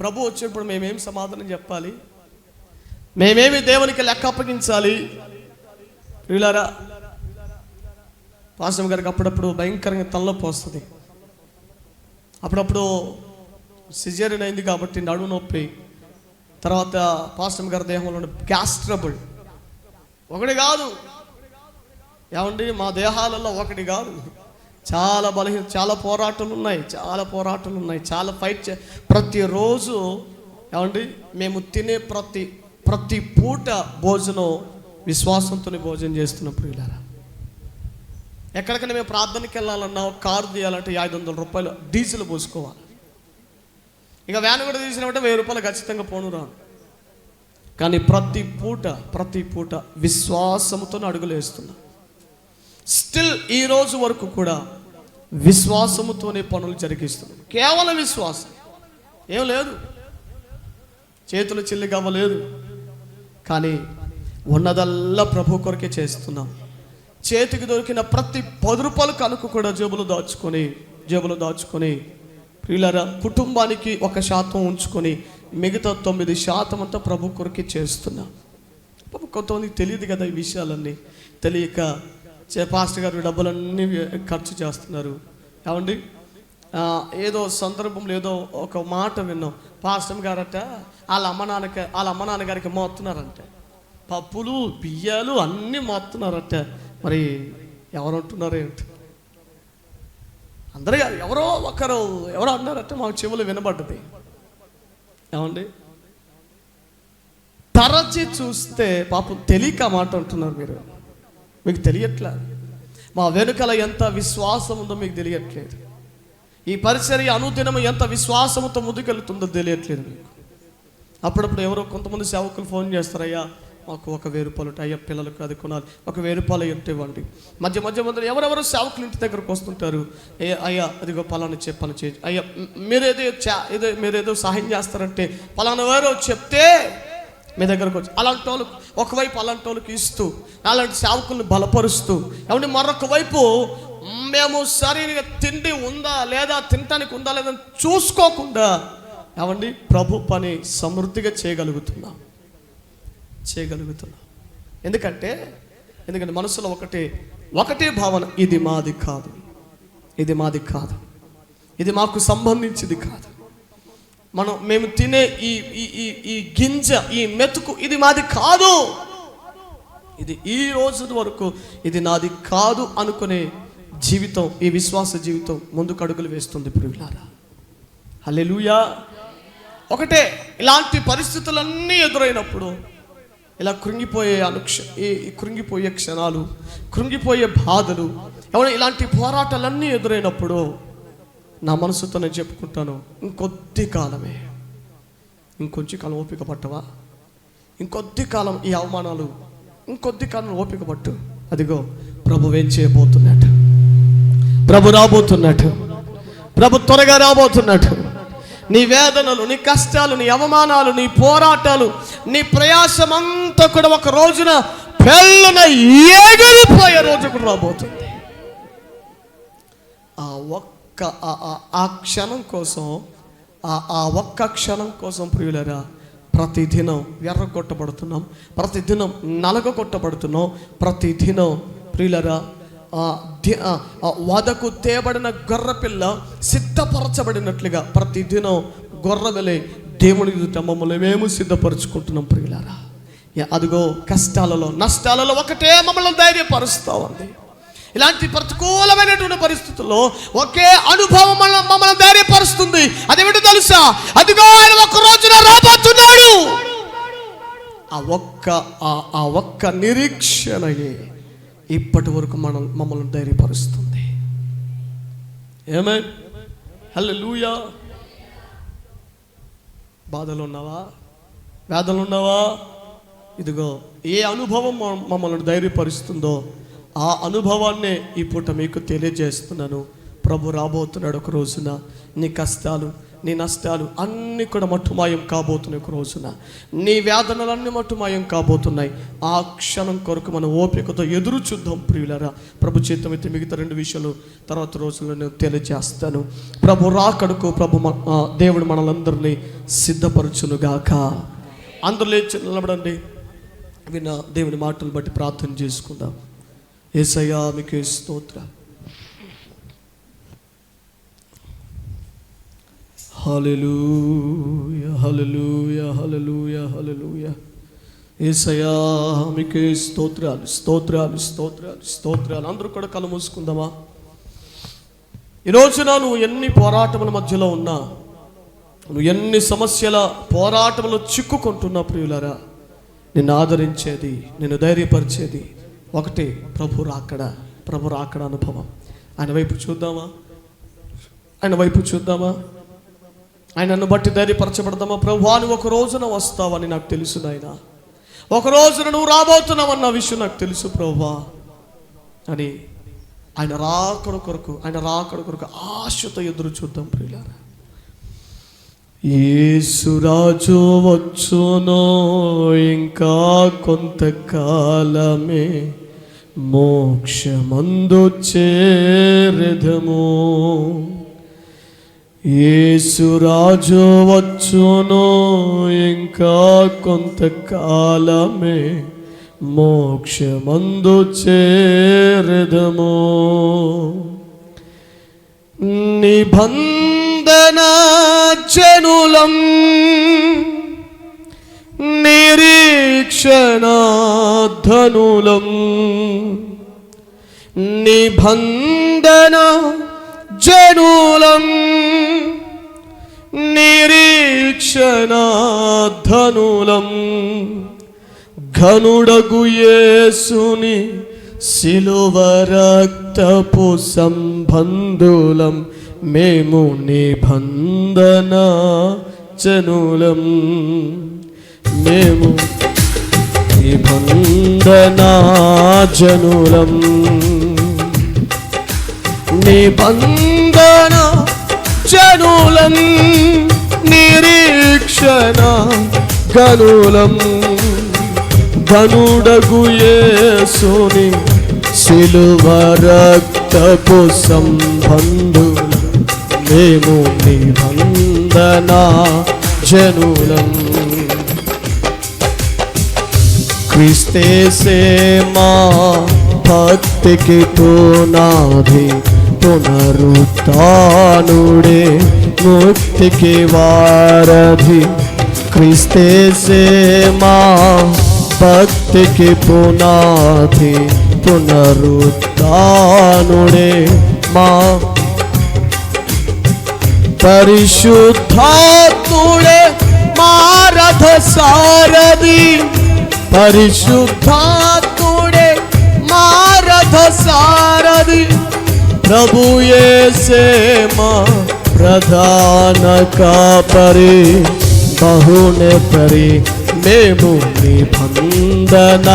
ప్రభు వచ్చినప్పుడు మేమేం సమాధానం చెప్పాలి? మేమేమి దేవునికి లెక్క అప్పగించాలి? వీళ్ళారా పాస్టర్ గారికి అప్పుడప్పుడు భయంకరంగా తలనొప్పి వస్తుంది. అప్పుడప్పుడు సిజేరియన్ అయింది కాబట్టి నడుము నొప్పి, తర్వాత పాస్టర్ గారి దేహంలో గ్యాస్ ట్రబుల్. ఒకటి కాదు ఏమండి, మా దేహాలలో ఒకటి కాదు, చాలా పోరాటాలు ఉన్నాయి, చాలా ఫైట్ ప్రతిరోజు. ఏమండి, మేము తినే ప్రతి పూట భోజనం విశ్వాసంతో భోజనం చేస్తున్నప్పుడు ఇలారా ఎక్కడికైనా మేము ప్రార్థనకి వెళ్ళాలన్నా కారు తీయాలంటే 500 రూపాయలు డీజిల్ పోసుకోవాలి. ఇక వ్యాన్ కూడా తీసినామంటే 1000 రూపాయలు ఖచ్చితంగా పోను రాను. కానీ ప్రతి పూట విశ్వాసంతో అడుగులు వేస్తున్నాం. స్టిల్ ఈ రోజు వరకు కూడా విశ్వాసముతోనే పనులు జరిగిస్తున్నాం. కేవలం విశ్వాసం, ఏం లేదు, చేతులు చిల్లిగా అవ్వలేదు. కానీ ఉన్నదల్లా ప్రభు కొరకే చేస్తున్నాం. చేతికి దొరికిన ప్రతి 10 రూపాయలు కనుక కూడా జేబులు దాచుకొని ప్రియులారా కుటుంబానికి 1% ఉంచుకొని మిగతా 9% అంతా ప్రభు కొరకే చేస్తున్నాం. కొంతమందికి తెలియదు కదా ఈ విషయాలన్నీ. తెలియక పాస్టర్ గారు డబ్బులన్నీ ఖర్చు చేస్తున్నారు. ఏమండి, ఏదో సందర్భంలో ఏదో ఒక మాట విన్నాం. పాస్టర్ గారట వాళ్ళ అమ్మ నాన్నగారికి మోస్తున్నారంట, పప్పులు బియ్యాలు అన్నీ మోస్తున్నారట. మరి ఎవరు అంటున్నారు ఏంటి? అందరూ ఎవరో అన్నారట, మాకు చెవులు వినబడ్డది. ఏమండి, తరచి చూస్తే పాపం తెలియక మాట అంటున్నారు. మీకు తెలియట్లేదు. మా వెనుకల ఎంత విశ్వాసం ఉందో మీకు తెలియట్లేదు. ఈ పరిచర్య అనుదినం ఎంత విశ్వాసంతో ముందుకెళ్తుందో తెలియట్లేదు మీకు. అప్పుడప్పుడు ఎవరో కొంతమంది సేవకులు ఫోన్ చేస్తారు, అయ్యా మాకు 1000 రూపాయలు, అయ్యా పిల్లలకు అది కొనాలి, 1000 రూపాయలు ఇవ్వండి. మధ్య ఎవరెవరో సేవకులు ఇంటి దగ్గరకు వస్తుంటారు. అయ్యా అదిగో పలానా పని చేయి, అయ్యా మీరేదో సహాయం చేస్తారంటే పలానా వారు చెప్తే మీ దగ్గరకు వచ్చి అలాంటి వాళ్ళకు ఒకవైపు అలాంటి వాళ్ళకి ఇస్తూ, అలాంటి సేవకుల్ని బలపరుస్తూ, ఏమంటే మరొక వైపు మేము సరిగా తిండి ఉందా లేదా, తినటానికి ఉందా లేదా చూసుకోకుండా ఏమండి ప్రభు పని సమృద్ధిగా చేయగలుగుతున్నాం. ఎందుకంటే మనసులో ఒకటే భావన, ఇది మాది కాదు, ఇది మాకు సంబంధించింది కాదు. మేము తినే ఈ గింజ, ఈ మెతుకు ఇది మాది కాదు, ఇది ఈ రోజు వరకు ఇది నాది కాదు అనుకునే జీవితం, ఈ విశ్వాస జీవితం ముందుకు అడుగులు వేస్తుంది ప్రియులారా. హల్లెలూయా. ఒకటే, ఇలాంటి పరిస్థితులన్నీ ఎదురైనప్పుడు ఇలా కృంగిపోయే క్షణాలు, కృంగిపోయే బాధలు, ఎవరైనా ఇలాంటి పోరాటాలన్నీ ఎదురైనప్పుడు నా మనసుతో నేను చెప్పుకుంటాను, ఇంకొంచెం కాలం ఓపిక పట్టవా, ఇంకొద్ది కాలం ఈ అవమానాలు, ఇంకొద్ది కాలం ఓపిక పట్టు. అదిగో ప్రభు ఏం చేయబోతున్నట్టు, ప్రభు రాబోతున్నట్టు, ప్రభు త్వరగా రాబోతున్నట్టు. నీ వేదనలు, నీ కష్టాలు, నీ అవమానాలు, నీ పోరాటాలు, నీ ప్రయాసమంతా కూడా ఒక రోజున పెళ్ళున ఎగిరిపోయే రోజు కూడా రాబోతుంది. ఆ క్షణం కోసం, ఆ ఒక్క క్షణం కోసం ప్రియులరా ప్రతిదినం ఎర్రగొట్టబడుతున్నాం, ప్రతిదినం నలగొట్టబడుతున్నాం, ప్రతిదినం ప్రియులరా వదకు తేబడిన గొర్రెపిల్ల సిద్ధపరచబడినట్లుగా ప్రతిదినం గొర్రెవలే దేవుని మమ్మల్ని మేము సిద్ధపరచుకుంటున్నాం ప్రియులారా. అదిగో కష్టాలలో, నష్టాలలో ఒకటే మమ్మల్ని ధైర్యపరుస్తూ ఉంది. ఇలాంటి ప్రతికూలమైనటువంటి పరిస్థితుల్లో ఒకే అనుభవం మమ్మల్ని ధైర్యపరుస్తుంది. అదేమిటో తెలుసా? అదిగో ఆయన ఒక్క రోజున రాబోతున్నాడు. ఆ ఒక్క నిరీక్షణయే ఇప్పటి వరకు మమ్మల్ని ధైర్యపరుస్తుంది. ఆమేన్. హల్లెలూయా. బాధలు ఉన్నావా? వేదనలు ఉన్నావా? ఇదిగో ఏ అనుభవం మమ్మల్ని ధైర్యపరుస్తుందో ఆ అనుభవాన్నే ఈ పూట మీకు తెలియజేస్తున్నాను. ప్రభు రాబోతున్నాడు ఒక రోజున. నీ కష్టాలు, నీ నష్టాలు అన్నీ కూడా మట్టుమాయం కాబోతున్నాయి. ఒక రోజున నీ వేదనలన్నీ మట్టుమాయం కాబోతున్నాయి. ఆ క్షణం కొరకు మనం ఓపికతో ఎదురు చూద్దాం ప్రియులారా. ప్రభు చిత్తం అయితే మిగతా 2 విషయాలు తర్వాత రోజుల్లో నేను తెలియజేస్తాను. ప్రభు రాకడకు దేవుడు మనలందరినీ సిద్ధపరచునుగాక. అందరూ లేచి నిలబడండి. విన్న దేవుని మాటలు బట్టి ప్రార్థన చేసుకుందాం. యేసయ్యా మీకు స్తోత్రం. హల్లెలూయా హల్లెలూయా హల్లెలూయా హల్లెలూయా. యేసయ్యా మీకు స్తోత్రాలు స్తోత్రాలు స్తోత్రాలు స్తోత్రాలు. అందరూ కూడా కళ్ళు మూసుకుందామా? ఈ రోజున నువ్వు ఎన్ని పోరాటముల మధ్యలో ఉన్నా, నువ్వు ఎన్ని సమస్యల పోరాటంలో చిక్కుకుంటున్నా ప్రియులారా, నిన్ను ఆదరించేది, నిన్ను ధైర్యపరిచేది ఒకటే, ప్రభు రాకడ అనుభవం. ఆయన వైపు చూద్దామా? ఆయనను బట్టి ధైర్యపరచబడదామా? ప్రభువా నువ్వు ఒక రోజున వస్తావని నాకు తెలుసు నాయన, ఒక రోజున నువ్వు రాబోతున్నావన్న విషయం నాకు తెలుసు ప్రభువా అని ఆయన రాకడ కొరకు ఆశతో ఎదురు చూద్దాం ప్రియులారా. యేసురాజు వచ్చునో ఇంకా కొంతకాలమే, మోక్షమందు చేరెదము. యేసురాజు వచ్చునో ఇంకా కొంతకాలమే, మోక్షమందు చేరెదము. నిబంధన జనులం నిరీక్షణ ధనులం, నిబంధన జనులం నిరీక్షణ ధనులం, ఘనుడగు యేసుని శిలువ రక్తపు సంబంధులం, మేము నిబంధన జనులం, మేము నిబంధన జనులం, నిబంధన జనులం నిరీక్షణ గనులం, ఘనుడగు యేసుని శిలువ రక్తపు సంబంధులం, మేము నిబంధన జనులం. క్రీస్తేసే మా భక్తికి పునాది, పునరుత్థానుడే ముక్తికి వారధి. క్రీస్తేసే మా భక్తికి పునాది, పునరుత్థానుడే మా పరిశుద్ధాత్ముడే మా రథ సారథి, పరిశుద్ధాత్ముడే మా రథ సారథి. ప్రభు యేసే మా ప్రధాన కాపరి, బహునేపరి, మేము నిబంధన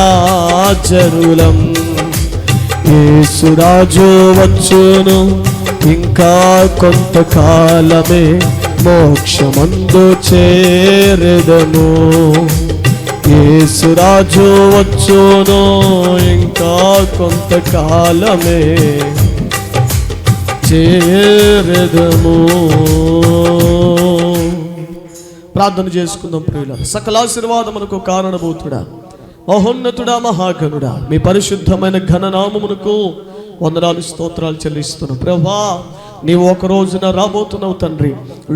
జనులం. యేసురాజు వచ్చును ఇంకా కొంతకాలమే, మోక్షమందు చేరెదము. యేసురాజు వచ్చును ఇంకా కొంతకాలమే, చేరెదము. ప్రార్థన చేసుకుందాం ప్రియులారా. సకల ఆశీర్వాదమునకు కారణభూతుడా, మహోన్నతుడా, మహాగణుడా, మీ పరిశుద్ధమైన ఘననామమునకు వందనాలు స్తోత్రాలు చెల్లిస్తున్నాం. ప్రభువా నీవు ఒక రోజున రాబోతున్నావు తండ్రి.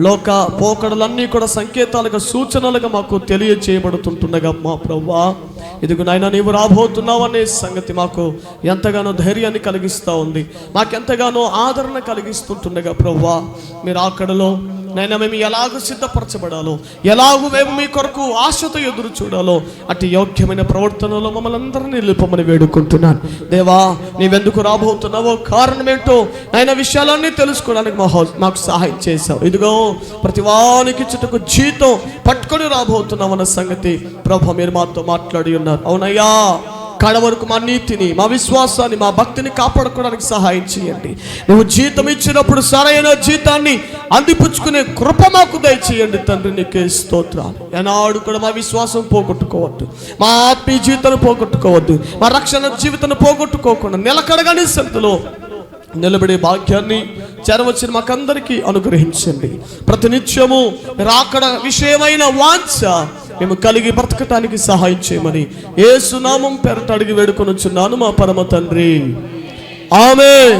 లోక పోకడలన్నీ కూడా సంకేతాలుగా, సూచనలుగా మాకు తెలియచేయబడుతుంటుండగా మా ప్రభువా, ఇదిగో నాయన నీవు రాబోతున్నావు అనే సంగతి మాకు ఎంతగానో ధైర్యాన్ని కలిగిస్తూ ఉంది, మాకెంతగానో ఆదరణ కలిగిస్తుంటుండగా ప్రభువా, మీరు అక్కడలో నైనా మేము ఎలాగూ సిద్ధపరచబడాలో, ఎలాగూ మేము మీ కొరకు ఆశతో ఎదురు చూడాలో అటు యోగ్యమైన ప్రవర్తనలో మమ్మల్ని అందరినీ నిలుపమని వేడుకుంటున్నాను. దేవా, నీవెందుకు రాబోతున్నావో, కారణం ఏంటో నైనా విషయాలన్నీ తెలుసుకోవడానికి మాకు సహాయం చేశావు. ఇదిగో ప్రతి వానికి చుట్టూ జీతం పట్టుకొని రాబోతున్నావు అన్న సంగతి ప్రభు మీరు మాతో మాట్లాడి ఉన్నారు. అవునయ్యా, కడ వరకు మా నీతిని, మా విశ్వాసాన్ని, మా భక్తిని కాపాడుకోవడానికి సహాయం చేయండి. నువ్వు జీతం ఇచ్చినప్పుడు సరైన జీతాన్ని అందిపుచ్చుకునే కృప మాకు దయచేయండి తండ్రి. నీకే స్తోత్రాలు. ఏనాడు కూడా మా విశ్వాసం పోగొట్టుకోవద్దు, మా ఆత్మీయ జీవితాన్ని పోగొట్టుకోవద్దు, మా రక్షణ జీవితాన్ని పోగొట్టుకోకుండా నిలకడగానే సంతలో నిలబడే భాగ్యాన్ని చేరవచ్చిన మాకందరికీ అనుగ్రహించండి. ప్రతినిత్యము రాకడ విషయమైన వాంఛ మేము కలిగి బ్రతకటానికి సహాయం చేయమని యేసు నామం పేరట అడిగి వేడుకొనుచున్నాను మా పరమ తండ్రి. ఆమేన్.